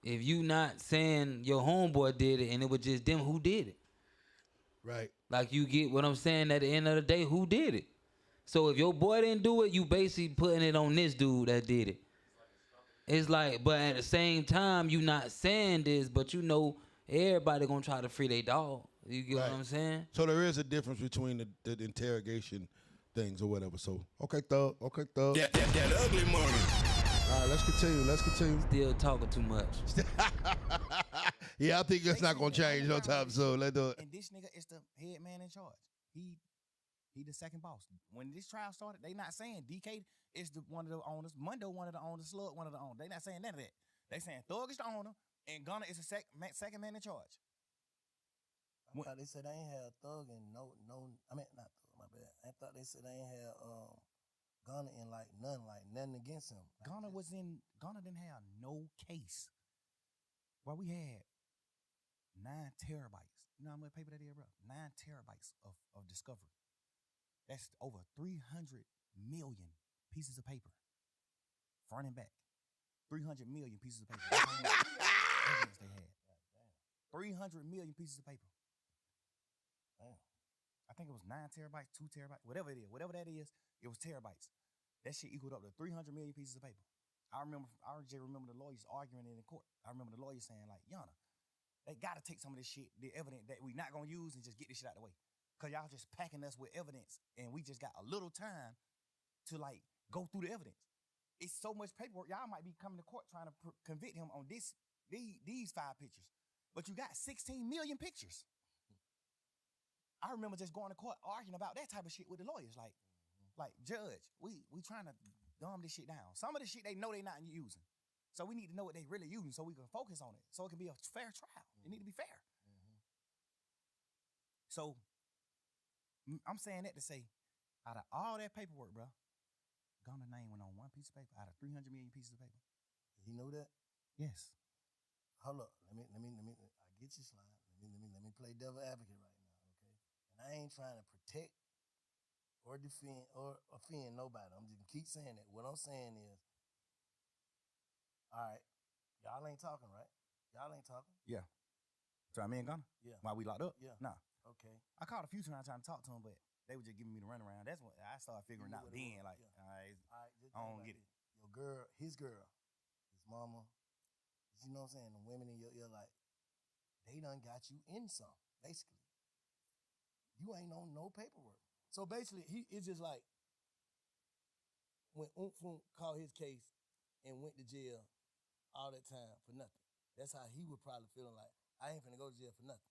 if you not saying your homeboy did it and it was just them who did it. Right. Like, you get what I'm saying? At the end of the day, who did it? So if your boy didn't do it, you basically putting it on this dude that did it. It's like, but at the same time, you not saying this, but you know everybody gonna try to free their dog. You get what I'm saying? So there is a difference between the interrogation things or whatever. So, okay, Thug. That ugly money. All right, let's continue. Still talking too much. Yeah, I think that's not gonna change no time soon. Let's do it. And this nigga is the head man in charge. He the second boss. When this trial started, they not saying DK is one of the owners, Mundo one of the owners, Slug one of the owners. They not saying none of that. They saying Thug is the owner and Gunna is the second man in charge. I thought they said they ain't had Thug and no. I mean, not Thug. My bad. I thought they said they ain't had Gunna in like nothing against him. Gunna didn't have no case. Well, we had 9 terabytes. You know how much paper that is, bro? 9 terabytes of discovery. That's over 300 million pieces of paper. Front and back. 300 million pieces of paper. That's how much evidence they had. 300 million pieces of paper. Damn. I think it was 9 terabytes, 2 terabytes, whatever it is. Whatever that is, it was terabytes. That shit equaled up to 300 million pieces of paper. I just remember the lawyers arguing it in court. I remember the lawyers saying, like, Yana, they got to take some of this shit, the evidence that we not going to use, and just get this shit out of the way. Because y'all just packing us with evidence, and we just got a little time to, like, go through the evidence. It's so much paperwork. Y'all might be coming to court trying to convict him on these 5 pictures. But you got 16 million pictures. I remember just going to court arguing about that type of shit with the lawyers. Like, Judge, we trying to dumb this shit down. Some of the shit they know they not using. So we need to know what they really using so we can focus on it. So it can be a fair trial. It need to be fair. So I'm saying that to say, out of all that paperwork, bro, Gunna's name went on 1 piece of paper out of 300 million pieces of paper. You know that? Yes. Hold up. Let me. I get your slide. Let me play devil advocate right now, okay? And I ain't trying to protect or defend or offend nobody. I'm just gonna keep saying that. What I'm saying is, all right, y'all ain't talking, right? Y'all ain't talking. Yeah. So me and Gunna? Yeah. While we locked up? Yeah. Nah. Okay. I called a few times trying to talk to him, but they were just giving me the runaround. That's when I started figuring out then, like, yeah. all right, just I don't get it. Your girl, his mama, you know what I'm saying? The women in your ear, like, they done got you in some, basically. You ain't on no paperwork. So basically, it's just like when Umfum called his case and went to jail all that time for nothing. That's how he would probably feeling like, I ain't finna go to jail for nothing.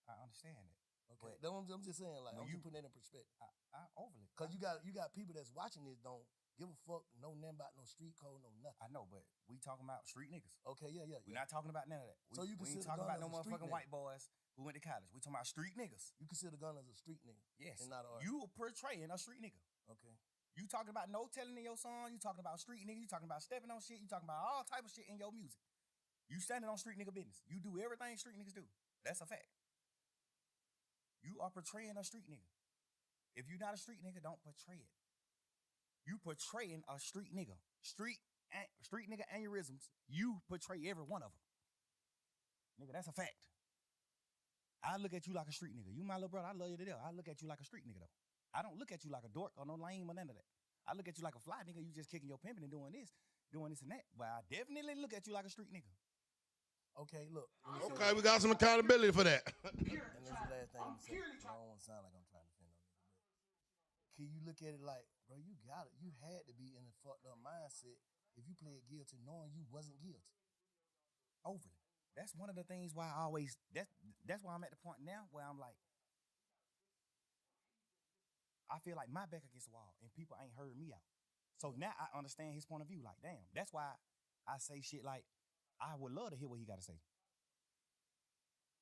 I understand that. Okay, I'm just saying, like, I'm just putting that in perspective. I overly. Because you got people that's watching this don't give a fuck, know nothing about no street code, no nothing. I know, but we talking about street niggas. Okay, yeah. We're not talking about none of that. So you we consider ain't talking about no Gunna as a street motherfucking nigga? white boys who went to college. We talking about street niggas. You consider Gunna as a street nigga? Yes. And not an artist? You portraying a street nigga. Okay. You talking about no telling in your song. You talking about street nigga. You talking about stepping on shit. You talking about all type of shit in your music. You standing on street nigga business. You do everything street niggas do. That's a fact. You are portraying a street nigga. If you're not a street nigga, don't portray it. You portraying a street nigga. Street nigga aneurysms. You portray every one of them. Nigga, that's a fact. I look at you like a street nigga. You my little brother. I love you to death. I look at you like a street nigga, though. I don't look at you like a dork or no lame or none of that. I look at you like a fly nigga. You just kicking your pimping and doing this and that. But I definitely look at you like a street nigga. Okay, look. Okay, we got some accountability for that. And that's the last thing I'm saying. I don't want to sound like I'm trying to defend no nigga, but can you look at it like, bro, you got it. You had to be in a fucked up mindset if you pled guilty knowing you wasn't guilty. Overly. That's one of the things why I always, that's why I'm at the point now where I'm like, I feel like my back against the wall and people ain't heard me out. So now I understand his point of view. Like, damn, that's why I say shit like, I would love to hear what he got to say.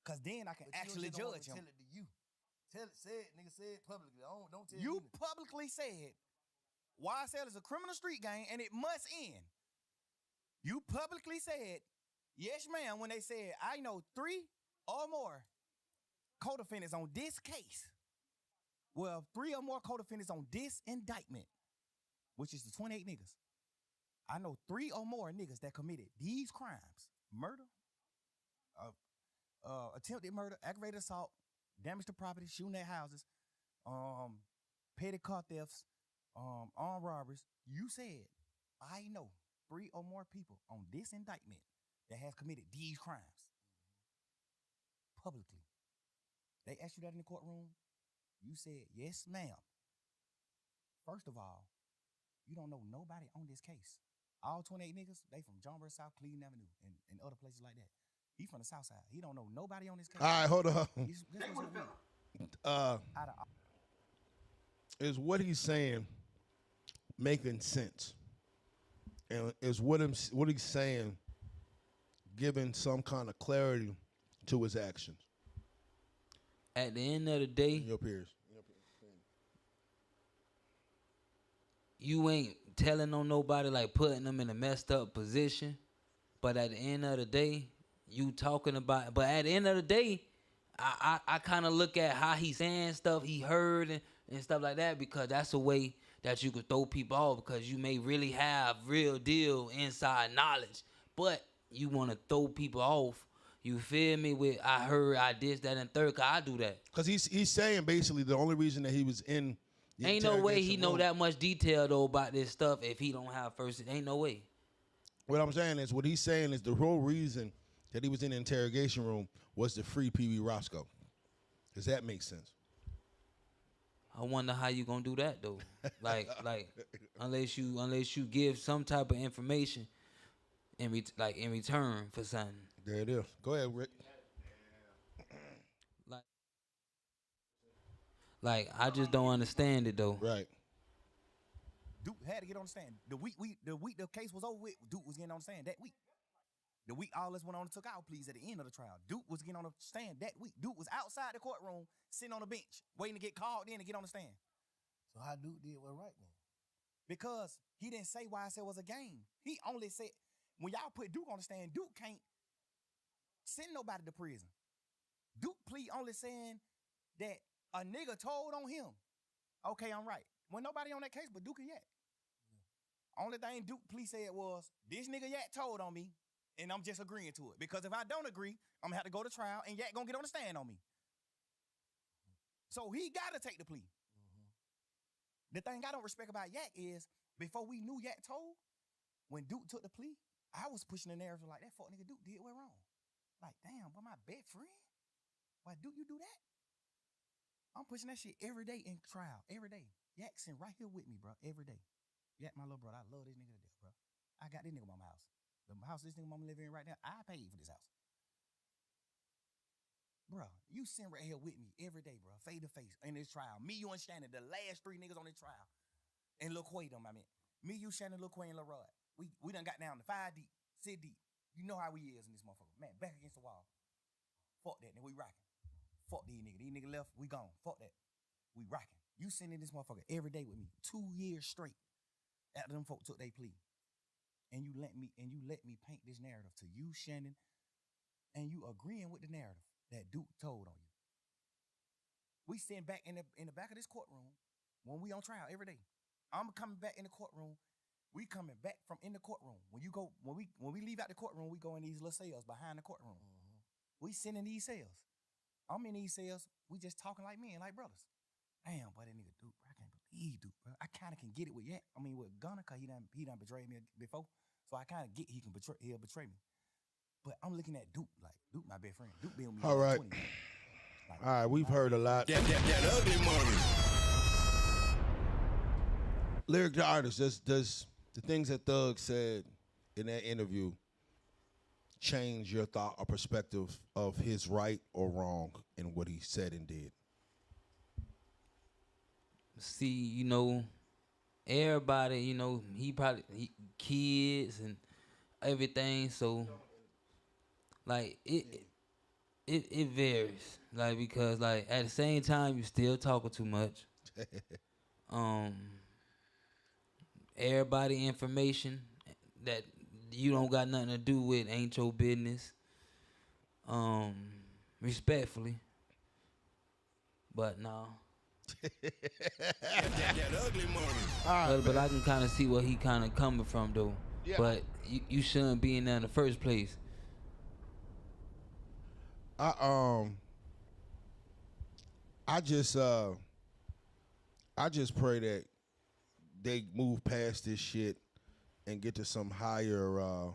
Because then I can actually judge him. Tell it to you. Say it, nigga, say it publicly. Don't tell you me. Publicly said YSL is a criminal street gang and it must end. You publicly said, yes, ma'am, when they said, I know 3 or more co-defendants on this case. Well, 3 or more co-defendants on this indictment, which is the 28 niggas. I know 3 or more niggas that committed these crimes: murder, attempted murder, aggravated assault, damage to property, shooting at houses, petty car thefts, armed robberies. You said, I know 3 or more people on this indictment that has committed these crimes. Publicly. They asked you that in the courtroom. You said, yes, ma'am. First of all, you don't know nobody on this case. All 28 niggas, they from Johnbury South, Cleveland Avenue, and other places like that. He from the South Side. He don't know nobody on this case. All right, hold on. Is what he's saying making sense? And is what he's saying giving some kind of clarity to his actions? At the end of the day, your peers. you ain't telling on nobody, like putting them in a messed up position. But at the end of the day, you talking about. But at the end of the day, I kind of look at how he's saying stuff he heard and stuff like that, because that's a way that you could throw people off, because you may really have real deal inside knowledge, but you want to throw people off. You feel me? With I heard, I did that, and third, cause I do that. Cause he's saying basically the only reason that he was in the ain't no way he room, know that much detail though about this stuff if he don't have first. Ain't no way. What I'm saying is, what he's saying is the whole reason that he was in the interrogation room was to free Pee Wee Roscoe. Does that make sense? I wonder how you gonna do that though. like unless you give some type of information in return for something. There it is. Go ahead, Rick. Like I just don't understand it though. Right. Duke had to get on the stand. The week the case was over with, Duke was getting on the stand that week. The week all us went on and took our pleas at the end of the trial. Duke was getting on the stand that week. Duke was outside the courtroom, sitting on the bench, waiting to get called in to get on the stand. So how Duke did what right then? Because he didn't say YSL was a game. He only said, when y'all put Duke on the stand, Duke can't send nobody to prison. Duke plea only saying that a nigga told on him. Okay, I'm right. When nobody on that case but Duke and Yak. Yeah. Only thing Duke plea said was, this nigga Yak told on me, and I'm just agreeing to it. Because if I don't agree, I'm gonna have to go to trial, and Yak gonna get on the stand on me. So he gotta take the plea. The thing I don't respect about Yak is, before we knew Yak told, when Duke took the plea, I was pushing the narrative like, that fuck nigga Duke did what wrong. Like, damn, but my best friend? Why, Duke, you do that? I'm pushing that shit every day in trial, every day. Yak sitting right here with me, bro, every day. Yak, my little brother, I love this nigga to death, bro. I got this nigga mama house. The house this nigga mama living in right now, I paid for this house. Bro, you sitting right here with me every day, bro, face to face in this trial. Me, you, and Shannon, the last 3 niggas on this trial. And Lil Quay them, I mean. Me, you, Shannon, Lil Quay, and Lil Rod. We done got down to 5 deep, 6 deep. You know how we is in this motherfucker. Man, back against the wall. Fuck that, nigga, we rocking. Fuck these niggas. These niggas left, we gone. Fuck that. We rocking. You sitting in this motherfucker every day with me, 2 years straight after them folk took their plea. And you let me paint this narrative to you, Shannon, and you agreeing with the narrative that Duke told on you. We sitting back in the back of this courtroom when we on trial every day. I'm coming back in the courtroom. We coming back from in the courtroom. When we leave out the courtroom, we go in these little cells behind the courtroom. We sitting in these cells. I'm in these cells. We just talking like men, like brothers. Damn, boy, that nigga Duke, bro. I can't believe Duke, bro. I kind of can get it with Yak. I mean, with Gunna, because he done betrayed me before. So I kind of get he'll betray me. But I'm looking at Duke, like, Duke my best friend. Duke been with me. All right. 20 years. Like, all right, we've heard a lot. That ugly money. Lyric DaArtis, does the things that Thug said in that interview change your thought or perspective of his right or wrong in what he said and did? See, you know, everybody, you know, he kids and everything, so like it varies, like, because like at the same time you still talking too much. Everybody information that you don't got nothing to do with ain't your business. Respectfully, but no. that ugly money. But I can kind of see where he kind of coming from though. Yeah. But you shouldn't be in there in the first place. I just pray that they move past this shit and get to some higher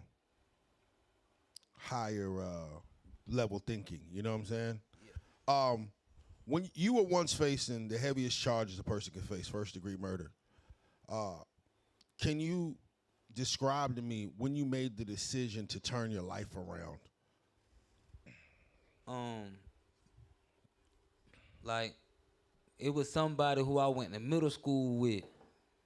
level thinking. You know what I'm saying? Yeah. When you were once facing the heaviest charges a person can face, first-degree murder, can you describe to me when you made the decision to turn your life around? Like, it was somebody who I went to middle school with.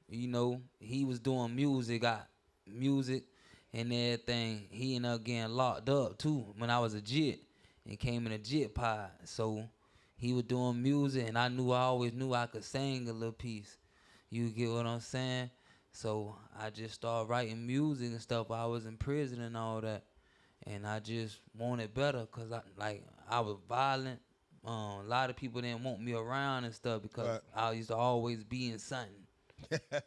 You know, he was doing music, got music and everything. He ended up getting locked up too when I was a jit and came in a jit pod. So he was doing music, and I always knew I could sing a little piece. You get what I'm saying? So I just started writing music and stuff while I was in prison and all that. And I just wanted better because I was violent. A lot of people didn't want me around and stuff because I used to always be in something.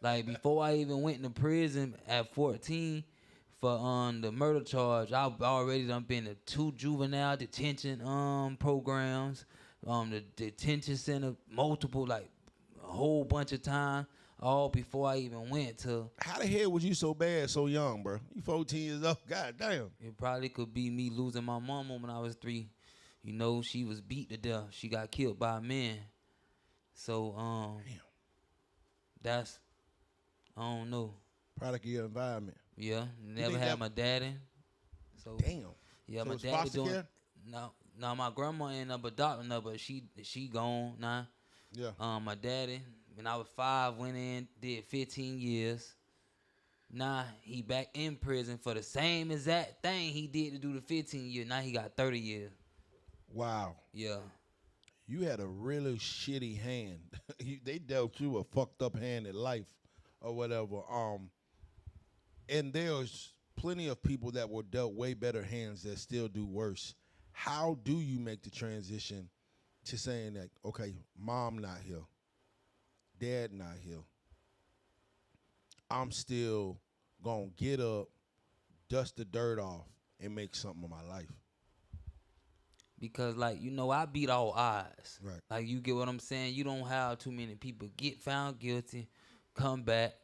Like before I even went into prison at 14 for the murder charge, I already done been to 2 juvenile detention programs, the detention center, multiple, like a whole bunch of time, all before I even went to. How the hell was you so bad so young, bro? You 14 years old, god damn. It probably could be me losing my mama when I was 3. You know, she was beat to death. She got killed by men. So, damn. That's, I don't know. Product of your environment. Yeah, never had my daddy. So damn. Yeah, so my daddy foster doing. Care? No, my grandma ended up adopting her, but she gone now. Yeah. My daddy, when I was 5, went in, did 15 years. Now he back in prison for the same exact thing he did to do the 15 years. Now he got 30 years. Wow. Yeah. You had a really shitty hand. They dealt you a fucked up hand in life or whatever. And there's plenty of people that were dealt way better hands that still do worse. How do you make the transition to saying that, okay, mom not here, dad not here, I'm still gonna get up, dust the dirt off, and make something of my life? Because, like, you know, I beat all odds. Right. Like, you get what I'm saying? You don't have too many people get found guilty, come back.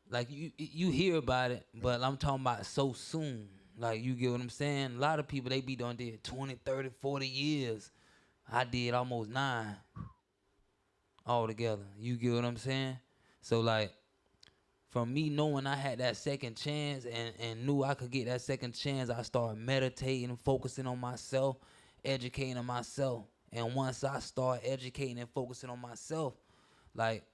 Like, you hear about it, but I'm talking about so soon. Like, you get what I'm saying? A lot of people, they be done did 20, 30, 40 years. I did almost 9 altogether. You get what I'm saying? So, like, from me knowing I had that second chance and knew I could get that second chance, I started meditating, focusing on myself, educating myself. And once I start educating and focusing on myself, like,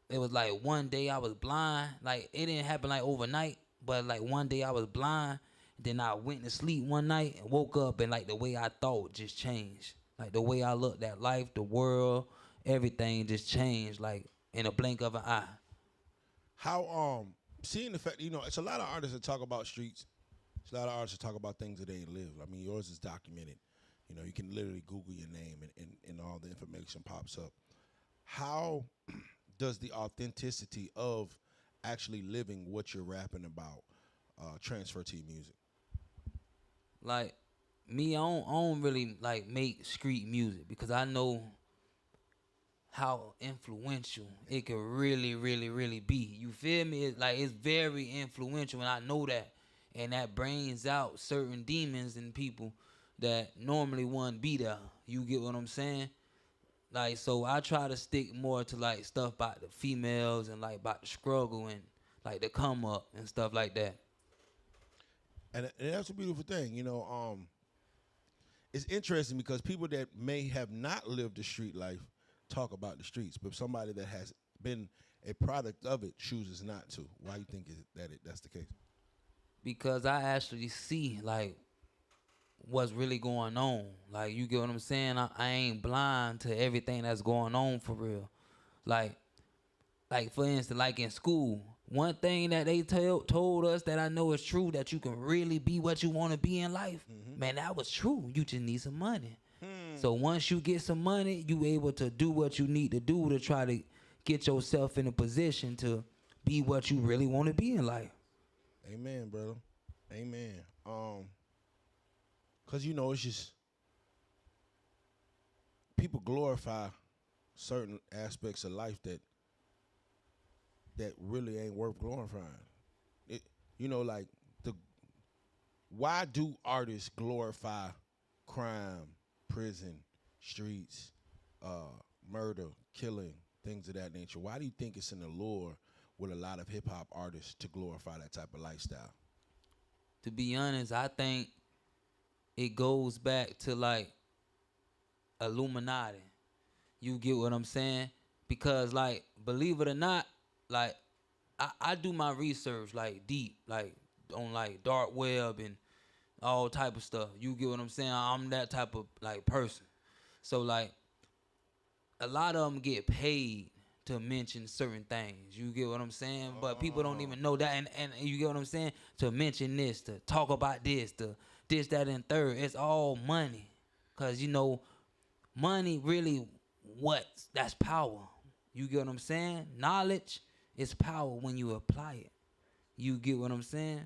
it was like one day I was blind. Like, it didn't happen like overnight, but like one day I was blind. Then I went to sleep one night and woke up, and like the way I thought just changed. Like the way I looked at life, the world, everything just changed like in a blink of an eye. How seeing the fact, you know, it's a lot of artists that talk about streets. It's a lot of artists that talk about things that they ain't lived. I mean, yours is documented. You know, you can literally Google your name and all the information pops up. How does the authenticity of actually living what you're rapping about transfer to your music? Like, me, I don't really, like, make street music because I know how influential it can really, really, really be. You feel me? It's very influential, and I know that. And that brings out certain demons in people that normally wouldn't be there. You get what I'm saying? Like, so I try to stick more to, like, stuff about the females and, like, about the struggle and, like, the come up and stuff like that. And that's a beautiful thing, you know. It's interesting because people that may have not lived the street life talk about the streets, but somebody that has been a product of it chooses not to. Why do you think that's the case? Because I actually see, like, what's really going on. Like, you get what I'm saying? I ain't blind to everything that's going on for real. Like for instance, like in school, one thing that they told us that I know is true, that you can really be what you want to be in life, man, that was true. You just need some money. So once you get some money, you able to do what you need to do to try to get yourself in a position to be what you really want to be in life. Amen, brother. Amen. Cause you know, it's just people glorify certain aspects of life that really ain't worth glorifying. You know, like why do artists glorify crime, prison, streets, murder, killing, things of that nature? Why do you think it's an allure with a lot of hip hop artists to glorify that type of lifestyle? To be honest, I think it goes back to like Illuminati. You get what I'm saying? Because, like, believe it or not, like, I do my research like deep, like on like dark web and all type of stuff. You get what I'm saying? I'm that type of like person. So like a lot of them get paid to mention certain things. You get what I'm saying? But people don't even know that. And you get what I'm saying? To mention this, to talk about this, to this, that, and third. It's all money. Because, you know, money really that's power. You get what I'm saying? Knowledge is power when you apply it. You get what I'm saying?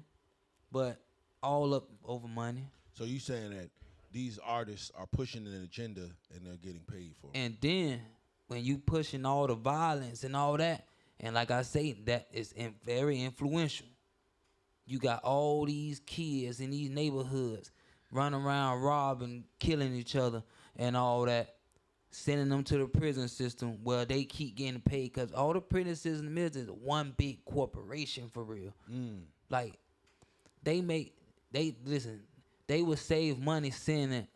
But all up over money. So you saying that these artists are pushing an agenda and they're getting paid for it? And then when you pushing all the violence and all that, and like I say, that is very influential. You got all these kids in these neighborhoods running around robbing, killing each other and all that, sending them to the prison system where they keep getting paid because all the prison system is one big corporation for real. Like, they would save money sending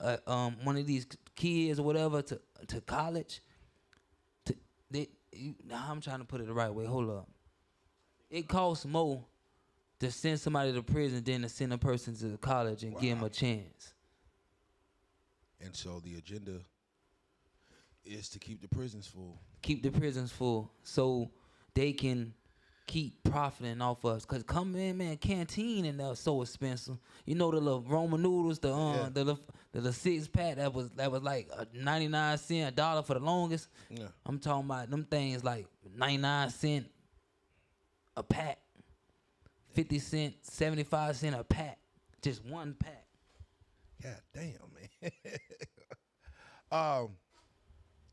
one of these kids or whatever to college. I'm trying to put it the right way. Hold up. It costs more to send somebody to prison than to send a person to college and give them a chance. And so the agenda is to keep the prisons full. Keep the prisons full so they can keep profiting off us. Cause come in, man, canteen and that's so expensive. You know the little Roman noodles, the 6-pack that was like 99 cents, $1 for the longest. Yeah. I'm talking about them things like 99 cents a pack, 50 cents, 75 cents a pack, just one pack. God damn, man.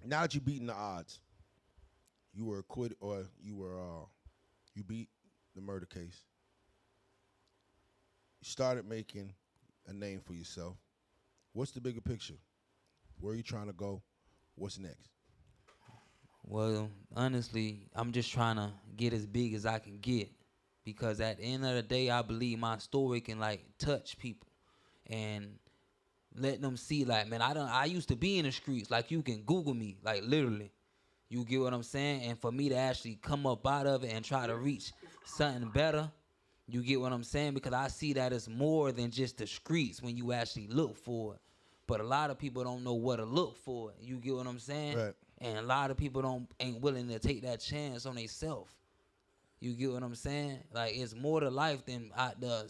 Now that you've beaten the odds, you were acquitted or you beat the murder case. You started making a name for yourself. What's the bigger picture? Where are you trying to go? What's next? Well, honestly, I'm just trying to get as big as I can get because at the end of the day, I believe my story can like touch people and let them see like, man, I used to be in the streets. Like, you can Google me, like literally. You get what I'm saying? And for me to actually come up out of it and try to reach something better, you get what I'm saying? Because I see that as more than just the streets when you actually look for it. But a lot of people don't know what to look for. You get what I'm saying? Right. And a lot of people ain't willing to take that chance on themselves. You get what I'm saying? Like, it's more to life than out there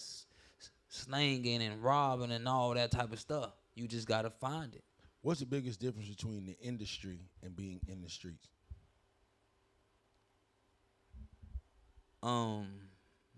slanging and robbing and all that type of stuff. You just got to find it. What's the biggest difference between the industry and being in the streets?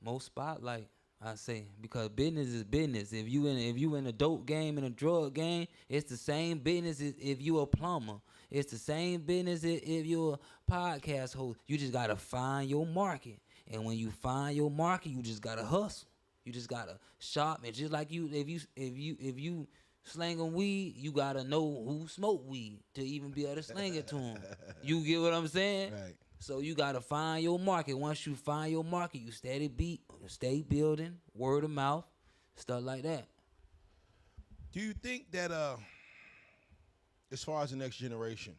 Most spotlight, I say, because business is business. If you in a dope game and a drug game, it's the same business as if you a plumber. It's the same business if you're a podcast host. You just gotta find your market, and when you find your market, you just gotta hustle. You just gotta shop, and just like you, if you slanging weed, you gotta know who smoke weed to even be able to slang it to them. You get what I'm saying? Right. So you gotta find your market. Once you find your market, you stay building, word of mouth, stuff like that. Do you think that as far as the next generation,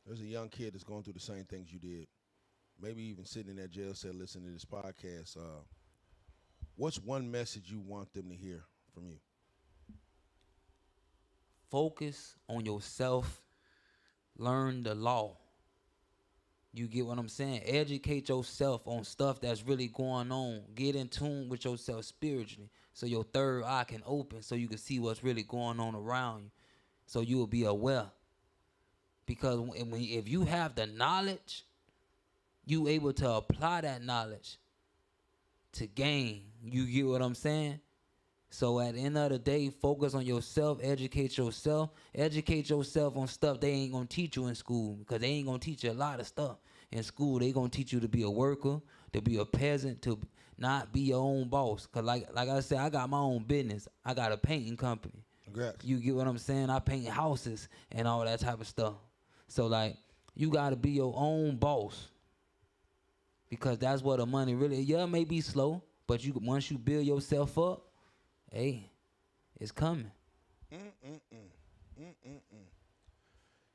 there's a young kid that's going through the same things you did, maybe even sitting in that jail cell listening to this podcast, what's one message you want them to hear from you? Focus on yourself. Learn the law. You get what I'm saying? Educate yourself on stuff that's really going on. Get in tune with yourself spiritually so your third eye can open so you can see what's really going on around you. So you will be aware. Because if you have the knowledge, you able to apply that knowledge to gain. You get what I'm saying? So at the end of the day, focus on yourself, educate yourself on stuff they ain't gonna teach you in school, because they ain't gonna teach you a lot of stuff. In school, they gonna teach you to be a worker, to be a peasant, to not be your own boss. Cause like I said, I got my own business. I got a painting company. Congrats. You get what I'm saying? I paint houses and all that type of stuff. So like, you gotta be your own boss, because that's where the money really. Yeah, it may be slow, but once you build yourself up, hey, it's coming.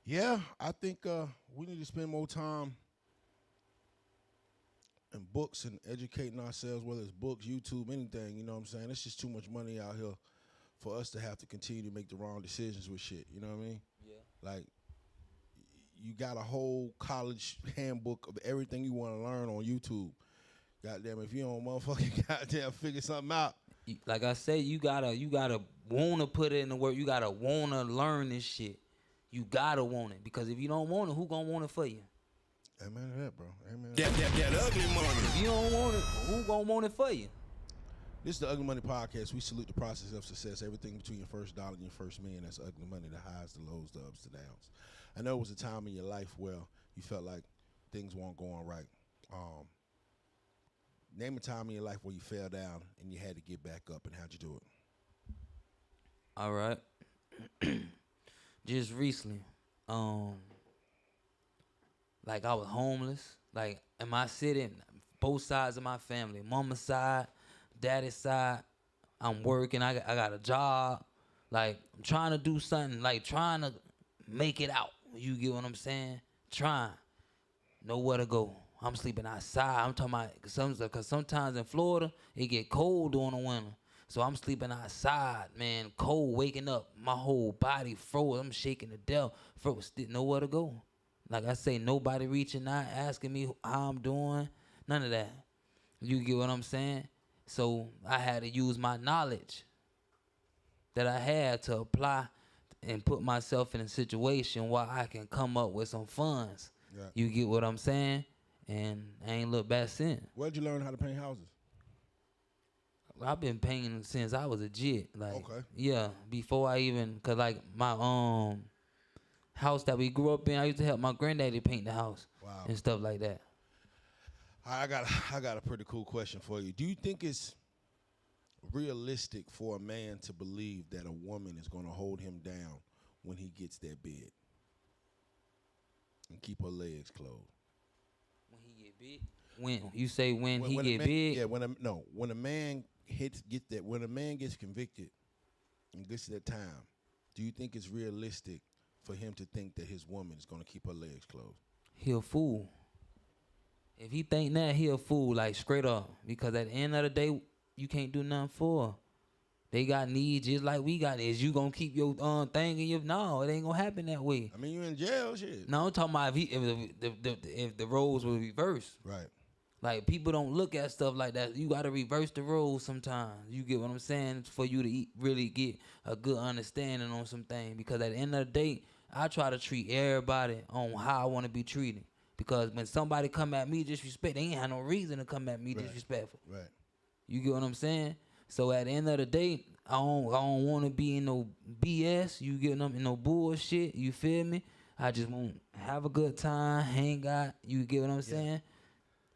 Yeah, I think we need to spend more time in books and educating ourselves, whether it's books, YouTube, anything, you know what I'm saying? It's just too much money out here for us to have to continue to make the wrong decisions with shit, you know what I mean? Yeah. Like, you got a whole college handbook of everything you want to learn on YouTube. Goddamn, if you don't motherfucking goddamn figure something out. Like I said, you gotta wanna put it in the work. You gotta wanna learn this shit. You gotta want it, because if you don't want it, who gonna want it for you? Amen to that, bro. Amen. That ugly money. If you don't want it, who gonna want it for you? This is the Ugly Money Podcast. We salute the process of success. Everything between your first dollar and your first million. That's ugly money. The highs, the lows, the ups, the downs. I know it was a time in your life where you felt like things weren't going right. Name a time in your life where you fell down and you had to get back up, and how'd you do it? All right. Just recently, like I was homeless. Like in my city, both sides of my family, mama's side, daddy's side, I'm working. I got a job. Like I'm trying to do something. Like trying to make it out. You get what I'm saying? Trying. Nowhere to go. I'm sleeping outside. I'm talking about, because sometimes in Florida, it get cold during the winter. So I'm sleeping outside, man, cold, waking up. My whole body froze. I'm shaking to death. Froze, nowhere to go. Like I say, nobody reaching out, asking me how I'm doing. None of that. You get what I'm saying? So I had to use my knowledge that I had to apply and put myself in a situation where I can come up with some funds. Yeah. You get what I'm saying? And I ain't looked back since. Where'd you learn how to paint houses? I've been painting since I was a jit. Like, okay. Yeah, before I even, cause like my house that we grew up in, I used to help my granddaddy paint the house. Wow. And stuff like that. I got a pretty cool question for you. Do you think it's realistic for a man to believe that a woman is going to hold him down when he gets that bed and keep her legs closed? When he get big? When you say when he get man, big? Yeah, when a man when a man gets convicted and gets to that time, do you think it's realistic for him to think that his woman is going to keep her legs closed? He a fool. If he think that, he a fool, like straight up. Because at the end of the day, you can't do nothing for her. They got needs just like we got. Is you gonna keep your thing in your? No, it ain't gonna happen that way. I mean, you in jail, shit. No, I'm talking about if the roles were reversed. Right. Like people don't look at stuff like that. You gotta reverse the roles sometimes. You get what I'm saying? For you to really get a good understanding on something. Because at the end of the day, I try to treat everybody on how I want to be treated. Because when somebody come at me disrespect, they ain't have no reason to come at me disrespectful. Right. You get what I'm saying? So at the end of the day, I don't want to be in no BS. You get them in no bullshit. You feel me? I just want to have a good time, hang out. You get what I'm saying?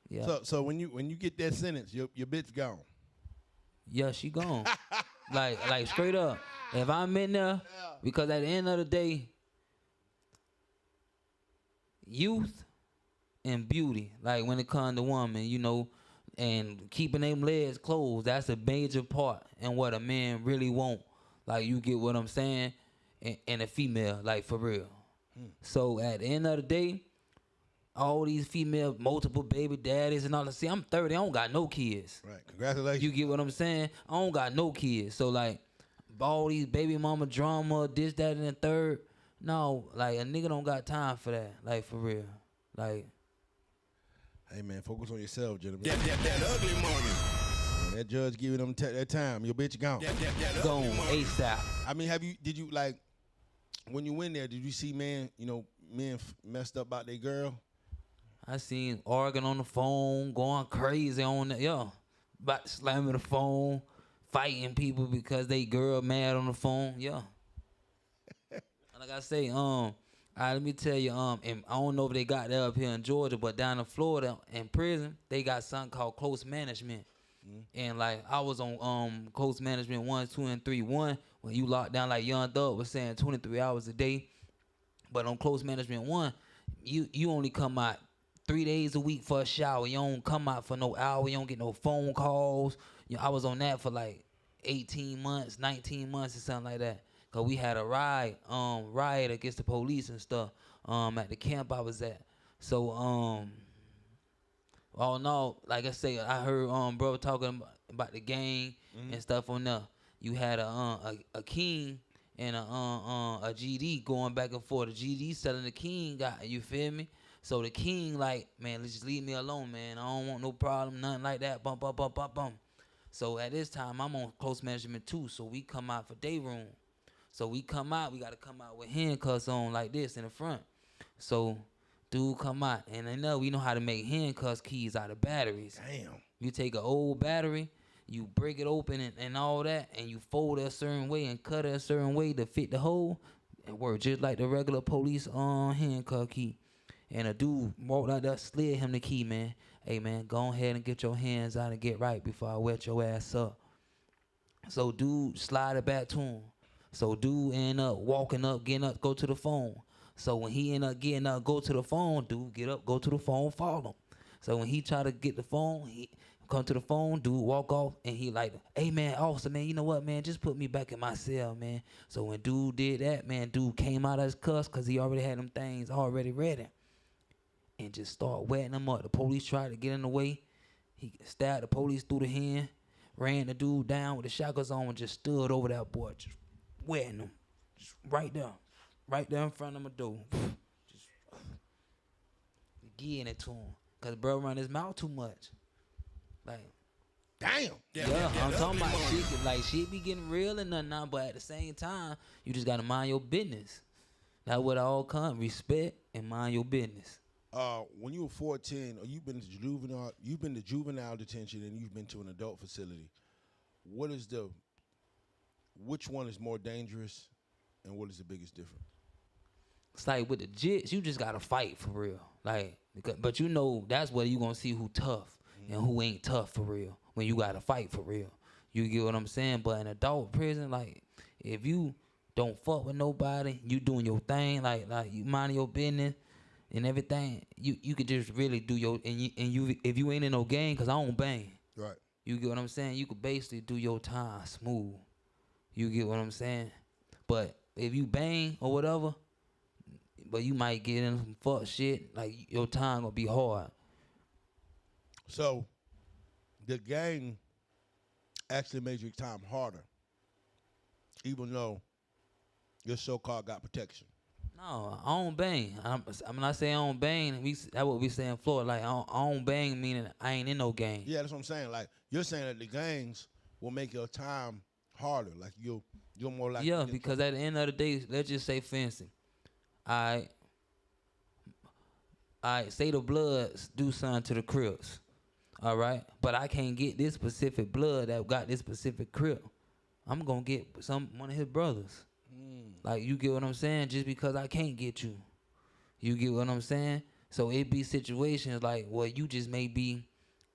Yeah. So when you get that sentence, your bitch gone. Yeah, she gone. like straight up. If I'm in there, because at the end of the day, youth and beauty, like when it comes to women, you know, and keeping them legs closed, that's a major part in what a man really want. Like, you get what I'm saying? And a female, like, for real. So at the end of the day, all these female, multiple baby daddies and all that. See, I'm 30. I don't got no kids. Right. Congratulations. You get what I'm saying? I don't got no kids. So, like, all these baby mama drama, this, that, and the third. No, like, a nigga don't got time for that. Like, for real. Like. Hey, man, focus on yourself, gentlemen. That ugly money. That judge giving them that time. Your bitch gone. Gone ASAP. I mean, did you, like, when you went there, did you see men messed up about their girl? I seen arguing on the phone, going crazy on the, about slamming the phone, fighting people because they girl mad on the phone, Like I say, let me tell you, and I don't know if they got that up here in Georgia, but down in Florida, in prison, they got something called close management. And like I was on close management 1, 2, and 3. 1, when you locked down, like Young Thug was saying, 23 hours a day. But on close management 1, you only come out 3 days a week for a shower. You don't come out for no hour. You don't get no phone calls. I was on that for like 18 months, 19 months or something like that. Cause we had a riot against the police and stuff at the camp I was at. So all in all, like I say, I heard bro talking about the gang and stuff on there. You had a king and a GD going back and forth. The GD selling the king, you feel me? So the king like, man, let's just leave me alone, man. I don't want no problem, nothing like that. Bump, bump, bump, bump, bump. So at this time, I'm on close management too. So we come out for day room. So we come out, we gotta come out with handcuffs on like this in the front. So dude come out, and we know how to make handcuffs keys out of batteries. Damn. You take an old battery, you break it open and all that, and you fold it a certain way and cut it a certain way to fit the hole. It worked just like the regular police handcuff key. And a dude walked out there, slid him the key, man. Hey, man, go ahead and get your hands out and get right before I wet your ass up. So dude slide it back to him. So dude end up walking up, getting up, go to the phone. So when he end up getting up, go to the phone, dude get up, go to the phone, follow him. So when he try to get the phone, he come to the phone, dude walk off, and he like, hey, man, officer, man, you know what, man, just put me back in my cell, man. So when dude did that, man, dude came out of his cuffs because he already had them things already ready. And just start wetting them up. The police tried to get in the way. He stabbed the police through the hand, ran the dude down with the shotguns on, and just stood over that boy, just wetting him. Just right there in front of my door. Just getting it to him. Because bro run his mouth too much. Like, damn. I'm talking about shit. Like, shit be getting real and nothing now, but at the same time, you just got to mind your business. That's what it all comes. Respect and mind your business. When you were 14, or you've been to juvenile detention and you've been to an adult facility. Which one is more dangerous, and what is the biggest difference? It's like with the jits, you just gotta fight for real. Like, but you know that's where you gonna see who tough and who ain't tough for real. When you gotta fight for real, you get what I'm saying. But in adult prison, like if you don't fuck with nobody, you doing your thing, like you minding your business. And everything, you could just really do your and you if you ain't in no gang, cause I don't bang. Right. You get what I'm saying? You could basically do your time smooth. You get what I'm saying? But if you bang or whatever, but you might get in some fuck shit, like your time gonna be hard. So the gang actually made your time harder, even though your so-called got protection. No, I don't bang. I'm not saying I don't bang. That's what we say in Florida. Like, I don't bang, meaning I ain't in no gang. Yeah, that's what I'm saying. Like, you're saying that the gangs will make your time harder. Like, you're more likely. Yeah, because at the end of the day, let's just say fencing. I say the Bloods do something to the Crips. All right? But I can't get this specific blood that got this specific Crip. I'm going to get one of his brothers. Like, you get what I'm saying? Just because I can't get you. You get what I'm saying? So it be situations like, well, you just may be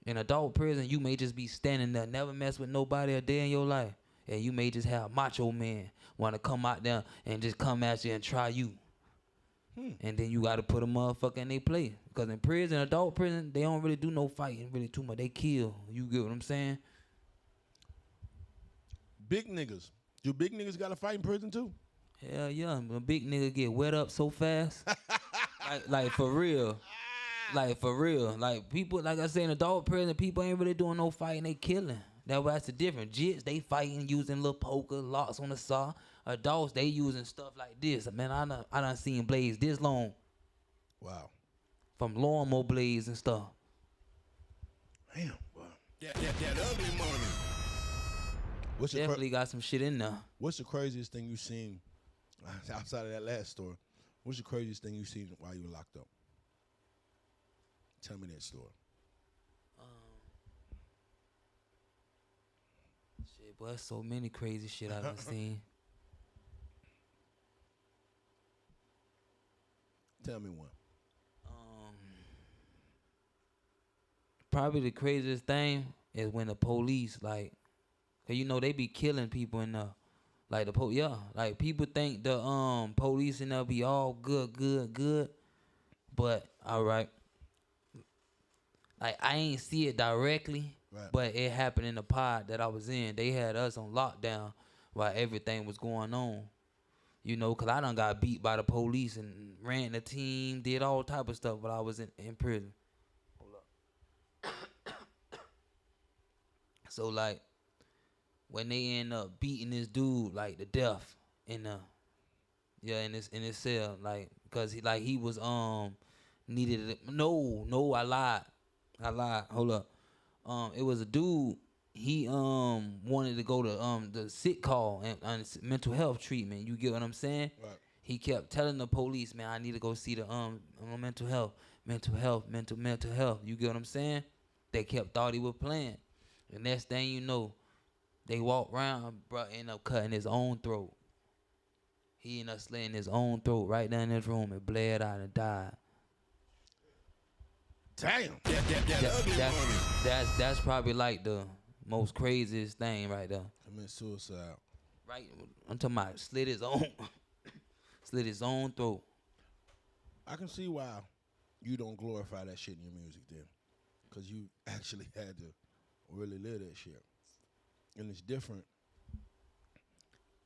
in adult prison. You may just be standing there, never mess with nobody a day in your life. And you may just have macho men want to come out there and just come at you and try you. And then you got to put a motherfucker in their place. Because in prison, adult prison, they don't really do no fighting really too much. They kill. You get what I'm saying? Big niggas. Do big niggas got to fight in prison too? Hell yeah, a big nigga get wet up so fast. like for real. Like for real. Like people, like I say, in adult prison, people ain't really doing no fighting, they killing. That's the difference. Jits, they fighting using little poker, locks on the saw. Adults, they using stuff like this. Man, I done seen blades this long. Wow. From lawnmower blades and stuff. Damn, boy. That ugly money. Definitely got some shit in there. What's the craziest thing you seen outside of that last story? What's the craziest thing you seen while you were locked up? Tell me that story. Shit, boy, there's so many crazy shit I done seen. Tell me one. Probably the craziest thing is when the police, like, cause you know they be killing people in there. Like like people think the police in there be all good. But all right. Like I ain't see it directly, right, but it happened in the pod that I was in. They had us on lockdown while everything was going on. You know, cause I done got beat by the police and ran the team, did all type of stuff while I was in prison. Hold up. So like when they end up beating this dude like to death, in his cell, like, cause he was needed. No, I lied. Hold up. It was a dude. He wanted to go to the sick call and mental health treatment. You get what I'm saying? Right. He kept telling the police, man, I need to go see the mental health. You get what I'm saying? They thought he was playing. The next thing you know, they walk around, bro, end up cutting his own throat. He ended up slitting his own throat right down in his room and bled out and died. Damn. That's probably like the most craziest thing right there. Commit suicide. Right, I'm talking about slit his own throat. I can see why you don't glorify that shit in your music then, because you actually had to really live that shit, and it's different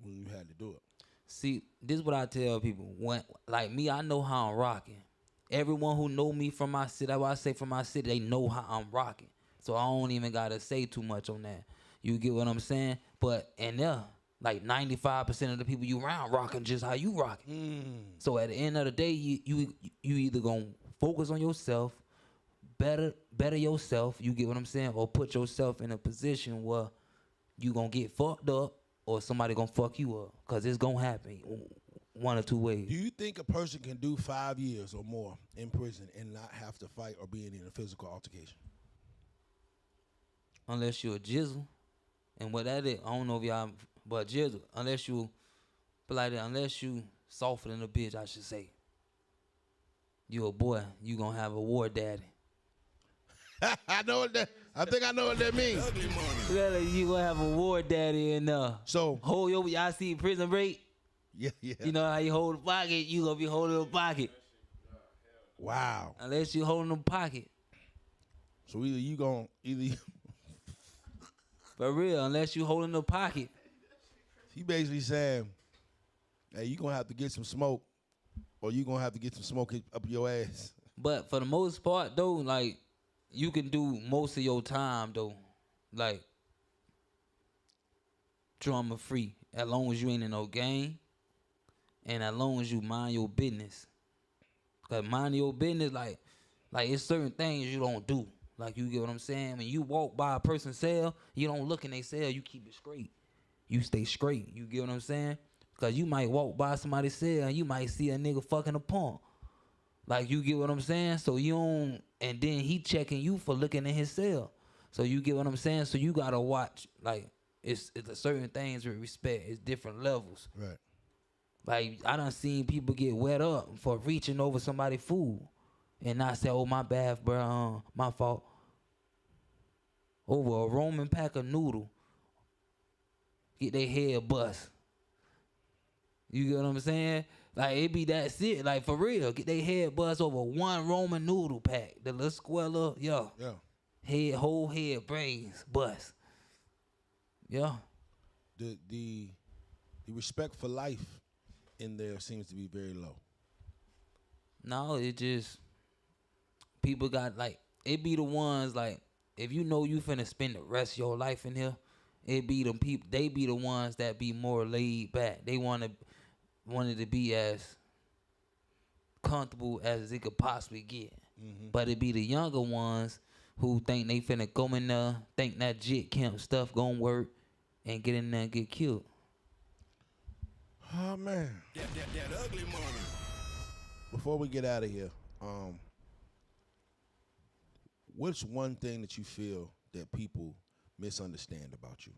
when you had to do it. See, this is what I tell people. When, like me, I know how I'm rocking. Everyone who know me from my city, that's why I say from my city, they know how I'm rocking. So I don't even gotta say too much on that. You get what I'm saying? But and like 95% of the people you around rocking just how you rocking. So at the end of the day, you either gonna focus on yourself, better yourself. You get what I'm saying, or put yourself in a position where you gonna get fucked up, or somebody gonna fuck you up, cause it's gonna happen one or two ways. Do you think a person can do 5 years or more in prison and not have to fight or be in a physical altercation? Unless you're a jizzle, and what that is, I don't know if y'all, but jizzle. Unless you, but like that, unless you softer than a bitch, I should say. You a boy, you gonna have a war daddy. I think I know what that means. You gonna have a war daddy and so hold y'all see Prison Break? Yeah. You know how you hold the pocket, you gonna be holding the pocket. Wow. Unless you holding the pocket. So either you For real, unless you holding the pocket. He basically saying, hey, you gonna have to get some smoke, or you gonna have to get some smoke up your ass. But for the most part though, like, you can do most of your time though, like, drama free, as long as you ain't in no gang, and as long as you mind your business. Cause mind your business, like it's certain things you don't do. Like, you get what I'm saying? When you walk by a person's cell, you don't look in their cell, you keep it straight. You stay straight, you get what I'm saying? Cause you might walk by somebody's cell and you might see a nigga fucking a punk. Like, you get what I'm saying? So you don't, and then he checking you for looking in his cell. So you get what I'm saying? So you gotta watch, like, it's a certain things with respect. It's different levels. Right. Like, I done seen people get wet up for reaching over somebody's food and not say, oh, my bad, bro, my fault. Over a Roman pack of noodle, get their head bust. You get what I'm saying? Like, it be that shit. Like, for real, get their head bust over one Roman noodle pack. The little square little, yeah. Whole head, brains, bust. Yeah. The respect for life in there seems to be very low. No, it just, people got, like, it be the ones, like, if you know you finna spend the rest of your life in here, it be them people, they be the ones that be more laid back. They wanted to be as comfortable as it could possibly get. Mm-hmm. But it be the younger ones who think they finna go in there, think that jit camp stuff gonna work, and get in there and get killed. Oh, man. That ugly money. Before we get out of here, what's one thing that you feel that people misunderstand about you?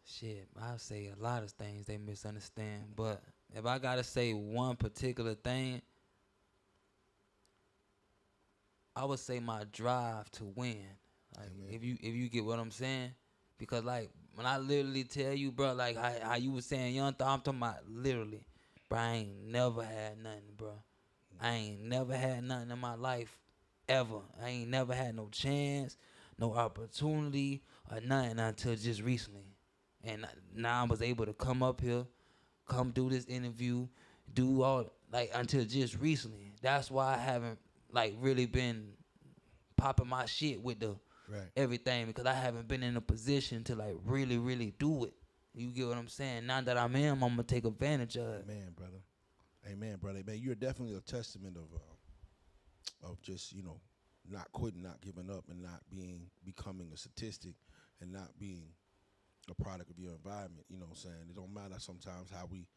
Shit, I'll say a lot of things they misunderstand, but if I gotta say one particular thing, I would say my drive to win. Like, if you get what I'm saying, because like when I literally tell you, bro, like how you was saying, Young Thug, I'm talking about literally, bro. I ain't never had nothing, bro. I ain't never had nothing in my life, ever. I ain't never had no chance, no opportunity, or nothing until just recently. And now I was able to come up here, come do this interview, do all, like, until just recently. That's why I haven't, like, really been popping my shit with the everything because I haven't been in a position to like really, really do it. You get what I'm saying? Now that I'm gonna take advantage of it. Amen, brother. Amen, brother. Man, you're definitely a testament of just, you know, not quitting, not giving up, and not becoming a statistic and not being a product of your environment. You know what I'm saying? It don't matter sometimes how we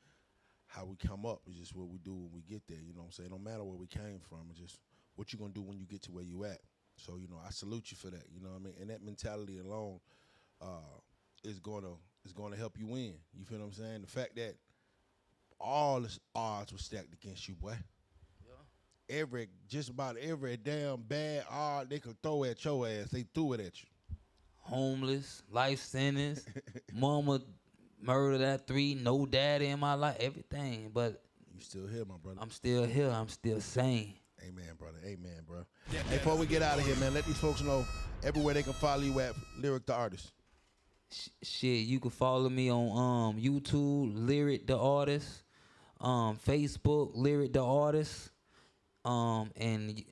come up. It's just what we do when we get there. You know what I'm saying? It don't matter where we came from. It's just what you're going to do when you get to where you at. So, you know, I salute you for that. You know what I mean? And that mentality alone is going to help you win. You feel what I'm saying? The fact that all the odds were stacked against you, boy. Yeah. Just about every damn bad odd they could throw at your ass, they threw it at you. Homeless, life sentence, mama murdered at 3, no daddy in my life, everything. But you still here, my brother. I'm still here. I'm still sane. Amen, brother. Amen, bro. Hey, before we get out of here, man, let these folks know everywhere they can follow you at Lyric DaArtis. Shit, you can follow me on YouTube, Lyric DaArtis, Facebook, Lyric DaArtis, and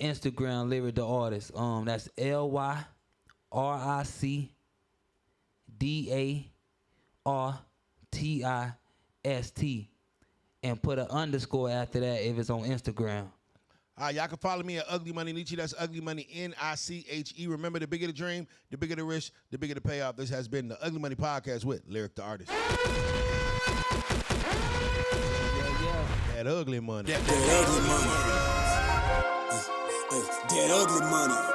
Instagram, Lyric DaArtis. That's LYRICDARTIST, and put an underscore after that if it's on Instagram. All right, y'all can follow me at Ugly Money Nietzsche. That's Ugly Money NICHE. Remember, the bigger the dream, the bigger the risk, the bigger the payoff. This has been the Ugly Money Podcast with Lyric DaArtis. That ugly money. That ugly money. That ugly money.